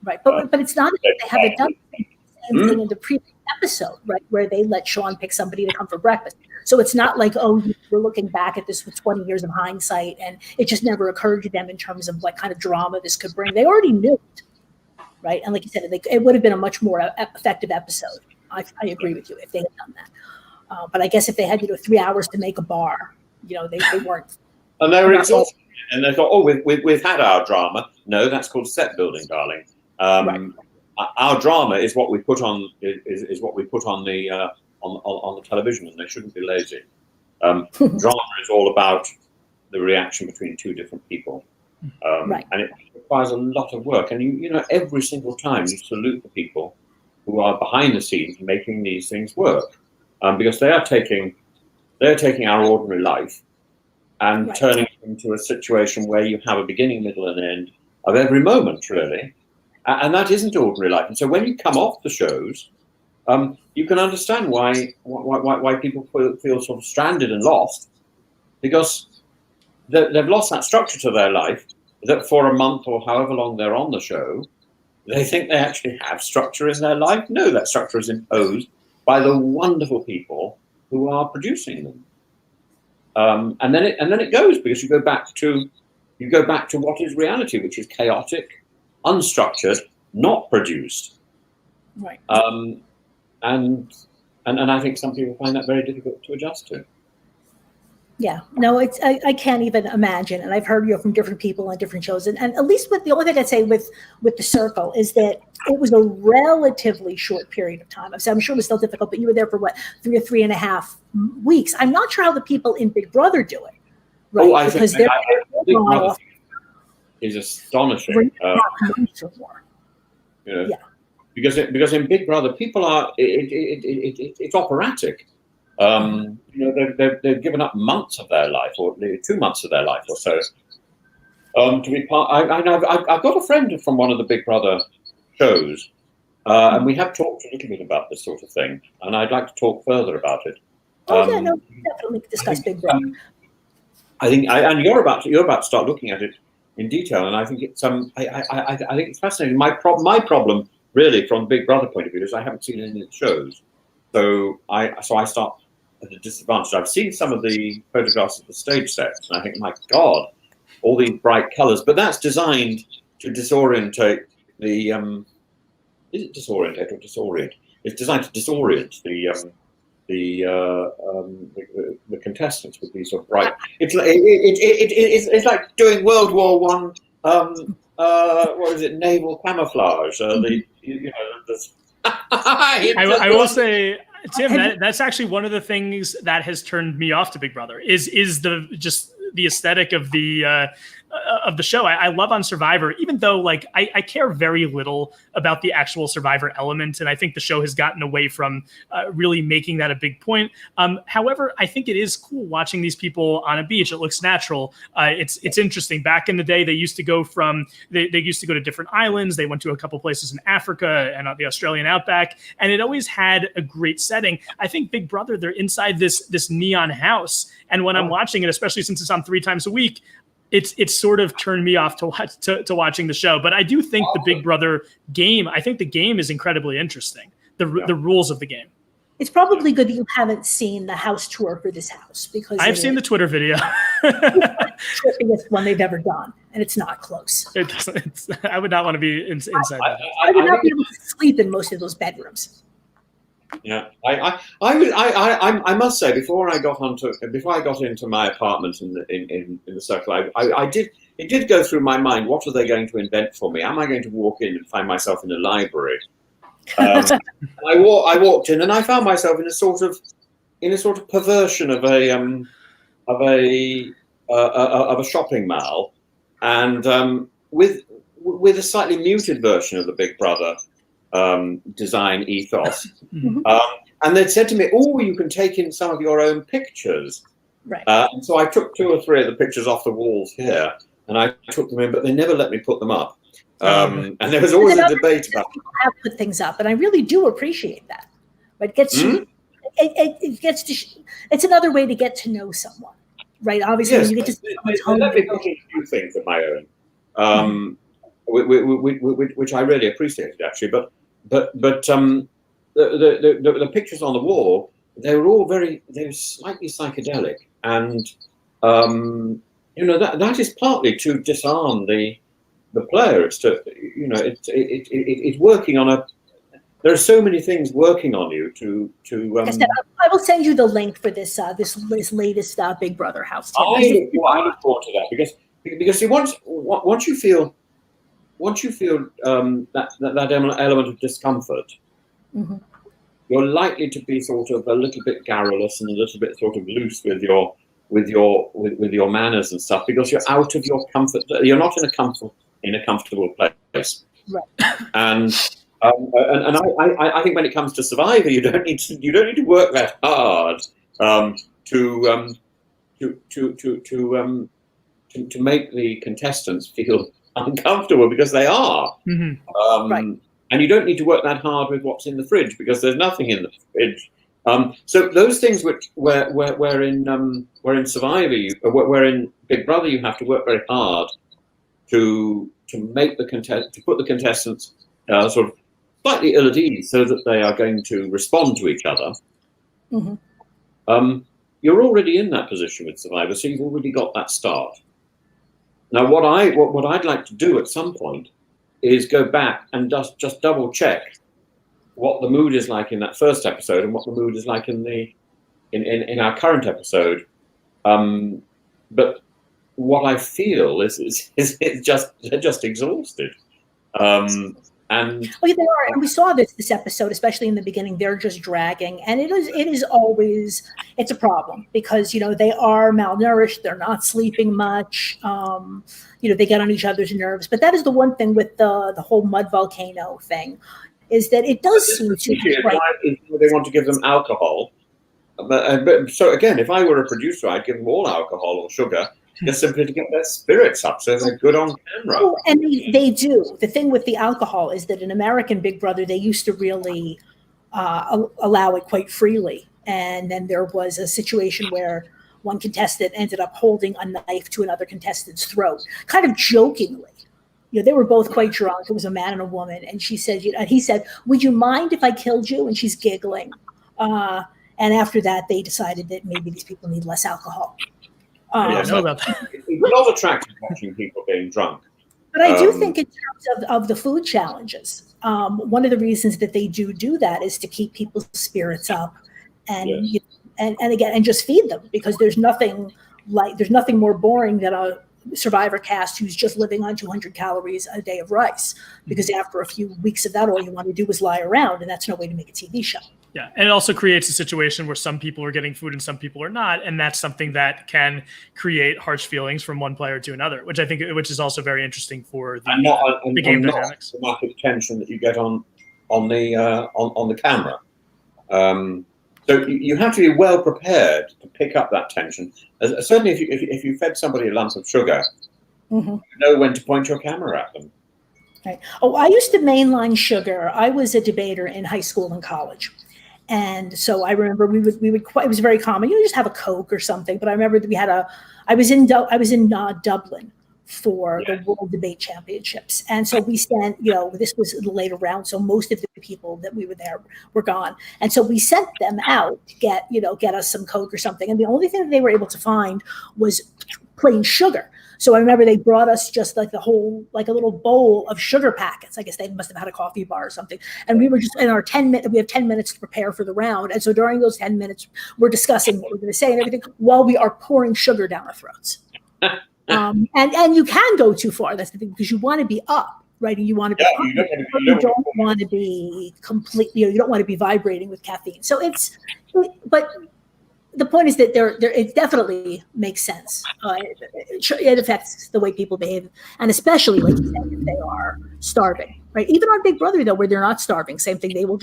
right. But it's not that they haven't done the same thing in the previous episode, right, where they let Sean pick somebody to come for breakfast. So it's not like, oh, we're looking back at this with 20 years of hindsight, and it just never occurred to them in terms of what kind of drama this could bring. They already knew it, right? And like you said, it would have been a much more effective episode. I agree with you if they had done that. But I guess if they had 3 hours to make a bar, they weren't. And they were exhausted. And they thought, oh, we've had our drama. No, that's called set building, darling. Right. Our drama is what we put on is what we put on the television, and they shouldn't be lazy. Drama is all about the reaction between two different people, right. And it requires a lot of work. And you every single time you salute the people who are behind the scenes making these things work, because they are taking our ordinary life and right. turning it into a situation where you have a beginning, middle, and end of every moment, really. And that isn't ordinary life. And so when you come off the shows, you can understand why people feel sort of stranded and lost, because they've lost that structure to their life, that for a month or however long they're on the show, they think they actually have structure in their life. No, that structure is imposed by the wonderful people who are producing them. And then it goes, because you go back to what is reality, which is chaotic, unstructured, not produced. Right. And I think some people find that very difficult to adjust to. Yeah, no, I can't even imagine. And I've heard from different people on different shows. And at least the only thing I'd say with The Circle is that it was a relatively short period of time. So I'm sure it was still difficult, but you were there for 3 or 3.5 weeks. I'm not sure how the people in Big Brother do it. Right? Oh, I think Big Brother is astonishing. Yeah. Because in Big Brother, people are it's operatic. They've given up months of their life, or 2 months of their life, or so, to be part. I've got a friend from one of the Big Brother shows, and we have talked a little bit about this sort of thing, and I'd like to talk further about it. Definitely discuss Big Brother. I think, and you're about to start looking at it in detail, and I think it's I think it's fascinating. My problem, really, from Big Brother point of view, is I haven't seen any of the shows, so I start at a disadvantage. I've seen some of the photographs of the stage sets, and I think, my God, all these bright colours. But that's designed to disorientate the. Is it disorientate or disorient? It's designed to disorient the contestants with these sort of bright. It's like doing World War One. What is it? Naval camouflage. I will say, Tim, that's actually one of the things that has turned me off to Big Brother is the aesthetic of the show. I love on Survivor, even though I care very little about the actual Survivor element, and I think the show has gotten away from really making that a big point. However, I think it is cool watching these people on a beach. It looks natural. It's interesting. Back in the day, they used to go to different islands. They went to a couple places in Africa and the Australian outback, and it always had a great setting. I think Big Brother, they're inside this neon house, and when I'm watching it, especially since it's on 3 times a week, it's sort of turned me off to watching the show. But I do think the Big Brother game, I think the game is incredibly interesting. The rules of the game. It's probably good that you haven't seen the house tour for this house, because I've seen the Twitter video. The trippiest one they've ever done, and it's not close. I would not want to be inside that. I would not be able to sleep in most of those bedrooms. Yeah, I must say, before I got into my apartment in the Circle, it did go through my mind, what are they going to invent for me? Am I going to walk in and find myself in a library? I walked in and I found myself in a sort of perversion of a shopping mall, and with a slightly muted version of the Big Brother design ethos. And they'd said to me, oh, you can take in some of your own pictures. Right. And so I took 2 or 3 of the pictures off the walls here, and I took them in, but they never let me put them up. And there was always a debate about people have put things up, and I really do appreciate that. But it gets it's another way to get to know someone, right? Obviously, yes, when you get to someone's home, let me put in a few things of my own, which I really appreciated actually. But the pictures on the wall, they were slightly psychedelic, and that is partly to disarm the player. It's to it's working on a. There are so many things working on you to. I will send you the link for this latest Big Brother house. I look forward to that because see, once you feel that element of discomfort, mm-hmm. you're likely to be sort of a little bit garrulous and a little bit sort of loose with your manners and stuff, because you're out of your comfort. You're not in a comfortable place, right? And I think when it comes to Survivor, you don't need to work that hard to make the contestants feel uncomfortable, because they are. Mm-hmm. Right. And you don't need to work that hard with what's in the fridge, because there's nothing in the fridge. So those things where in Survivor, where in Big Brother, you have to work very hard to put the contestants sort of slightly ill at ease, so that they are going to respond to each other. Mm-hmm. You're already in that position with Survivor, so you've already got that start. Now, what I'd like to do at some point is go back and just double check what the mood is like in that first episode and what the mood is like in our current episode. But what I feel is they're just exhausted. And they are, and we saw this episode, especially in the beginning. They're just dragging, and it is always a problem, because they are malnourished, they're not sleeping much. They get on each other's nerves. But that is the one thing with the whole mud volcano thing, is that it does seem to be they want to give them alcohol. But so again, if I were a producer, I'd give them all alcohol or sugar, just simply to get their spirits up, so they're good on camera. Oh, and they do. The thing with the alcohol is that in American Big Brother, they used to really allow it quite freely. And then there was a situation where one contestant ended up holding a knife to another contestant's throat, kind of jokingly. They were both quite drunk. It was a man and a woman. And he said, "Would you mind if I killed you?" And she's giggling. And after that, they decided that maybe these people need less alcohol. I know about that. It's not attractive watching people being drunk. But I do think in terms of the food challenges, one of the reasons that they do that is to keep people's spirits up, and yes. and again, and just feed them, because there's nothing more boring than a Survivor cast who's just living on 200 calories a day of rice, because after a few weeks of that, all you want to do is lie around, and that's no way to make a TV show. Yeah, and it also creates a situation where some people are getting food and some people are not, and that's something that can create harsh feelings from one player to another, which is also very interesting for the game dynamics. The amount of tension that you get on the camera. So you have to be well prepared to pick up that tension. Certainly, if you fed somebody a lump of sugar, mm-hmm. you know when to point your camera at them. Right. Oh, I used to mainline sugar. I was a debater in high school and college. And so I remember we would it was very common, just have a Coke or something. But I remember that I was in Dublin for the World Debate Championships. And so we sent, this was the later round, so most of the people that we were there were gone. And so we sent them out to get us some Coke or something. And the only thing that they were able to find was plain sugar. So I remember they brought us just like a little bowl of sugar packets. I guess they must have had a coffee bar or something. And we were just in our 10 minutes, we have 10 minutes to prepare for the round. And so during those 10 minutes, we're discussing what we're going to say and everything while we are pouring sugar down our throats. And you can go too far. That's the thing, because you want to be up, right? And you want to be, you don't want to be completely, you don't want to be vibrating with caffeine. So but the point is that it definitely makes sense. It affects the way people behave, and especially, like you said, if they are starving, right? Even on Big Brother, though, where they're not starving, same thing. They will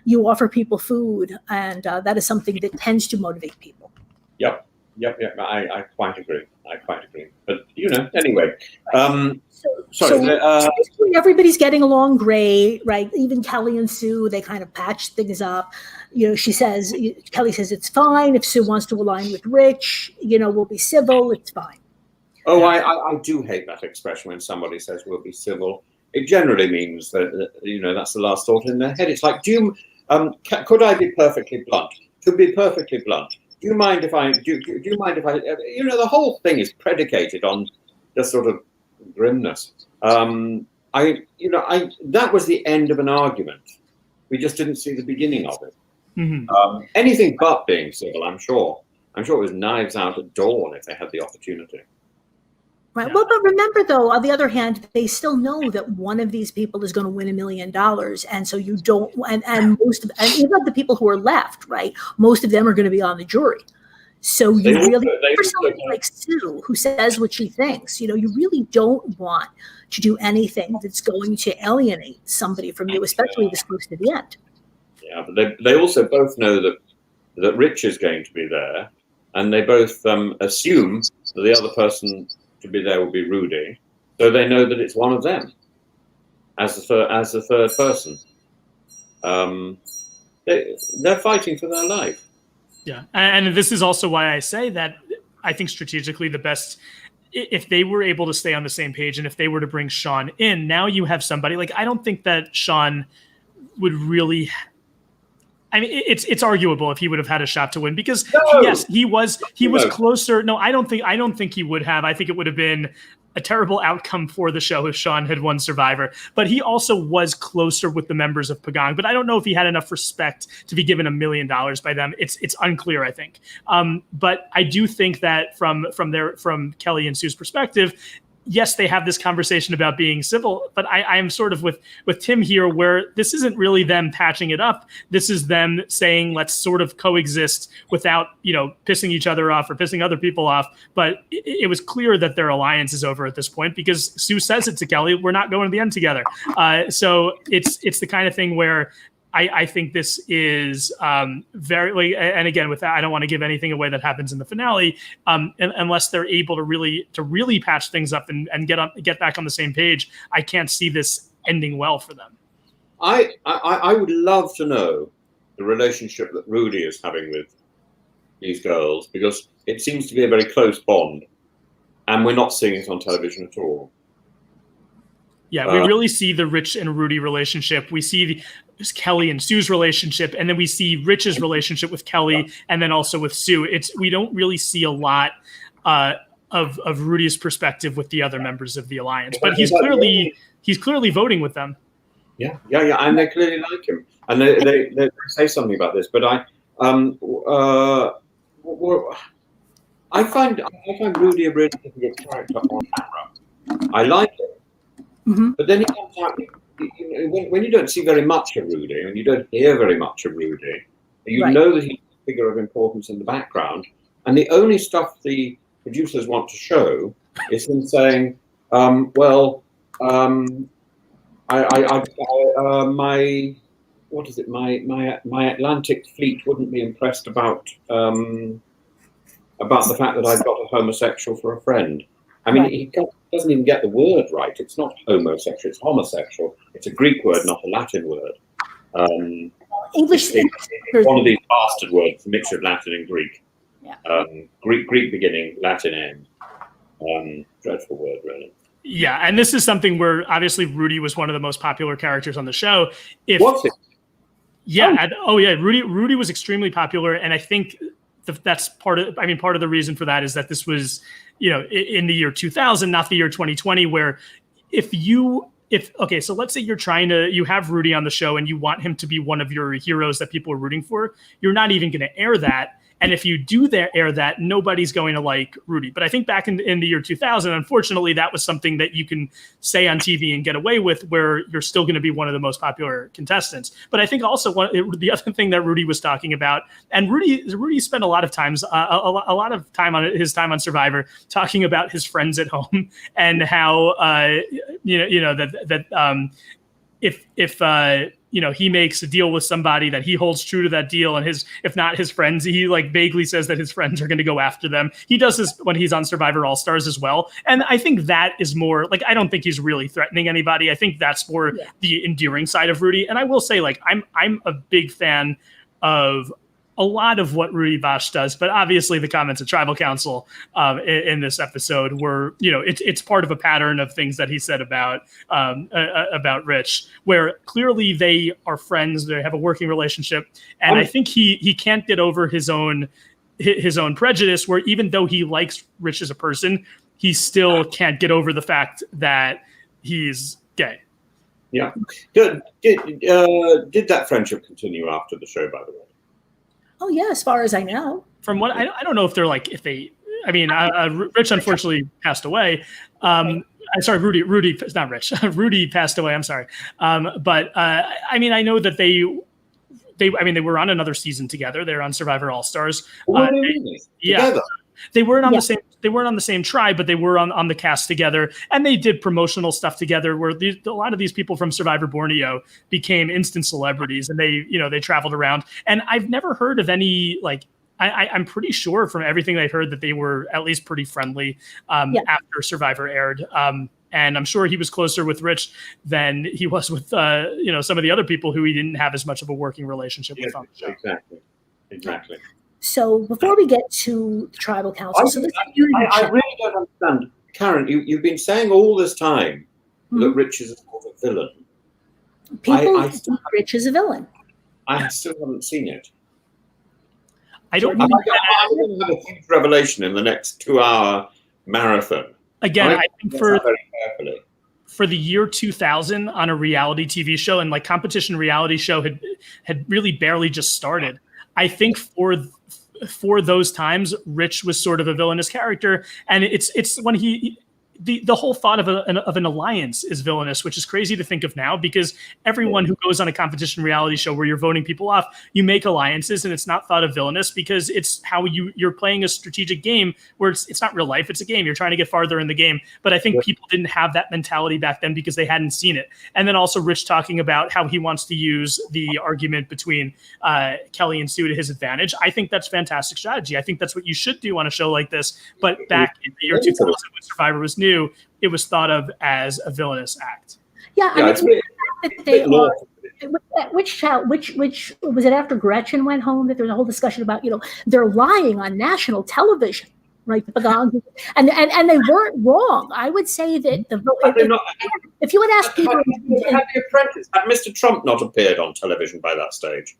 you offer people food, and that is something that tends to motivate people. Yep. Yep. I quite agree. But anyway. So basically everybody's getting along great, right? Even Kelly and Sue, they kind of patch things up. Kelly says it's fine if Sue wants to align with Rich. We'll be civil. It's fine. Oh, I do hate that expression when somebody says we'll be civil. It generally means that that's the last thought in their head. It's like, could I be perfectly blunt? To be perfectly blunt, do you mind if I? Do you mind if I? The whole thing is predicated on just sort of grimness. That was the end of an argument. We just didn't see the beginning of it. Mm-hmm. Anything but being civil, I'm sure it was knives out at dawn if they had the opportunity. Right. Yeah. Well, but remember, though, on the other hand, they still know that one of these people is going to win $1 million, and so you don't. And even of the people who are left, right? Most of them are going to be on the jury. So for somebody like Sue, who says what she thinks, you really don't want to do anything that's going to alienate somebody from you, especially this close to the end. Yeah, but they also both know that Rich is going to be there, and they both assume that the other person to be there will be Rudy, so they know that it's one of them as the third person. They're fighting for their life. Yeah, and this is also why I say that I think strategically the best, if they were able to stay on the same page and if they were to bring Sean in, now you have somebody, like, I don't think that Sean would really, I mean, it's arguable if he would have had a shot to win because yes, he was closer. No, I don't think he would have. I think it would have been a terrible outcome for the show if Sean had won Survivor, but he also was closer with the members of Pagong. But I don't know if he had enough respect to be given $1 million by them. It's unclear, I think. But I do think that from Kelly and Sue's perspective, yes, they have this conversation about being civil, but I am sort of with Tim here where this isn't really them patching it up. This is them saying, let's sort of coexist without, pissing each other off or pissing other people off. But it was clear that their alliance is over at this point because Sue says it to Kelly, we're not going to the end together. So it's the kind of thing where I think this is very, and again, with that, I don't want to give anything away that happens in the finale, unless they're able to really patch things up and get back on the same page. I can't see this ending well for them. I would love to know the relationship that Rudy is having with these girls because it seems to be a very close bond, and we're not seeing it on television at all. Yeah, we really see the Rich and Rudy relationship. We see Kelly and Sue's relationship, and then we see Rich's relationship with Kelly, and then also with Sue. We don't really see a lot of Rudy's perspective with the other members of the alliance, but he's clearly voting with them. Yeah, and they clearly like him, and they say something about this. But I find Rudy a really difficult character on camera. I like it. Mm-hmm. But then he comes out, when you don't see very much of Rudy and you don't hear very much of Rudy, you know that he's a figure of importance in the background. And the only stuff the producers want to show is him saying, my Atlantic fleet wouldn't be impressed about the fact that I've got a homosexual for a friend. I mean, he doesn't even get the word right. It's not homosexual, it's homosexual. It's a Greek word, not a Latin word. English. It's one of these bastard words, a mixture of Latin and Greek. Yeah. Greek beginning, Latin end. Dreadful word, really. Yeah, and this is something where obviously Rudy was one of the most popular characters on the show. Was it? Yeah. Rudy was extremely popular, and I think that's part of the reason for that is that this was, in the year 2000, not the year 2020, where so let's say you have Rudy on the show and you want him to be one of your heroes that people are rooting for, you're not even going to air that. And if you do air that, nobody's going to like Rudy. But I think back in the year 2000, unfortunately, that was something that you can say on TV and get away with, where you're still going to be one of the most popular contestants. But I think also the other thing that Rudy was talking about, and Rudy spent a lot of time on his time on Survivor talking about his friends at home and how he makes a deal with somebody, that he holds true to that deal, and if not his friends, he like vaguely says that his friends are going to go after them. He does this when he's on Survivor All Stars as well, and I think that is more like, I don't think he's really threatening anybody. I think that's more the endearing side of Rudy. And I will say, like, I'm a big fan of a lot of what Rudy Bosch does, but obviously the comments at Tribal Council in this episode were, it's part of a pattern of things that he said about Rich, where clearly they are friends, they have a working relationship, and I think he can't get over his own prejudice, where even though he likes Rich as a person, he still can't get over the fact that he's gay. Yeah. Did that friendship continue after the show, by the way? Oh yeah, as far as I know. From what I don't know if they're like, Rich unfortunately passed away. I'm sorry, Rudy, not Rich. Rudy passed away. I'm sorry. But I know that they were on another season together. They're on Survivor All Stars. Together. They weren't on the same. They weren't on the same tribe, but they were on the cast together, and they did promotional stuff together. Where a lot of these people from Survivor Borneo became instant celebrities, and they traveled around. And I've never heard of any like. I'm pretty sure from everything I've heard that they were at least pretty friendly after Survivor aired. And I'm sure he was closer with Rich than he was with some of the other people who he didn't have as much of a working relationship with on the show. Exactly. So before we get to the Tribal Council, I really don't understand. Karen, you've been saying all this time that Rich is a sort of villain. People think Rich is a villain. I still haven't seen it. I don't. I'm going to have a huge revelation in the next 2-hour marathon. Again, I think for the year 2000 on a reality TV show, and like competition reality show had really barely just started. I think for those times, Rich was sort of a villainous character, and it's when the whole thought of an alliance is villainous, which is crazy to think of now, because everyone who goes on a competition reality show where you're voting people off, you make alliances, and it's not thought of villainous because it's how you're playing a strategic game where it's not real life, it's a game. You're trying to get farther in the game. But I think people didn't have that mentality back then because they hadn't seen it. And then also Rich talking about how he wants to use the argument between Kelly and Sue to his advantage. I think that's fantastic strategy. I think that's what you should do on a show like this. But back in the year 2000 when Survivor was new, it was thought of as a villainous act. Which was it after Gretchen went home that there was a whole discussion about they're lying on national television, right? And they weren't wrong. I would say that if you had asked people, had Mr. Trump not appeared on television by that stage?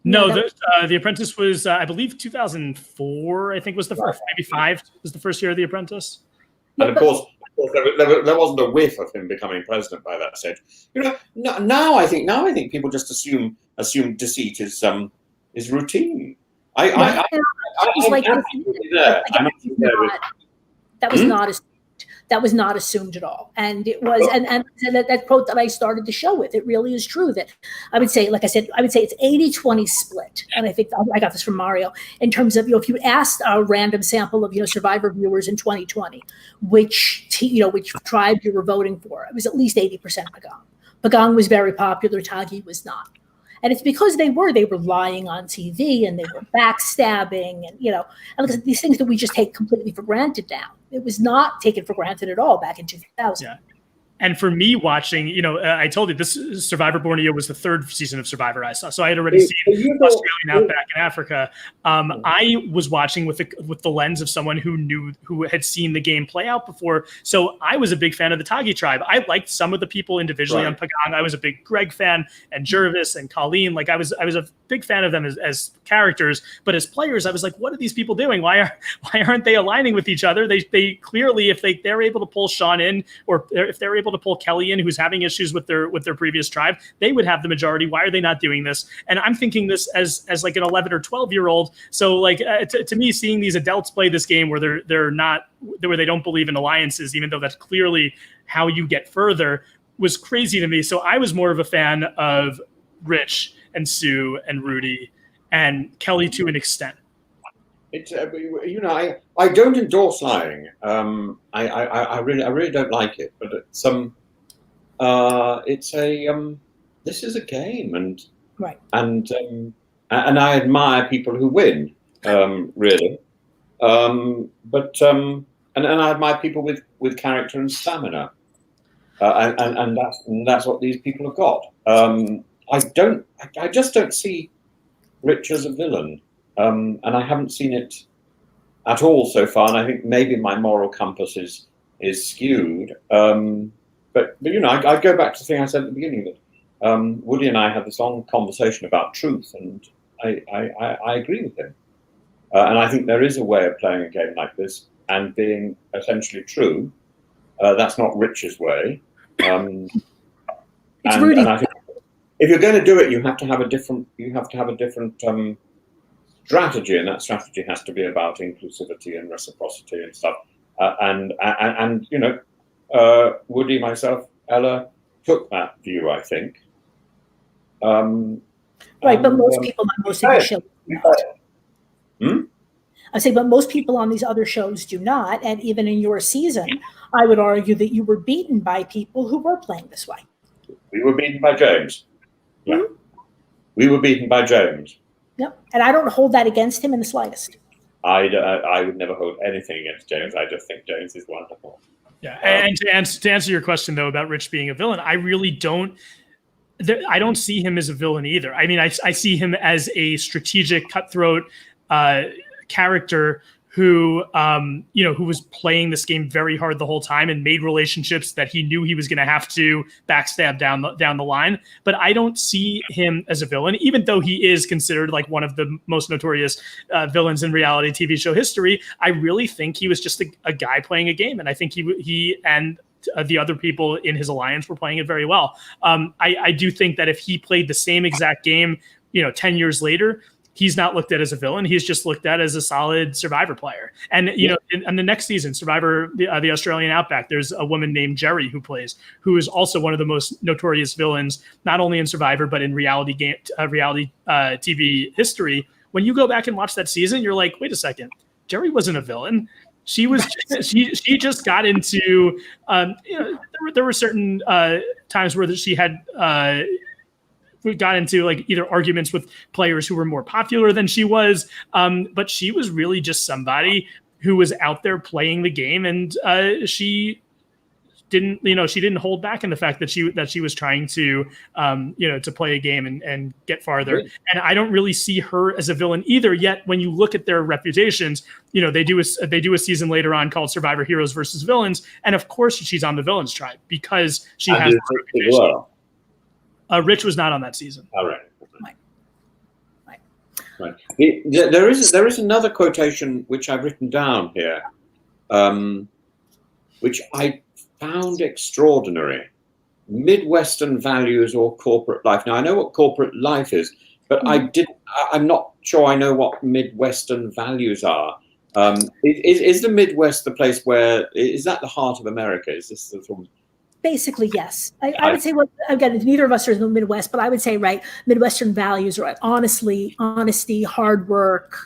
No, The Apprentice was I believe 2004. I think was the first, maybe 5 was the first year of The Apprentice. And of course, there wasn't a whiff of him becoming president by that stage. Now I think people just assume deceit is routine. That was not assumed at all, and it was, and that quote that I started the show with, it really is true. That I would say, like I said, it's 80-20 split, and I think I got this from Mario in terms of if you asked a random sample of Survivor viewers in 2020 which tribe you were voting for, it was at least 80% Pagong. Pagong was very popular, Tagi was not. And it's because they were lying on TV and they were backstabbing and these things that we just take completely for granted now. It was not taken for granted at all back in 2000. Yeah. And for me watching, I told you this Survivor Borneo was the 3rd season of Survivor I saw. So I had already seen Australian Outback in Africa. I was watching with the lens of someone who had seen the game play out before. So I was a big fan of the Tagi tribe. I liked some of the people individually on Pagong. I was a big Greg fan and Jervis and Colleen. Like I was a big fan of them as characters, but as players, I was like, what are these people doing? Why aren't they aligning with each other? They clearly, if they're able to pull Sean in, or if they're able to pull Kelly in, who's having issues with their previous tribe, they would have the majority. Why are they not doing this? And I'm thinking this as like an 11 or 12-year-old. So like to me, seeing these adults play this game where where they don't believe in alliances, even though that's clearly how you get further, was crazy to me. So I was more of a fan of Rich and Sue and Rudy and Kelly to an extent. It's I don't endorse lying. I really don't like it, but it's a this is a game, and Right. and I admire people who win, really. But and I admire people with character and stamina, and that's what these people have got. I just don't see Rich as a villain, and I haven't seen it at all so far. And I think maybe my moral compass is skewed. But you know, I go back to the thing I said at the beginning, that Woody and I had this long conversation about truth, and I agree with him. And I think there is a way of playing a game like this and being essentially true. That's not Rich's way. It's Rudy. And I think if you're going to do it, you have to have a different strategy, and that strategy has to be about inclusivity and reciprocity and stuff. And you know, Woody, myself, Ella took that view, I think. Right, but most people on most of the shows do not. I say, but most people on these other shows do not. And even in your season, I would argue that you were beaten by people who were playing this way. We were beaten by James. Yeah, we were beaten by James. Yep, and I don't hold that against him in the slightest. I would never hold anything against James. I just think James is wonderful. Yeah, and to answer your question though about Rich being a villain, I really don't. I don't see him as a villain either. I mean, I see him as a strategic, cutthroat character who, you know, who was playing this game very hard the whole time and made relationships that he knew he was going to have to backstab down the line. But I don't see him as a villain, even though he is considered like one of the most notorious villains in reality TV show history. I really think he was just a guy playing a game, and I think he and the other people in his alliance were playing it very well. I do think that if he played the same exact game, you know, 10 years later, he's not looked at as a villain. He's just looked at as a solid Survivor player. And, you know, in the next season, Survivor, the Australian Outback, there's a woman named Jerry who is also one of the most notorious villains, not only in Survivor, but in reality TV history. When you go back and watch that season, you're like, wait a second, Jerry wasn't a villain. She was she just got into, you know, there were certain times where she had got into like either arguments with players who were more popular than she was, but she was really just somebody who was out there playing the game, and she didn't hold back in the fact that she was trying to to play a game and get farther. Right. And I don't really see her as a villain either. Yet when you look at their reputations, you know, they do a season later on called Survivor Heroes versus Villains, and of course she's on the villains tribe because she has a reputation. Well. Rich was not on that season. All right. Right. There is another quotation which I've written down here, which I found extraordinary. Midwestern values or corporate life. Now I know what corporate life is, but I'm not sure I know what Midwestern values are. Is the Midwest the place where is that the heart of America? Is this the sort of Basically, yes. I would say, well, again, neither of us are in the Midwest, but I would say, right, Midwestern values are honesty, hard work.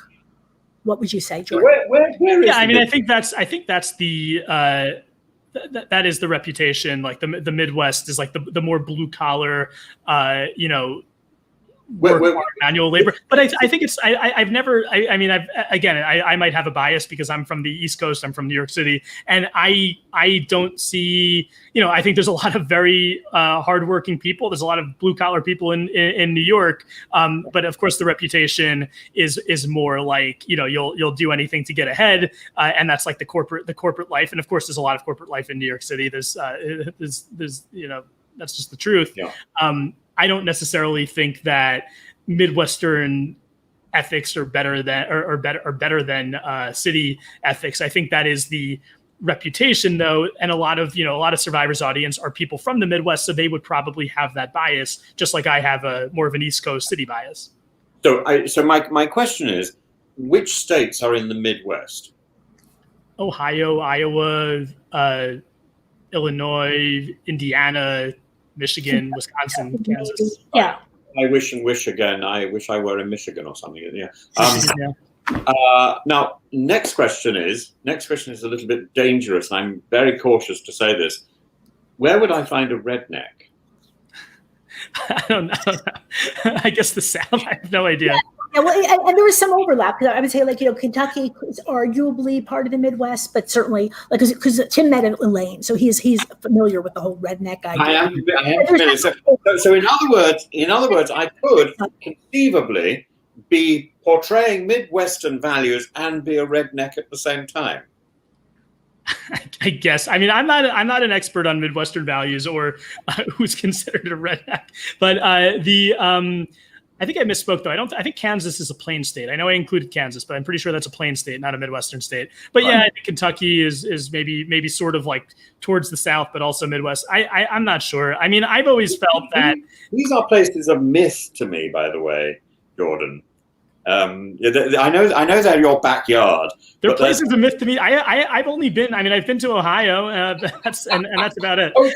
What would you say, Jordan? Where is I mean, I think that's the that is the reputation. Like the Midwest is like the more blue collar, manual labor. But I think it's I've never I might have a bias because I'm from the East Coast. I'm from New York City, and I don't see, I think there's a lot of very hardworking people. There's a lot of blue collar people in New York, but of course the reputation is more like you'll do anything to get ahead, and that's like the corporate life. And of course there's a lot of corporate life in New York City. There's that's just the truth. Yeah. I don't necessarily think that Midwestern ethics are better than city ethics. I think that is the reputation, though, and a lot of Survivor's audience are people from the Midwest, so they would probably have that bias, just like I have a more of an East Coast city bias. So my question is, which states are in the Midwest? Ohio, Iowa, Illinois, Indiana, Michigan, Wisconsin, Kansas. Yeah. I wish again. I wish I were in Michigan or something. Yeah. Now, next question is a little bit dangerous, and I'm very cautious to say this. Where would I find a redneck? I don't know. I guess the South. I have no idea. Yeah, well, and there is some overlap. I would say, like, Kentucky is arguably part of the Midwest, but certainly, like, because Tim met Elaine, so he's familiar with the whole redneck idea. I am familiar. So in other words, I could conceivably be portraying Midwestern values and be a redneck at the same time. I guess. I mean, I'm not an expert on Midwestern values or who's considered a redneck, but I think I misspoke though. I think Kansas is a plain state. I know I included Kansas, but I'm pretty sure that's a plain state, not a Midwestern state. But yeah, I think Kentucky is maybe sort of like towards the South, but also Midwest. I'm not sure. I mean, I've always felt that these are places of myth to me, by the way, Jordan. I know they're your backyard. They're places of myth to me. I've only been. I mean, I've been to Ohio. That's about it. Oh,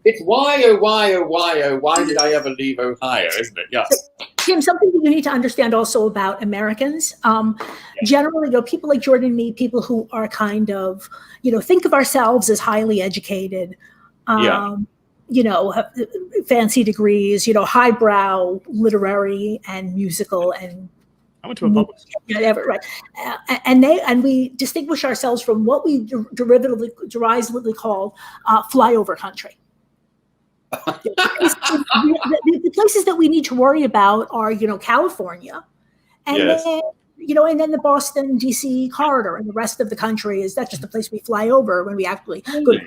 it's why did I ever leave Ohio? Isn't it? Yeah. Tim, something that you need to understand also about Americans. Generally, people like Jordan and me, people who are kind of, think of ourselves as highly educated. Have fancy degrees. Highbrow, literary and musical and. I went to a public school. Yeah, right. And we distinguish ourselves from what we derisively call flyover country. The places that we need to worry about are, California, and and then the Boston, D.C. corridor, and the rest of the country that's just a place we fly over when we actually go to.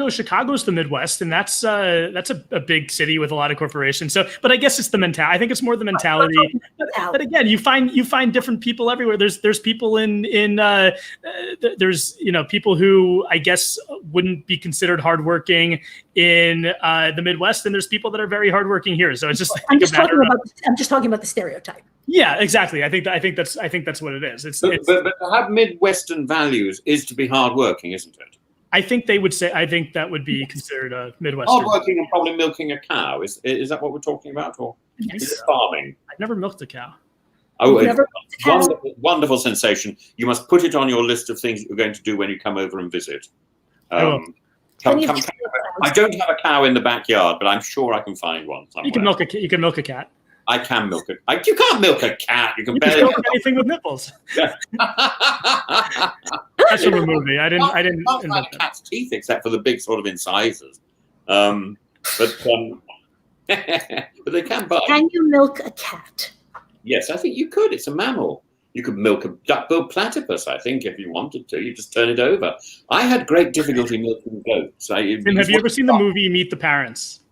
Chicago's the Midwest, and that's a big city with a lot of corporations. So, but I guess it's the mentality. I think it's more the mentality. But again, you find different people everywhere. There's people there's people who I guess wouldn't be considered hardworking in the Midwest, and there's people that are very hardworking here. So it's just I'm just talking about the stereotype. Yeah, exactly. I think that's what it is. But to have Midwestern values is to be hardworking, isn't it? I think they would say. I think that would be considered a Midwestern. Hardworking and probably milking a cow. Is that what we're talking about, or is it farming? I've never milked a cow. Oh, wonderful sensation! You must put it on your list of things that you're going to do when you come over and visit. Come over. I don't have a cow in the backyard, but I'm sure I can find one somewhere. You can milk a cat. I can milk it. You can't milk a cat. You can barely milk anything with nipples. Yeah. That's from a movie. I didn't invent cat's teeth except for the big sort of incisors. But they can bite. Can you milk a cat? Yes, I think you could. It's a mammal. You could milk a duck-billed platypus, I think, if you wanted to. You just turn it over. I had great difficulty milking goats. Have you ever seen the movie Meet the Parents?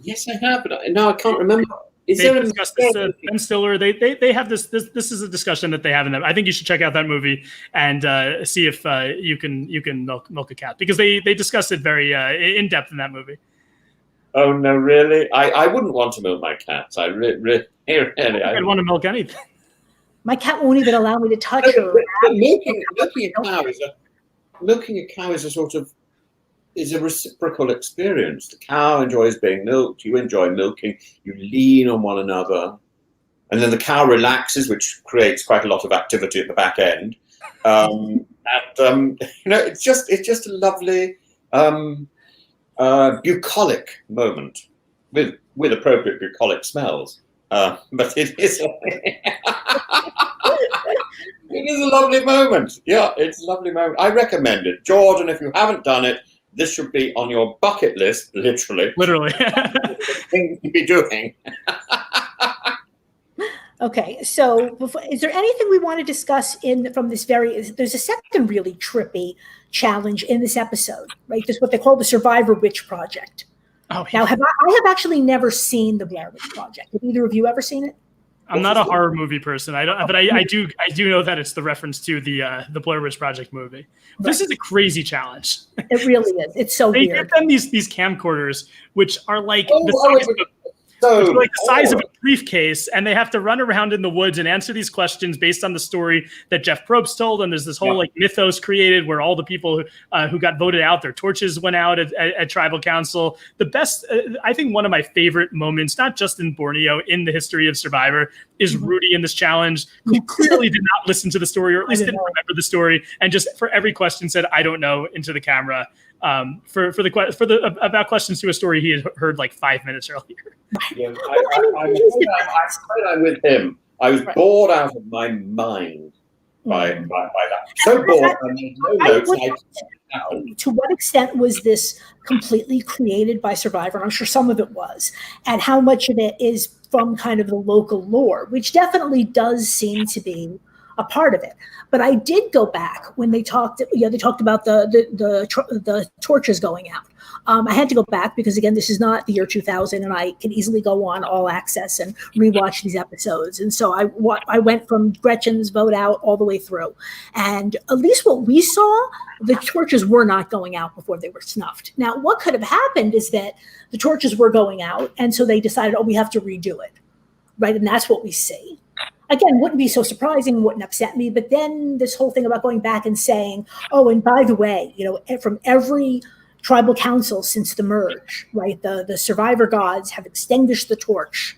Yes, I have, but no, I can't remember. Discussed this, Ben Stiller. They have this. This is a discussion that they have in that. I think you should check out that movie and see if you can milk a cat, because they discuss it very in depth in that movie. Oh no, really? I wouldn't want to milk my cats. I really I'd want to milk anything. My cat won't even allow me to touch her. But milking a cow is a sort of. Is a reciprocal experience. The cow enjoys being milked. You enjoy milking. You lean on one another, and then the cow relaxes, which creates quite a lot of activity at the back end. It's just a lovely bucolic moment with appropriate bucolic smells. But it is. It is a lovely moment. Yeah, it's a lovely moment. I recommend it, Jordan. If you haven't done it. This should be on your bucket list, literally. Things to be doing. Okay, so is there anything we want to discuss from this there's a second really trippy challenge in this episode, right? This is what they call the Survivor Witch Project. Oh, yeah. Now, I have actually never seen the Blair Witch Project. Have either of you ever seen it? I'm not a horror movie person. I don't, but I do know that it's the reference to the Blair Witch Project movie. Right. This is a crazy challenge. It really is. It's so weird. They give them these camcorders, which are like the size of a briefcase, and they have to run around in the woods and answer these questions based on the story that Jeff Probst told. And there's this whole mythos created where all the people who got voted out, their torches went out at tribal council. The best, I think, one of my favorite moments, not just in Borneo, in the history of Survivor, is Rudy in this challenge, who clearly did not listen to the story, or at least didn't remember the story, and just for every question said, "I don't know," into the camera. about questions to a story he had heard like 5 minutes earlier. Yeah, I'm with him. I was bored out of my mind by that. So bored. No notes. To what extent was this completely created by Survivor? I'm sure some of it was, and how much of it is from kind of the local lore, which definitely does seem to be a part of it. But I did go back when they talked. They talked about the torches going out. I had to go back because, again, this is not the year 2000, and I can easily go on All Access and rewatch these episodes. And so I went from Gretchen's vote out all the way through. And at least what we saw, the torches were not going out before they were snuffed. Now, what could have happened is that the torches were going out, and so they decided, we have to redo it, right? And that's what we see. Again, wouldn't be so surprising, wouldn't upset me. But then this whole thing about going back and saying, and by the way, from every tribal council since the merge, right? The survivor gods have extinguished the torch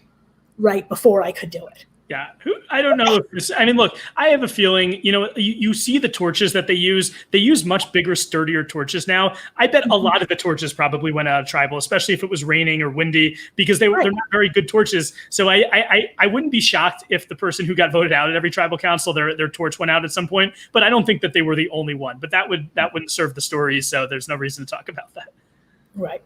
right before I could do it. Yeah, I don't know if this, look, I have a feeling, you see the torches that they use much bigger, sturdier torches now. I bet a lot of the torches probably went out of tribal, especially if it was raining or windy, because they're not very good torches. So I wouldn't be shocked if the person who got voted out at every tribal council, their torch went out at some point, but I don't think that they were the only one. But that wouldn't serve the story, so there's no reason to talk about that. Right.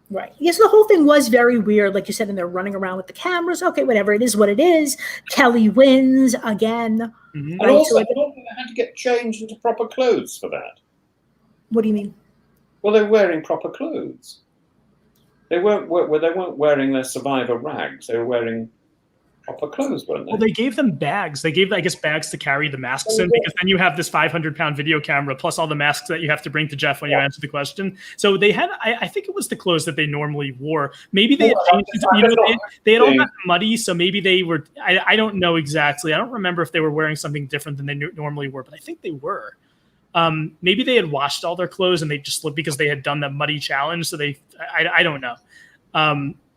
Right. Yes, the whole thing was very weird, like you said, and they're running around with the cameras. Okay, whatever. It is what it is. Kelly wins again. Mm-hmm. And also, I don't think they had to get changed into proper clothes for that. What do you mean? Well, they're wearing proper clothes. They weren't wearing their survivor rags. They were wearing proper clothes, weren't they? Well, they gave them bags. They gave, I guess, bags to carry the masks in, because then you have this 500-pound video camera plus all the masks that you have to bring to Jeff when you answer the question. So they had, I think it was the clothes that they normally wore. Maybe they had changed it. They had all gotten muddy, so maybe they were, I don't know exactly. I don't remember if they were wearing something different than they normally were, but I think they were. Maybe they had washed all their clothes and they just looked, because they had done the muddy challenge. So I don't know.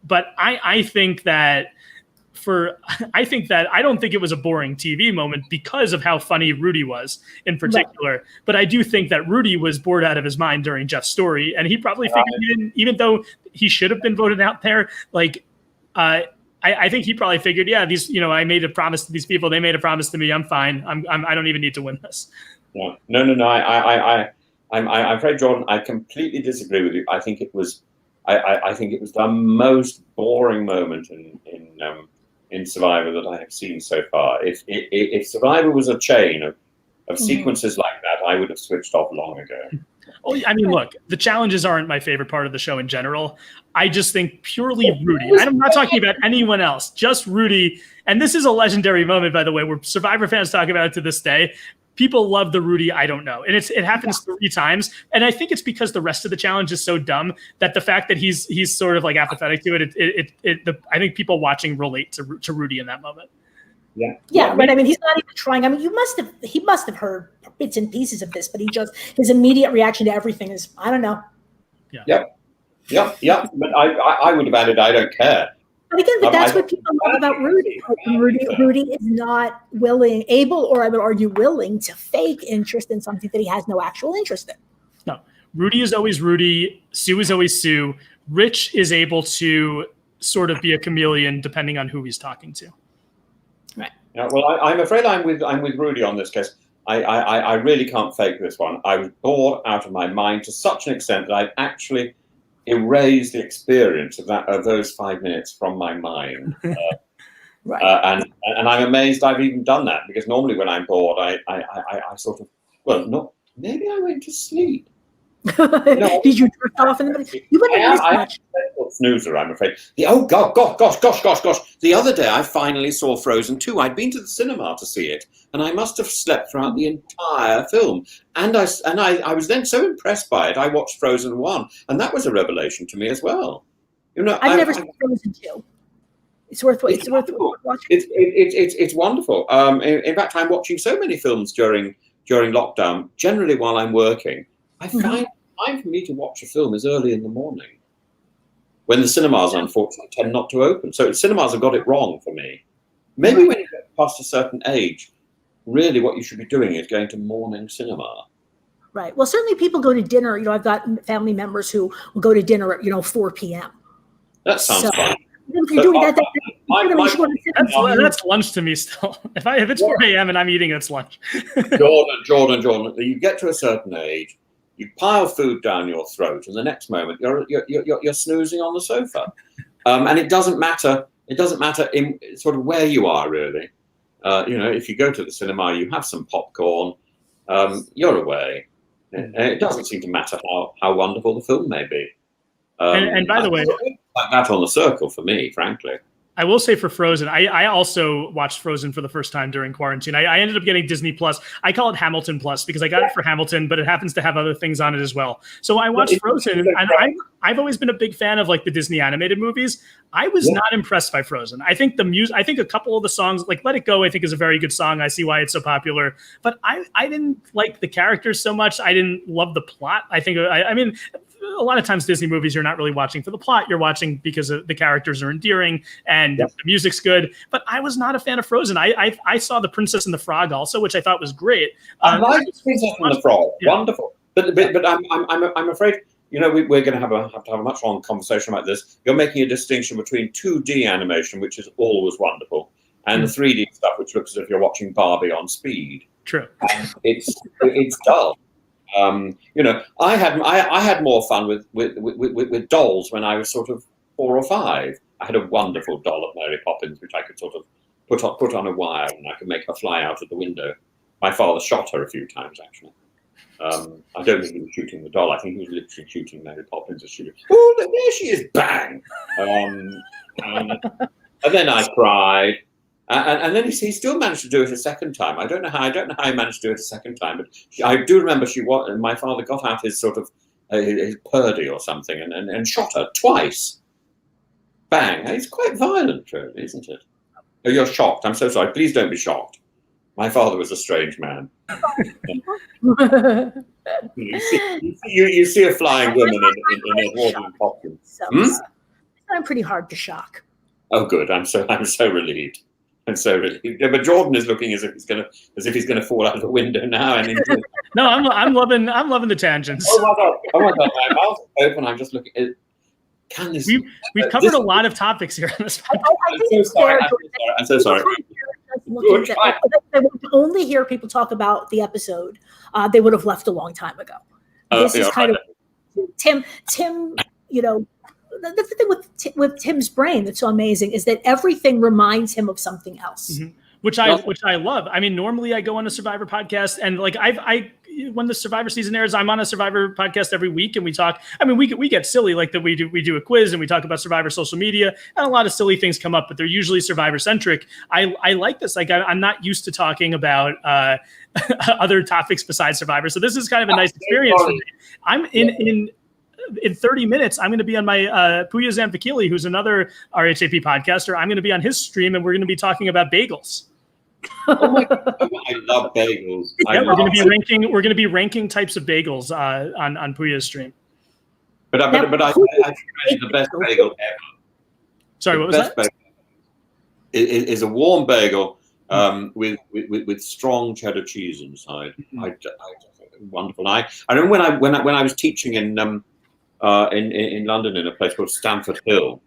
But I think that I don't think it was a boring TV moment because of how funny Rudy was in particular. Right. But I do think that Rudy was bored out of his mind during Jeff's story. And he probably figured, even though he should have been voted out there, I think he probably figured, these, I made a promise to these people. They made a promise to me. I'm fine. I don't even need to win this. No. I'm afraid, Jordan, I completely disagree with you. I think it was the most boring moment in Survivor that I have seen so far. If Survivor was a chain of sequences like that, I would have switched off long ago. Oh, look, the challenges aren't my favorite part of the show in general. I just think purely Rudy. I'm not talking about anyone else, just Rudy. And this is a legendary moment, by the way, where Survivor fans talk about it to this day. People love the Rudy, I don't know. And it happens 3 times. And I think it's because the rest of the challenge is so dumb that the fact that he's sort of like apathetic to it, I think people watching relate to Rudy in that moment. Yeah, right. He's not even trying. He must have heard bits and pieces of this, but his immediate reaction to everything is, I don't know. Yeah. But I would have added, I don't care. But again, that's what people love about Rudy. Rudy is not able, or I would argue willing, to fake interest in something that he has no actual interest in. No, Rudy is always Rudy. Sue is always Sue. Rich is able to sort of be a chameleon depending on who he's talking to. Right. Yeah, well, I'm afraid I'm with Rudy on this case. I really can't fake this one. I was bored out of my mind to such an extent that I've actually erase the experience of those 5 minutes from my mind. Right. And I'm amazed I've even done that, because normally when I'm bored, I sort of, maybe I went to sleep. Did you drift off in the middle? You wouldn't have missed much. Snoozer, I'm afraid. Gosh. The other day I finally saw Frozen 2. I'd been to the cinema to see it, and I must have slept throughout the entire film. And I was then so impressed by it, I watched Frozen 1, and that was a revelation to me as well. I've never seen Frozen 2. It's worth watching. It's wonderful. In fact, I'm watching so many films during lockdown, generally while I'm working. I find time for me to watch a film is early in the morning, when the cinemas, unfortunately, tend not to open. So cinemas have got it wrong for me. Maybe when you get past a certain age, really what you should be doing is going to morning cinema. Right. Well, certainly people go to dinner. I've got family members who will go to dinner at 4 p.m. That sounds fun. If you're doing that's lunch to me still. If it's 4 a.m. and I'm eating, it's lunch. Jordan, you get to a certain age, you pile food down your throat, and the next moment you're snoozing on the sofa, and it doesn't matter. It doesn't matter in sort of where you are, really. If you go to the cinema, you have some popcorn, you're away. And it doesn't seem to matter how wonderful the film may be. And by the way, like that on the circle for me, frankly. I will say for Frozen, I also watched Frozen for the first time during quarantine. I ended up getting Disney Plus. I call it Hamilton Plus because I got it for Hamilton, but it happens to have other things on it as well. So I watched Frozen, and I've always been a big fan of like the Disney animated movies. I was not impressed by Frozen. I think I think a couple of the songs, like Let It Go, I think is a very good song. I see why it's so popular, but I didn't like the characters so much. I didn't love the plot. I mean, a lot of times Disney movies, you're not really watching for the plot. You're watching because the characters are endearing and the music's good. But I was not a fan of Frozen. I saw The Princess and the Frog also, which I thought was great. I like The Princess and the Frog. Yeah. Wonderful. But I'm afraid, we're going to have to have a much longer conversation about this. You're making a distinction between 2D animation, which is always wonderful, and the 3D stuff, which looks as if you're watching Barbie on speed. True. And it's dull. I had more fun with dolls when I was sort of 4 or 5. I had a wonderful doll of Mary Poppins, which I could sort of put on a wire, and I could make her fly out of the window. My father shot her a few times, actually. I don't think he was shooting the doll. I think he was literally shooting Mary Poppins as she was. Oh, there she is! Bang! And then I cried. And then he still managed to do it a second time. I don't know how he managed to do it a second time, but I do remember my father got out his sort of his Purdy or something and shot her twice. Bang! It's quite violent, really, isn't it? Oh, you're shocked. I'm so sorry. Please don't be shocked. My father was a strange man. you see a flying woman in a Jordan costume. I'm pretty hard to shock. Oh, good. I'm so relieved. I'm so relieved. But Jordan is looking as if he's gonna fall out of the window now. And no, I'm loving the tangents. Oh my god! My mouth is open. I'm just looking at. We've covered a lot of topics here on this. I'm so sorry. They would only hear people talk about the episode. They would have left a long time ago. This is kind of Tim. That's the thing with Tim's brain that's so amazing is that everything reminds him of something else. Mm-hmm. Which I love. I mean, normally I go on a Survivor podcast, and like when the Survivor season airs, I'm on a Survivor podcast every week, and we talk. I mean, we get silly, like that we do a quiz and we talk about Survivor social media, and a lot of silly things come up, but they're usually Survivor centric. I like this. Like I'm not used to talking about other topics besides Survivor, so this is kind of a nice experience for me. I'm in 30 minutes, I'm going to be on my Puya Zamfikili, who's another RHAP podcaster. I'm going to be on his stream, and we're going to be talking about bagels. Oh my God, I love bagels. Yeah, we're going to be ranking types of bagels on Puya's stream. But I think the best bagel ever. Sorry, what was that? Bagel is a warm bagel with strong cheddar cheese inside. Wonderful. I remember when I was teaching in London in a place called Stamford Hill,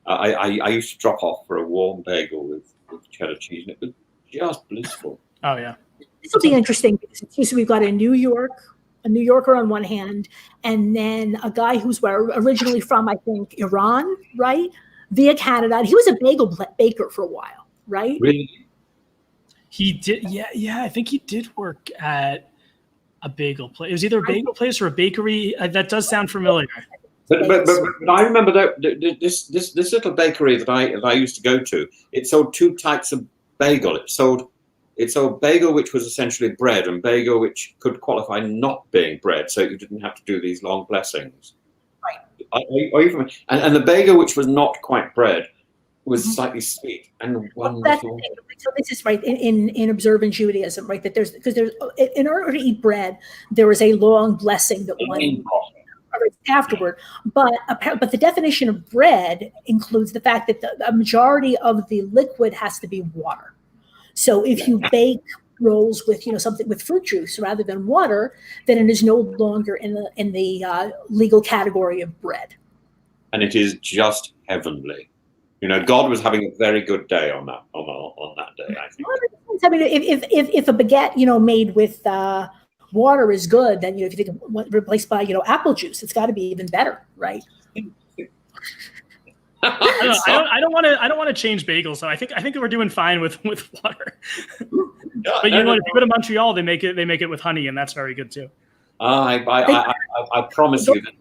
I used to drop off for a warm bagel with cheddar cheese, and it was just blissful. Oh yeah, this will be interesting because we've got a New Yorker on one hand, and then a guy who's originally from, I think, Iran, right? Via Canada. He was a bagel baker for a while, right? Really? He did. Yeah. I think he did work at a bagel place. It was either a bagel place or a bakery. That does sound familiar. But I remember that this little bakery that I used to go to, it sold 2 types of bagel. It sold bagel, which was essentially bread, and bagel, which could qualify not being bread, so you didn't have to do these long blessings. Right. And the bagel, which was not quite bread, was slightly sweet and wonderful. So this is right in observant Judaism, right? That there's in order to eat bread, there is a long blessing that one afterward. But the definition of bread includes the fact that the majority of the liquid has to be water. So if you bake rolls with something with fruit juice rather than water, then it is no longer in the legal category of bread. And it is just heavenly. God was having a very good day on that day, I think. I mean, if a baguette made with water is good, then if you think of replaced by apple juice, it's got to be even better, right? I don't want to change bagels. So I think we're doing fine with water. But if you go to Montreal, they make it with honey, and that's very good too. I promise you that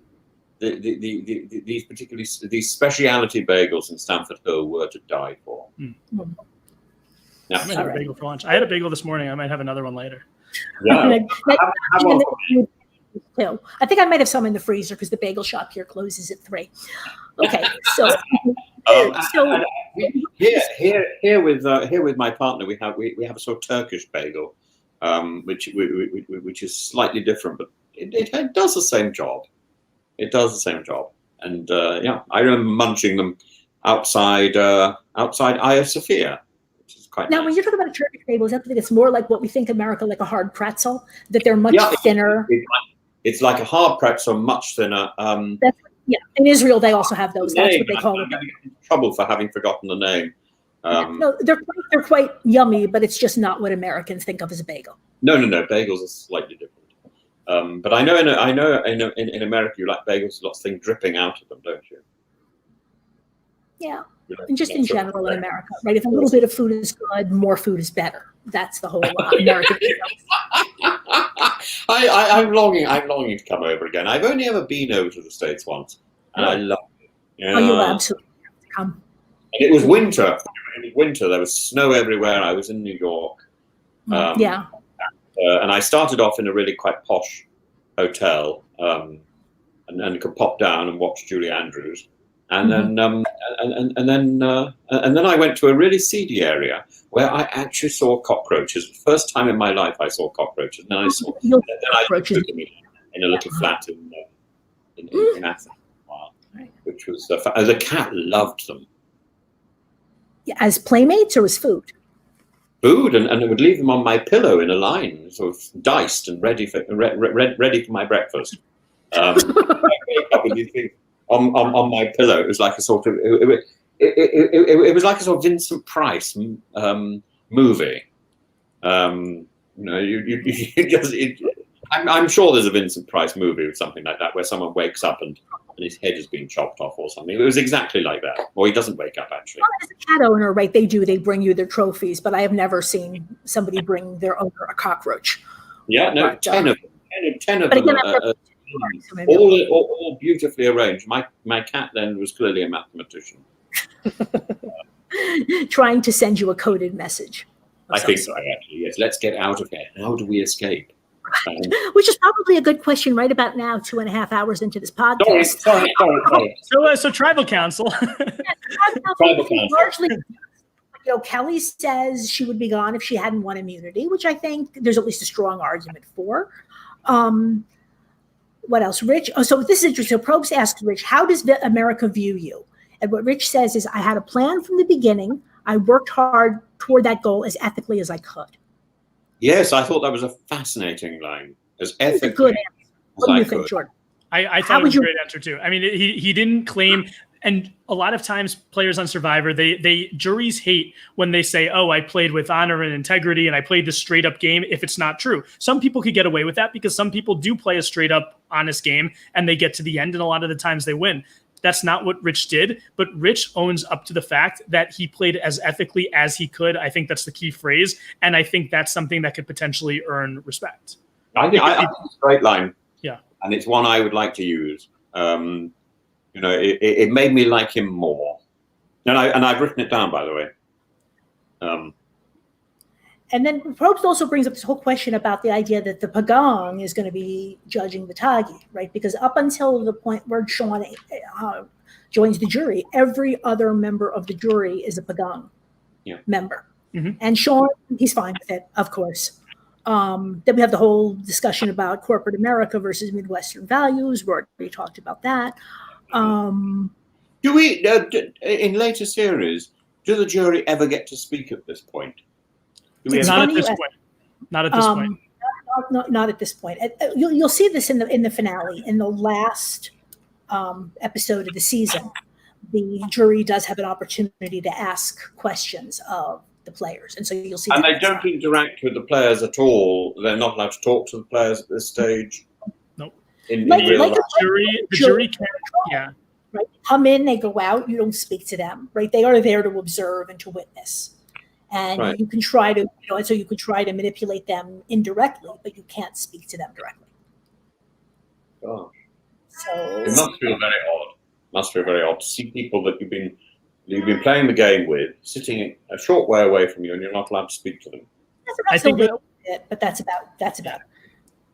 these particularly these specialty bagels in Stamford Hill were to die for. Yeah, I might have a bagel for lunch. I had a bagel this morning. I might have another one later. Yeah. I think I might have some in the freezer because the bagel shop here closes at 3. Okay, so here with my partner we have a sort of Turkish bagel, which is slightly different, but it does the same job. It does the same job, and I remember munching them outside Hagia Sophia. Now, when you're talking about a Turkish bagel, is that something that's more like what we think America, like a hard pretzel, that they're much thinner? It's like a hard pretzel, much thinner. In Israel, they also have those. That's what they call it. I'm in trouble for having forgotten the name. No, they're quite yummy, but it's just not what Americans think of as a bagel. No. Bagels are slightly different. But I know in America you like bagels, lots of things dripping out of them, don't you? Yeah. And just in general in America, right? If a little bit of food is good, more food is better. That's the whole American ethos. I'm longing to come over again. I've only ever been over to the States once, and I love it. Oh, you absolutely have to come. And it was winter. There was snow everywhere. I was in New York. And I started off in a really quite posh hotel, and could pop down and watch Julie Andrews. And then I went to a really seedy area where I actually saw cockroaches. The first time in my life I saw cockroaches. And I saw cockroaches in a little flat in Athens, which was the cat loved them. Yeah, as playmates or as food? Food, and I would leave them on my pillow in a line, sort of diced and ready for my breakfast. On my pillow, it was like a sort of it was like a sort of Vincent Price movie. I'm sure there's a Vincent Price movie or something like that where someone wakes up and his head is being chopped off or something. It was exactly like that. Or he doesn't wake up actually. Well, as a cat owner, right? They bring you their trophies, but I have never seen somebody bring their owner a cockroach. Yeah, no, but, 10 of them. Again, all beautifully arranged. My cat then was clearly a mathematician. Trying to send you a coded message. I think so, actually, yes. Let's get out of here. How do we escape? Which is probably a good question right about now, 2.5 hours into this podcast. Sorry. So tribal council. Tribal council. Largely, Kelly says she would be gone if she hadn't won immunity, which I think there's at least a strong argument for. What else? Rich. Oh, so this is interesting. So Probst asks Rich, how does America view you? And what Rich says is, I had a plan from the beginning. I worked hard toward that goal as ethically as I could. Yes, I thought that was a fascinating line. As ethically good answer. What do you think, Jordan? I thought it was a great answer too. I mean, he didn't claim, and a lot of times players on Survivor, they juries hate when they say, oh, I played with honor and integrity and I played this straight up game if it's not true. Some people could get away with that because some people do play a straight up honest game and they get to the end and a lot of the times they win. That's not what Rich did, but Rich owns up to the fact that he played as ethically as he could. I think that's the key phrase. And I think that's something that could potentially earn respect. I think it's a great line. Yeah. And it's one I would like to use. It made me like him more. And I've written it down, by the way. And then Probst also brings up this whole question about the idea that the Pagong is going to be judging the Tagi, right? Because up until the point where Sean joins the jury, every other member of the jury is a Pagong member. Mm-hmm. And Sean, he's fine with it, of course. Then we have the whole discussion about corporate America versus Midwestern values. We already talked about that. Do we, in later series, do the jury ever get to speak at this point? Not at this point. Not at this point. Not at this point. You'll see this in the finale, in the last episode of the season. The jury does have an opportunity to ask questions of the players, and so you'll see. And they don't interact with the players at all. They're not allowed to talk to the players at this stage. Nope. In real life. The jury can, yeah. Right. They come in, they go out. You don't speak to them. Right. They are there to observe and to witness, and you can try to, and so you could try to manipulate them indirectly, but you can't speak to them directly. Gosh. So it must feel very odd. Must feel very odd to see people that you've been playing the game with sitting a short way away from you, and you're not allowed to speak to them. I think but that's about it.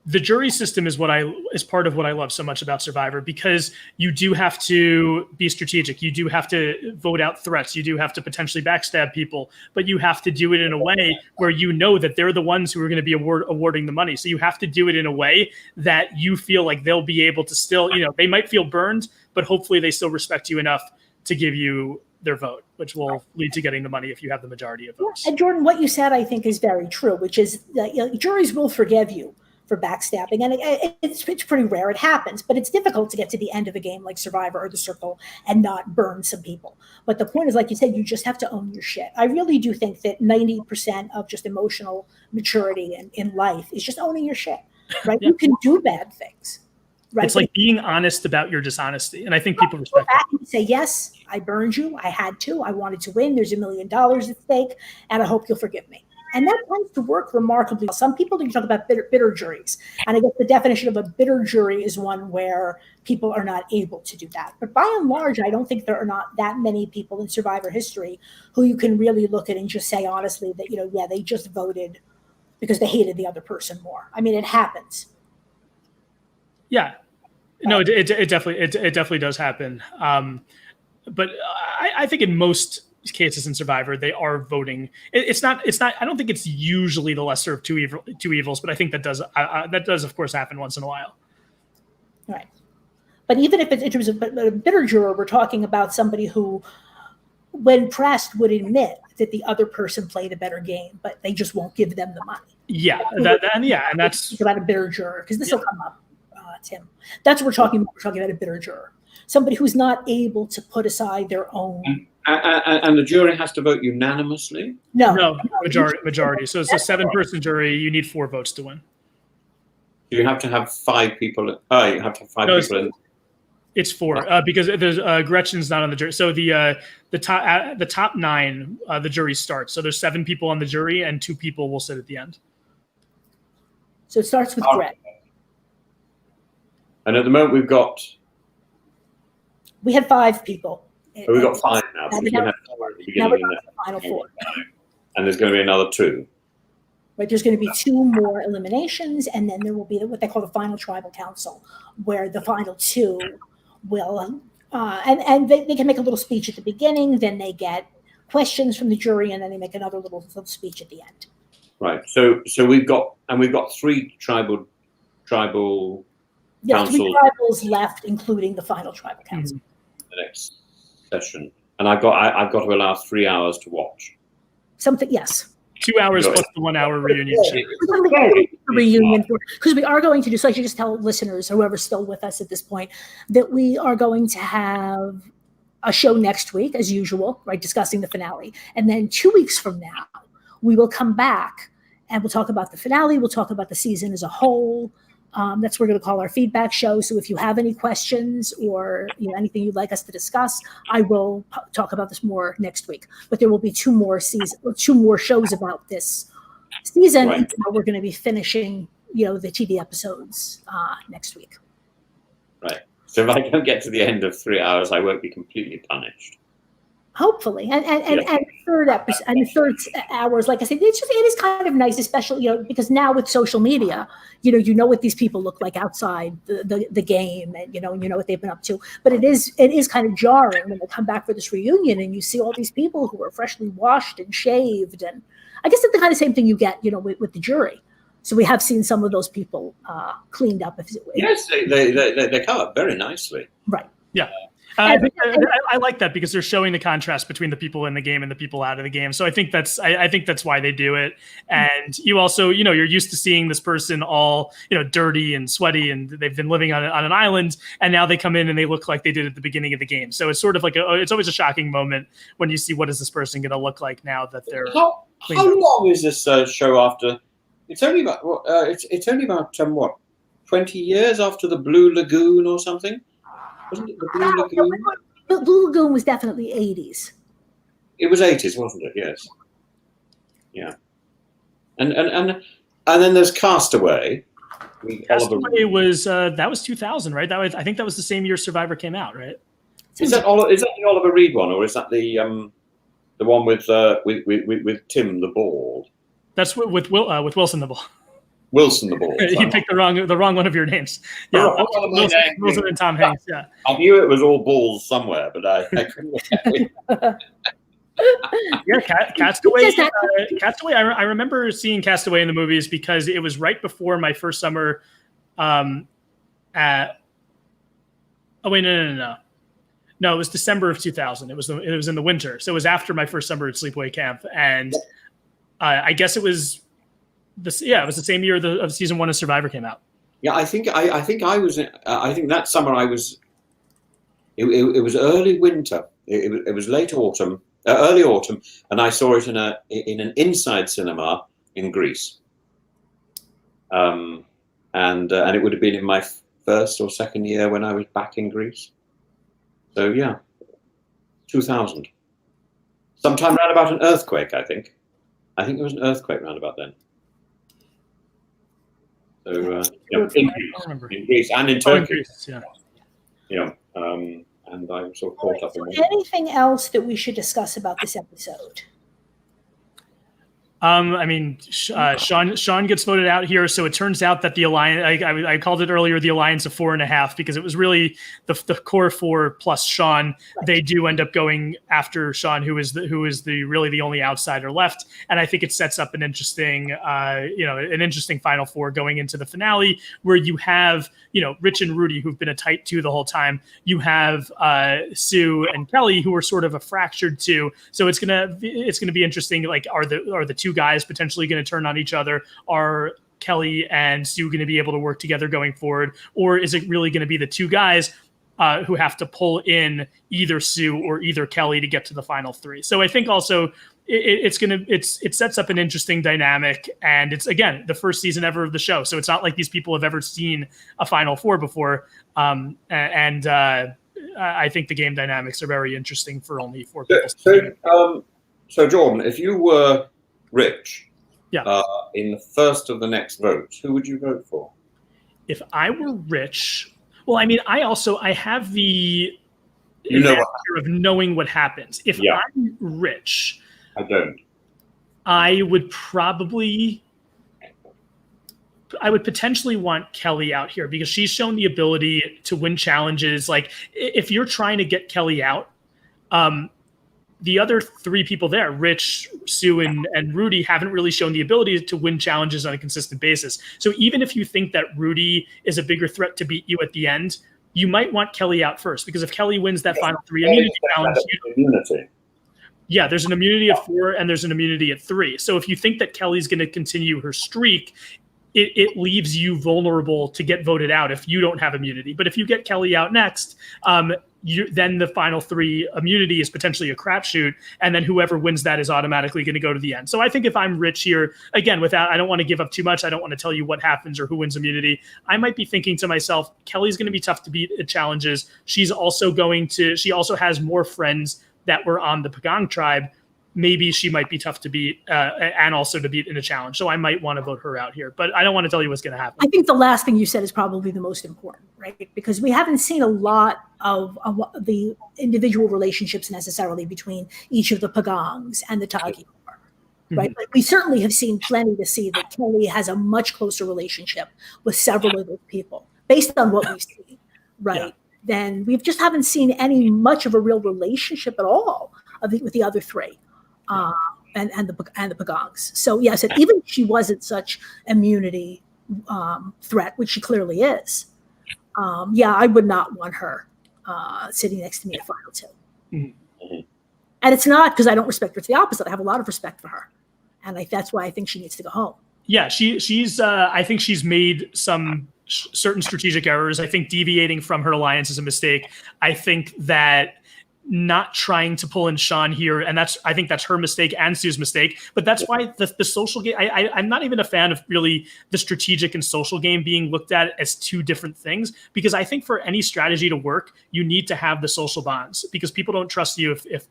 The jury system is part of what I love so much about Survivor, because you do have to be strategic. You do have to vote out threats. You do have to potentially backstab people, but you have to do it in a way where you know that they're the ones who are going to be awarding the money. So you have to do it in a way that you feel like they'll be able to still, they might feel burned, but hopefully they still respect you enough to give you their vote, which will lead to getting the money if you have the majority of votes. And Jordan, what you said, I think, is very true, which is that juries will forgive you for backstabbing, and it's pretty rare. It happens, but it's difficult to get to the end of a game like Survivor or The Circle and not burn some people. But the point is, like you said, you just have to own your shit. I really do think that 90% of just emotional maturity in life is just owning your shit, right? You can do bad things, right? It's like being honest about your dishonesty, and I think people respect that. You say, yes, I burned you. I had to. I wanted to win. There's $1 million at stake, and I hope you'll forgive me. And that tends to work remarkably well. Some people talk about bitter juries. And I guess the definition of a bitter jury is one where people are not able to do that. But by and large, I don't think there are not that many people in Survivor history who you can really look at and just say honestly that, they just voted because they hated the other person more. I mean, it happens. Yeah. No, it definitely does happen. But I think in most cases in Survivor, they are voting. It's not. I don't think it's usually the lesser of two evils, but I think that does of course happen once in a while. Right. But even if it's in terms of a bitter juror, we're talking about somebody who, when pressed, would admit that the other person played a better game, but they just won't give them the money. Yeah, and that's about a bitter juror, because this will come up, Tim. That's what we're talking about. We're talking about a bitter juror, somebody who's not able to put aside their own. And the jury has to vote unanimously? No, majority. So it's a 7-person jury. You need 4 votes to win. You have to have 5 people. You have to have 5 people in. It's 4 because there's Gretchen's not on the jury. So the top 9 the jury starts. So there's 7 people on the jury, and 2 people will sit at the end. So it starts with Gretchen. And at the moment we had 5 people. We've got 5 now. Now we're down to the final 4. And there's going to be another 2. Right, there's going to be 2 more eliminations, and then there will be what they call the final tribal council, where the final 2 will, and they can make a little speech at the beginning, then they get questions from the jury, and then they make another little speech at the end. Right. So we've got 3 tribal councils. 3 tribals left, including the final tribal council. The next session, and I've got to allow 3 hours to watch. Something, yes. 2 hours plus the 1 hour reunion. Reunion, because we are going to do. So I should just tell listeners, whoever's still with us at this point, that we are going to have a show next week, as usual, right, discussing the finale, and then 2 weeks from now, we will come back and we'll talk about the finale. We'll talk about the season as a whole. That's what we're going to call our feedback show. So if you have any questions or anything you'd like us to discuss, I will talk about this more next week. But there will be 2 more shows about this season, right. And so we're going to be finishing, the TV episodes next week. Right. So if I don't get to the end of 3 hours, I won't be completely punished. Hopefully, and third episode and the third hours, like I said, it is kind of nice, especially because now with social media, you know what these people look like outside the game, and you know what they've been up to. But it is kind of jarring when they come back for this reunion and you see all these people who are freshly washed and shaved, and I guess it's the kind of same thing you get with the jury. So we have seen some of those people cleaned up. Yes, they come up very nicely. Right. Yeah. I like that because they're showing the contrast between the people in the game and the people out of the game. So I think that's why they do it. And you also, you're used to seeing this person all, dirty and sweaty, and they've been living on an island, and now they come in and they look like they did at the beginning of the game. So it's sort of like it's always a shocking moment when you see what is this person going to look like now that they're. How long is this show after? It's only about what, 20 years after the Blue Lagoon or something? Wasn't it the Blue Lagoon? The Blue Lagoon was definitely 80s. It was 80s, wasn't it? Yes. Yeah. And then there's Castaway. Castaway was that was 2000, right? I think that was the same year Survivor came out, right? Is that the Oliver Reed one, or is that the one with Tim the Bald? That's with Wilson the Bald. Wilson the Bald. You picked the wrong one of your names. Yeah, Wilson and Tom Hanks. Yeah, I knew it was all balls somewhere, but I couldn't. Yeah, Castaway. Castaway. I remember seeing Castaway in the movies because it was right before my first summer. No, it was December of 2000. It was in the winter, so it was after my first summer at sleepaway camp, and I guess it was. It was the same year of season 1 of Survivor came out. Yeah, I think I was. I think that summer I was. It was early winter. It was late autumn, early autumn, and I saw it in an inside cinema in Greece. And it would have been in my first or second year when I was back in Greece. So yeah, 2000. Sometime round about an earthquake, I think. I think there was an earthquake round about then. So, in Greece and in Turkey. And I was sort of caught up in that. Anything else that we should discuss about this episode? Sean gets voted out here, so it turns out that the alliance. I called it earlier the alliance of 4.5 because it was really the core 4 plus Sean. Right. They do end up going after Sean, who is really the only outsider left, and I think it sets up an interesting final 4 going into the finale where you have Rich and Rudy who've been a tight 2 the whole time. You have Sue and Kelly who are sort of a fractured 2. So it's gonna be interesting. Like, are the 2 guys potentially going to turn on each other? Are Kelly and Sue going to be able to work together going forward? Or is it really going to be the 2 guys who have to pull in either Sue or either Kelly to get to the final 3? So I think also it sets up an interesting dynamic, and it's, again, the first season ever of the show. So it's not like these people have ever seen a final 4 before. I think the game dynamics are very interesting for only 4 people. So Jordan, if you were Rich, yeah, in the first of the next votes, who would you vote for? If I were Rich, well, I have the of knowing what happens. If I'm Rich, I don't. I would potentially want Kelly out here because she's shown the ability to win challenges. Like, if you're trying to get Kelly out, the other 3 people there, Rich, Sue, and Rudy, haven't really shown the ability to win challenges on a consistent basis. So even if you think that Rudy is a bigger threat to beat you at the end, you might want Kelly out first, because if Kelly wins that final 3 immunity challenge, there's an immunity at 4 and there's an immunity at 3. So if you think that Kelly's going to continue her streak, it leaves you vulnerable to get voted out if you don't have immunity. But if you get Kelly out next, then the final 3 immunity is potentially a crapshoot, and then whoever wins that is automatically going to go to the end. So I think if I'm Rich here, again, I don't want to give up too much. I don't want to tell you what happens or who wins immunity. I might be thinking to myself, Kelly's going to be tough to beat at challenges. She also has more friends that were on the Pagang tribe. Maybe she might be tough to beat and also to beat in a challenge. So I might want to vote her out here, but I don't want to tell you what's going to happen. I think the last thing you said is probably the most important, right? Because we haven't seen a lot of the individual relationships necessarily between each of the Pagangs and the Tagi, right? Mm-hmm. But we certainly have seen plenty to see that Kelly has a much closer relationship with several of those people based on what we've seen, right? Yeah. Then we just haven't seen much of a real relationship at all with the other 3. And the Pagangs. So yes, even if she wasn't such immunity threat, which she clearly is, I would not want her sitting next to me at final 2. Mm-hmm. And it's not because I don't respect her. It's the opposite. I have a lot of respect for her. And that's why I think she needs to go home. Yeah, she's. I think she's made some certain strategic errors. I think deviating from her alliance is a mistake. I think that not trying to pull in Sean here, and I think that's her mistake and Sue's mistake. But that's why the social game. I'm not even a fan of really the strategic and social game being looked at as two different things, because I think for any strategy to work, you need to have the social bonds, because people don't trust you if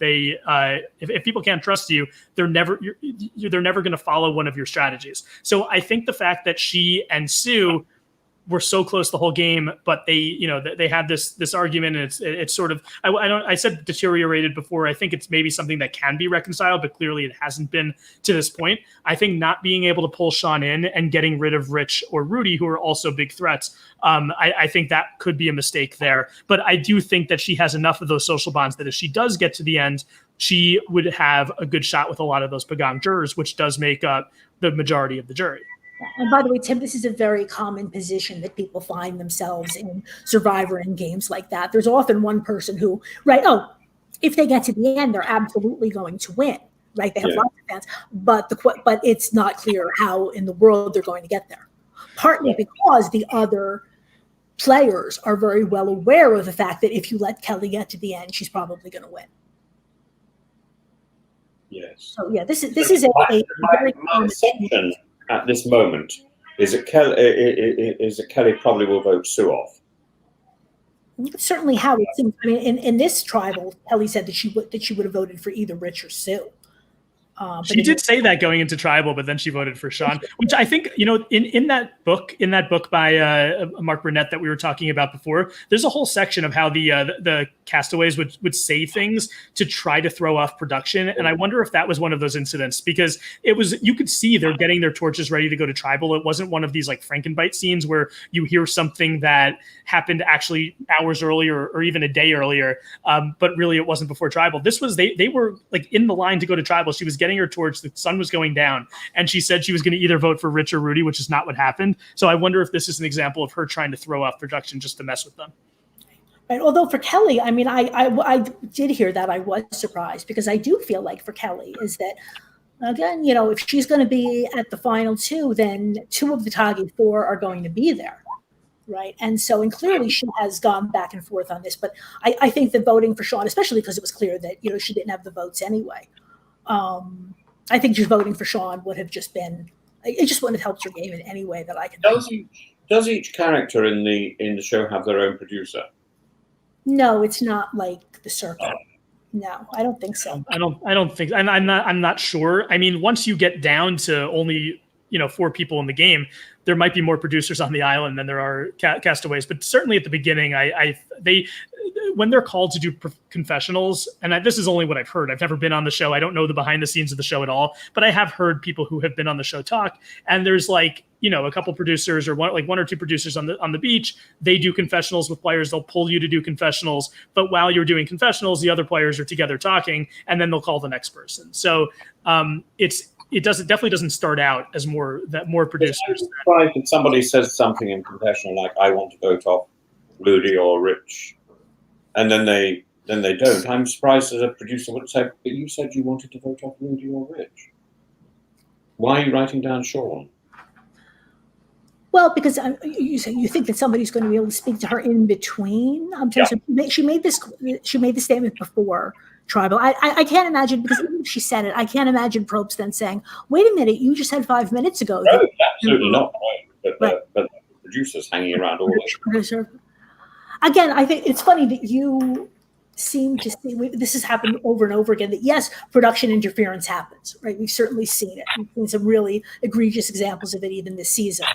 people can't trust you, they're never going to follow one of your strategies. So I think the fact that she and Sue were so close the whole game, but they had this argument, and it's sort of, I said deteriorated before. I think it's maybe something that can be reconciled, but clearly it hasn't been to this point. I think not being able to pull Sean in and getting rid of Rich or Rudy, who are also big threats, I think that could be a mistake there. But I do think that she has enough of those social bonds that if she does get to the end, she would have a good shot with a lot of those Pagong jurors, which does make up the majority of the jury. And by the way, Tim, this is a very common position that people find themselves in Survivor and games like that. There's often one person who, if they get to the end, they're absolutely going to win, right? They have lots of fans, but it's not clear how in the world they're going to get there. Partly because the other players are very well aware of the fact that if you let Kelly get to the end, she's probably going to win. Yes. So yeah, this is a very common assumption at this moment is that Kelly probably will vote Sue off. Certainly how it seems. I mean, in this tribal, Kelly said that she would have voted for either Rich or Sue. She did say that going into tribal, but then she voted for Sean, which I think, in that book by Mark Burnett that we were talking about before, there's a whole section of how the castaways would say things to try to throw off production. And I wonder if that was one of those incidents, because you could see they're getting their torches ready to go to tribal. It wasn't one of these like Frankenbite scenes where you hear something that happened actually hours earlier or even a day earlier. But really it wasn't before tribal. This was, they were like in the line to go to tribal. She was getting her torch, the sun was going down, and she said she was going to either vote for Rich or Rudy, which is not what happened. So I wonder if this is an example of her trying to throw off production just to mess with them. Right. Although for Kelly, I mean, I did hear that. I was surprised, because I do feel like for Kelly is that, again, if she's going to be at the final 2, then 2 of the target 4 are going to be there. Right. And clearly she has gone back and forth on this. But I think that voting for Sean, especially because it was clear that, she didn't have the votes anyway. I think just voting for Sean would have just been, it just wouldn't have helped her game in any way that I can think. Does each character in the show have their own producer? No, it's not like the circle. No, I don't think so. I don't think, and I'm not sure. I mean, once you get down to only 4 people in the game, there might be more producers on the island than there are castaways. But certainly at the beginning, when they're called to do confessionals, and this is only what I've heard. I've never been on the show. I don't know the behind the scenes of the show at all, but I have heard people who have been on the show talk. And there's a couple producers or one or two producers on the beach. They do confessionals with players. They'll pull you to do confessionals, but while you're doing confessionals, the other players are together talking, and then they'll call the next person. So it definitely doesn't start out as more producers. Right, if somebody says something in confessional like, "I want to vote off Rudy or Rich," and then they don't. I'm surprised as a producer would say, "But you said you wanted to vote off Rudy or Rich. Why are you writing down Sean?" Well, because you think that somebody's going to be able to speak to her in between. She made the statement before tribal. I can't imagine, because even if she said it, I can't imagine Probst then saying, "Wait a minute, you just said 5 minutes ago." No, absolutely not. But the producers hanging around all this. Again, I think it's funny that you seem to see, this has happened over and over again, that yes, production interference happens, right? We've certainly seen it. We've seen some really egregious examples of it even this season.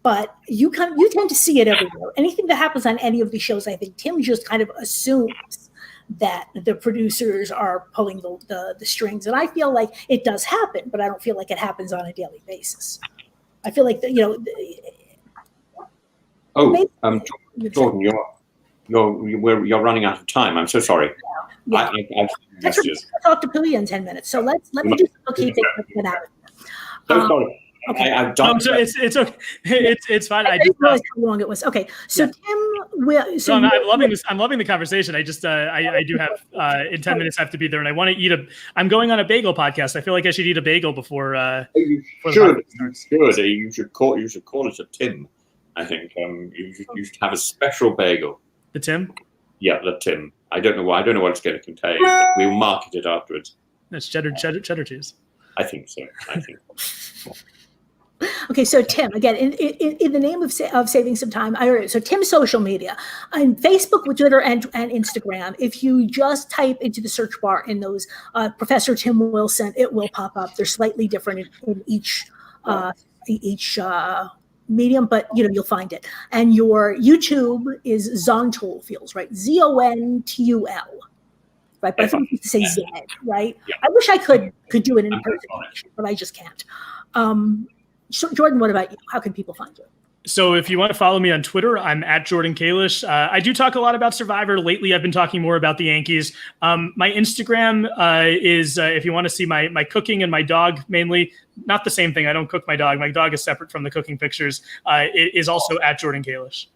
But you tend to see it everywhere. Anything that happens on any of these shows, I think Tim just kind of assumes that the producers are pulling the strings. And I feel like it does happen, but I don't feel like it happens on a daily basis. I feel like, Jordan, you're running out of time. I'm so sorry. Yeah. I'll talk to Puya in 10 minutes. So let me do some bookkeeping and get out of here. Sorry. Okay. I've done. So it's okay. It's fine. I didn't realize how long it was. Okay, so Yeah. Tim, so I'm loving this. I'm loving the conversation. I just I do have in 10 minutes I have to be there, and I want to eat I'm going on a bagel podcast. I feel like I should eat a bagel before. You should. You should call it a Tim. I think you should have a special bagel. The Tim. Yeah, the Tim. I don't know what it's going to contain. But we'll market it afterwards. It's cheddar cheese. I think so. Okay, so Tim, again, in the name of saving some time, so Tim's social media on Facebook, Twitter, and Instagram. If you just type into the search bar in those Professor Tim Wilson, it will pop up. They're slightly different in each medium, but you'll find it. And your YouTube is Zontul Fields, right? Zontul, right? But I think you have to say Z, right? Yeah. I wish I could do it in person, but I just can't. So Jordan, what about you? How can people find you? So if you want to follow me on Twitter, I'm at Jordan Kalish. I do talk a lot about Survivor. Lately, I've been talking more about the Yankees. My Instagram is, if you want to see my cooking and my dog, mainly, not the same thing. I don't cook my dog. My dog is separate from the cooking pictures. It is also at Jordan Kalish.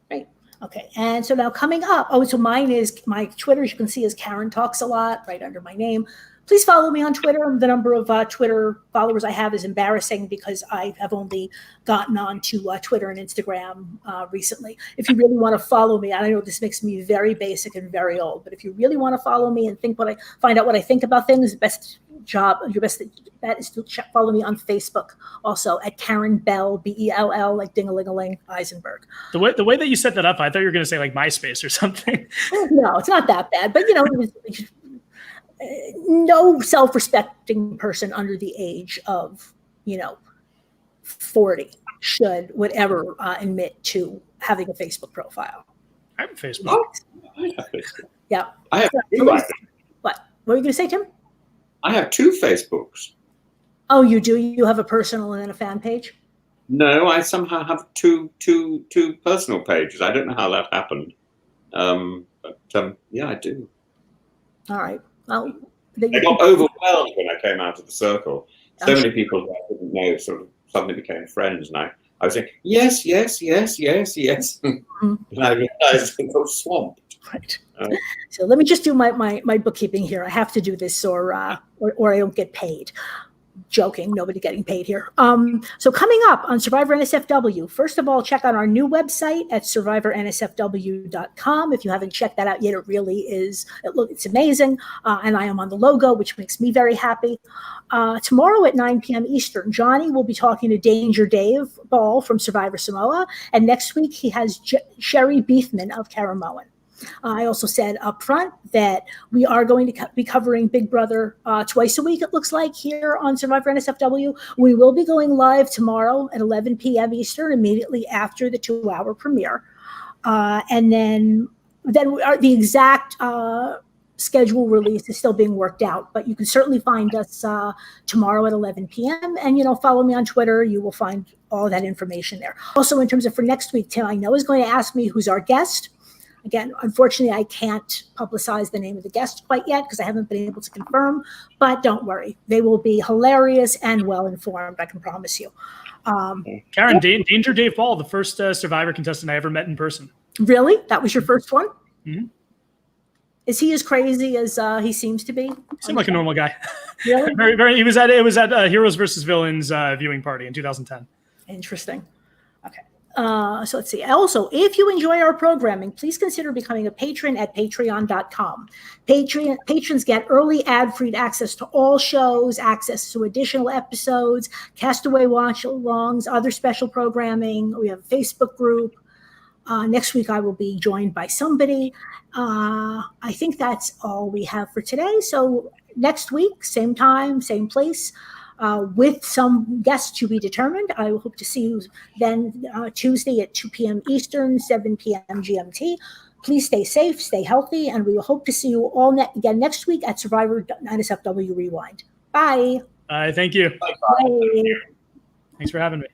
Great. Okay. And so now coming up, so mine is, my Twitter, as you can see, is Karen Talks a Lot, right under my name. Please follow me on Twitter. The number of Twitter followers I have is embarrassing because I have only gotten onto Twitter and Instagram recently. If you really want to follow me, I know this makes me very basic and very old, but if you really want to follow me and find out what I think about things, your best bet is to follow me on Facebook, also at Karen Bell, Bell, like ding-a-ling-a-ling, Eisenberg. The way that you set that up, I thought you were going to say like MySpace or something. No, it's not that bad, but no self-respecting person under the age of 40 would ever admit to having a Facebook profile. I have Facebook. I have Facebook. Yeah. I have two. What were you going to say, Tim? I have two Facebooks. Oh, you do? You have a personal and then a fan page? No, I somehow have two personal pages. I don't know how that happened. But yeah, I do. All right. Well, I got overwhelmed when I came out of the circle. So many people who I didn't know sort of suddenly became friends, and I was saying yes. Mm-hmm. And I realized I got swamped. Right. So let me just do my bookkeeping here. I have to do this, or I don't get paid. Joking, nobody getting paid here. So coming up on Survivor NSFW, first of all, check out our new website at survivornsfw.com. If you haven't checked that out yet, it really is. It's amazing. And I am on the logo, which makes me very happy. Tomorrow at 9 p.m. Eastern, Johnny will be talking to Danger Dave Ball from Survivor Samoa. And next week, he has Sherry Beefman of Caramoan. I also said up front that we are going to be covering Big Brother twice a week, it looks like, here on Survivor NSFW. We will be going live tomorrow at 11 p.m. Eastern, immediately after the 2-hour premiere. And then the exact schedule release is still being worked out, but you can certainly find us tomorrow at 11 p.m. And, follow me on Twitter. You will find all that information there. Also, in terms of for next week, Tim, I know is going to ask me who's our guest. Again, unfortunately, I can't publicize the name of the guest quite yet because I haven't been able to confirm, but don't worry. They will be hilarious and well-informed, I can promise you. Karen, Danger Dave Ball, the first Survivor contestant I ever met in person. Really? That was your first one? Mm-hmm. Is he as crazy as he seems to be? He seemed like a normal guy. Really? It was at Heroes versus Villains viewing party in 2010. Interesting. Okay. So let's see. Also, if you enjoy our programming, please consider becoming a patron at patreon.com. Patrons get early ad-free access to all shows, access to additional episodes, Castaway watch-alongs, other special programming. We have a Facebook group. Next week, I will be joined by somebody. I think that's all we have for today. So next week, same time, same place. With some guests to be determined. I hope to see you then Tuesday at 2 p.m. Eastern, 7 p.m. GMT. Please stay safe, stay healthy, and we will hope to see you all again next week at Survivor NSFW Rewind. Bye. Thank you. Bye. Thanks for having me.